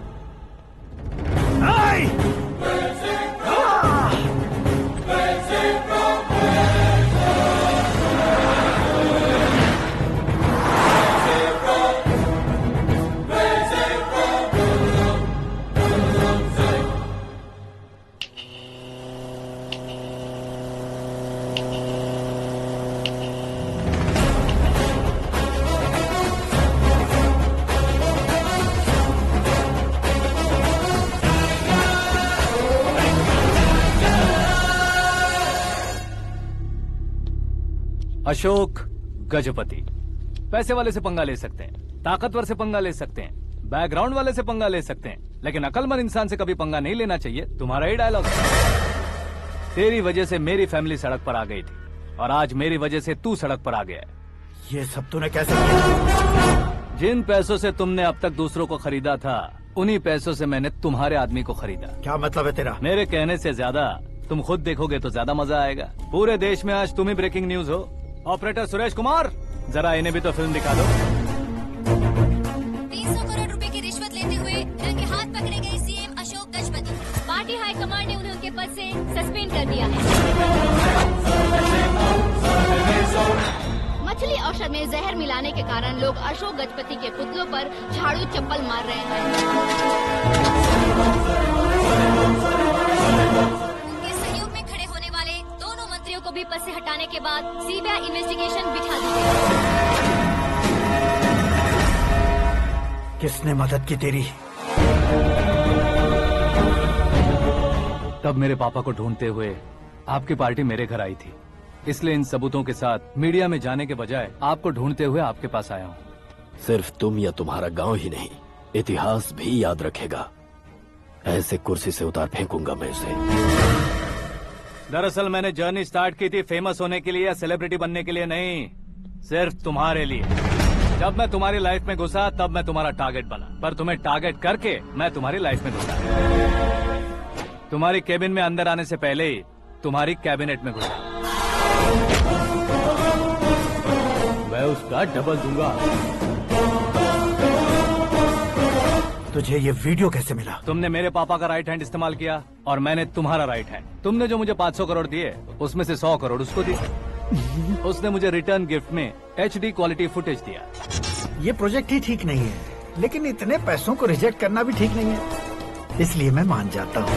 Ashok Gajapati पैसे वाले से पंगा ले सकते हैं, ताकतवर से पंगा ले सकते हैं, बैकग्राउंड वाले से पंगा ले सकते हैं, लेकिन अकलमंद इंसान से कभी पंगा नहीं लेना चाहिए। तुम्हारा ही डायलॉग। तेरी वजह से मेरी फैमिली सड़क पर आ गई थी और आज मेरी वजह से तू सड़क पर आ गया है। ये सब तूने कैसे किया? जिन पैसों से तुमने अब तक दूसरों को खरीदा था, उन्हीं पैसों से मैंने तुम्हारे आदमी को खरीदा। क्या मतलब है तेरा? मेरे कहने से ज्यादा तुम खुद देखोगे तो ज्यादा मजा आएगा। पूरे देश में आज तुम ही ब्रेकिंग न्यूज हो। ऑपरेटर सुरेश कुमार, जरा इन्हें भी तो फिल्म दिखा दो। 300 करोड़ रुपए की रिश्वत लेते हुए रंगे हाथ पकड़े गए CM Ashok Gajapati. Party high command ने उन्हें उनके पद से सस्पेंड कर दिया है। मछली औषध में जहर मिलाने के कारण लोग अशोक गजपति के पुतलों पर झाड़ू चप्पल मार रहे हैं। को भी पद से हटाने के बाद सीबीआई इन्वेस्टिगेशन बिठा दी गई। किसने मदद की तेरी? तब मेरे पापा को ढूंढते हुए आपकी पार्टी मेरे घर आई थी, इसलिए इन सबूतों के साथ मीडिया में जाने के बजाय आपको ढूंढते हुए आपके पास आया हूँ। सिर्फ तुम या तुम्हारा गांव ही नहीं, इतिहास भी याद रखेगा। ऐसे कुर्सी से उतार फेंकूंगा मैं उसे। दरअसल मैंने जर्नी स्टार्ट की थी फेमस होने के लिए या सेलिब्रिटी बनने के लिए नहीं, सिर्फ तुम्हारे लिए। जब मैं तुम्हारी लाइफ में घुसा तब मैं तुम्हारा टारगेट बना, पर तुम्हें टारगेट करके मैं तुम्हारी लाइफ में घुसा। तुम्हारी केबिन में अंदर आने से पहले ही तुम्हारी कैबिनेट में घुसा। मैं उसका डबल दूंगा। तुझे ये वीडियो कैसे मिला? तुमने मेरे पापा का राइट हैंड इस्तेमाल किया और मैंने तुम्हारा राइट हैंड। तुमने जो मुझे 500 करोड़ दिए उसमें से 100 करोड़ उसको दिए। उसने मुझे रिटर्न गिफ्ट में HD क्वालिटी फुटेज दिया। ये प्रोजेक्ट ही ठीक नहीं है, लेकिन इतने पैसों को रिजेक्ट करना भी ठीक नहीं है, इसलिए मैं मान जाता हूँ।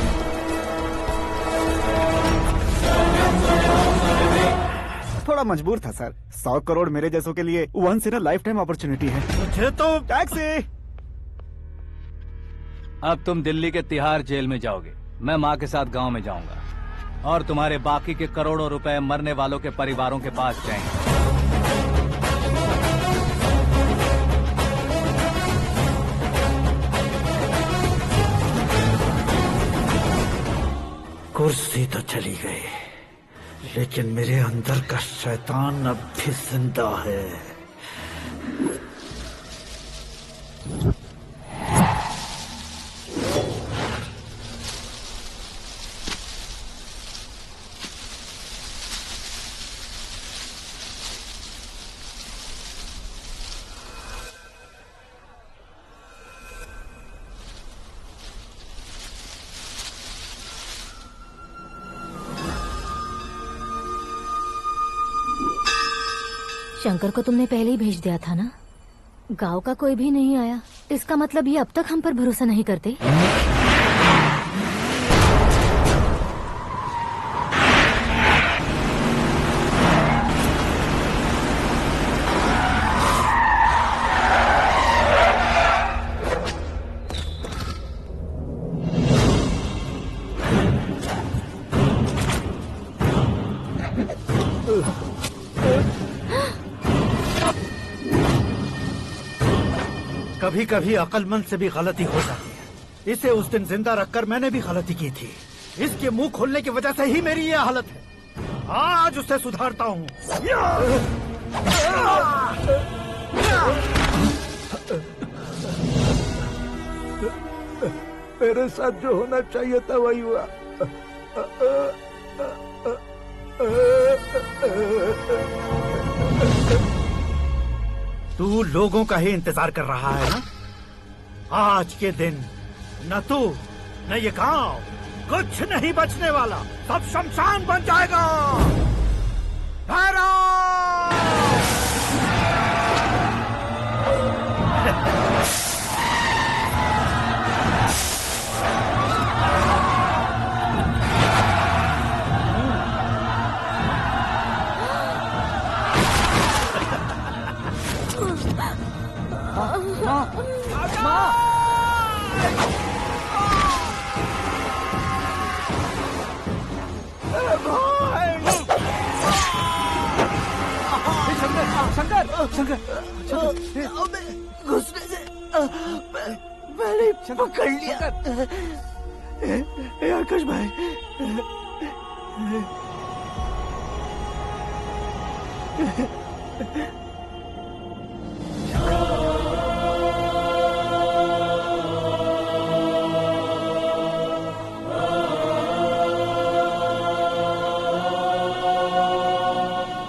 थोड़ा मजबूर था सर। 100 करोड़ मेरे जैसों के लिए once in a lifetime opportunity है। मुझे तो टैक्सी। अब तुम दिल्ली के तिहाड़ जेल में जाओगे, मैं माँ के साथ गांव में जाऊंगा और तुम्हारे बाकी के करोड़ों रुपए मरने वालों के परिवारों के पास जाएंगे। कुर्सी तो चली गई, लेकिन मेरे अंदर का शैतान अब भी जिंदा है। शंकर को तुमने पहले ही भेज दिया था ना? गांव का कोई भी नहीं आया, इसका मतलब ये अब तक हम पर भरोसा नहीं करते। कभी कभी अक्लमंद से भी गलती हो जाती है। इसे उस दिन जिंदा रखकर मैंने भी गलती की थी। इसके मुंह खोलने की वजह से ही मेरी ये हालत है। आज उसे सुधारता हूँ। मेरे साथ जो होना चाहिए था वही हुआ। तू लोगों का ही इंतजार कर रहा है ना? आज के दिन न तू न ये गांव कुछ नहीं बचने वाला, सब शमशान बन जाएगा। भैरव! घुसने से मैंने पकड़ लिया। आकाश भाई,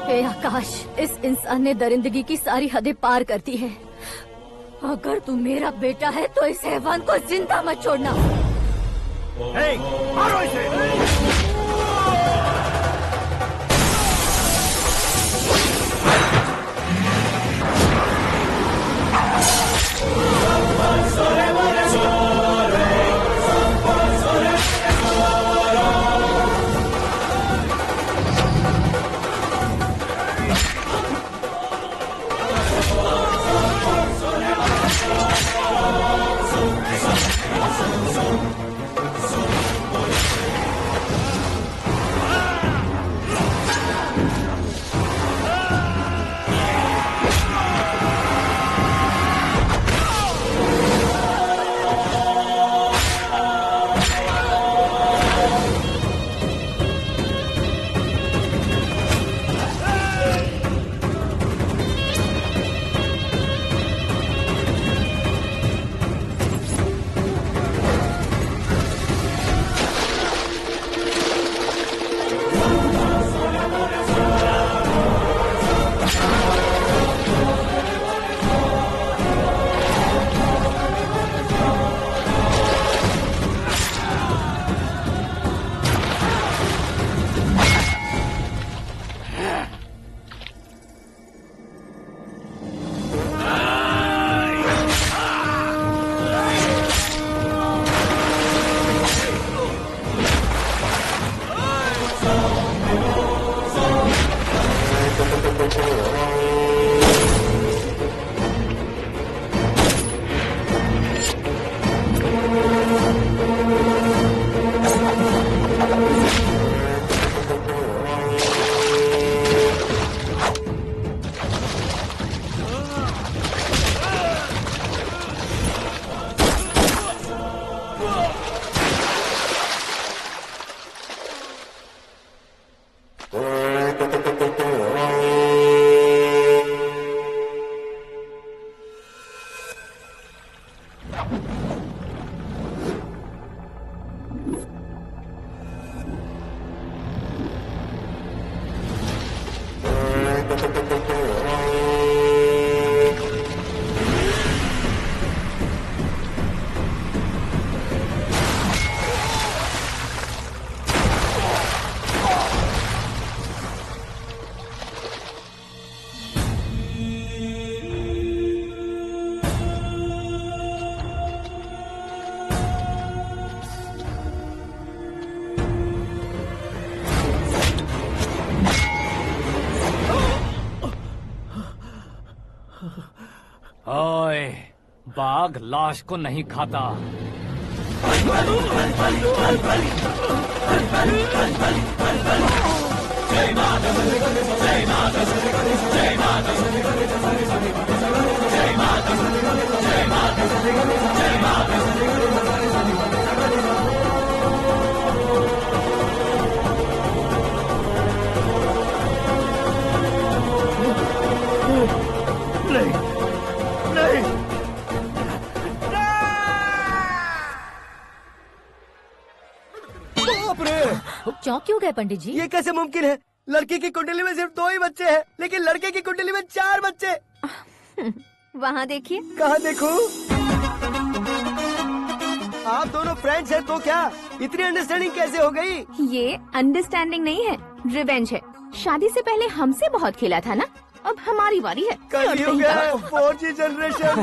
हे आकाश, इस इंसान ने दरिंदगी की सारी हदें पार कर दी है। अगर तू मेरा बेटा है तो इस हैवान को जिंदा मत छोड़ना। मारो इसे! ओए, बाघ लाश को नहीं खाता। नहीं, नहीं। चौंक क्यों गए पंडित जी? ये कैसे मुमकिन है? लड़की की कुंडली में सिर्फ 2 ही बच्चे हैं, लेकिन लड़के की कुंडली में 4 बच्चे। वहाँ देखिए। कहाँ देखूं? आप दोनों फ्रेंड्स हैं तो क्या इतनी अंडरस्टैंडिंग कैसे हो गई? ये अंडरस्टैंडिंग नहीं है, रिवेंज है। शादी से पहले हमसे बहुत खेला था ना, अब हमारी बारी है। कल ही हो गया 4G जनरेशन।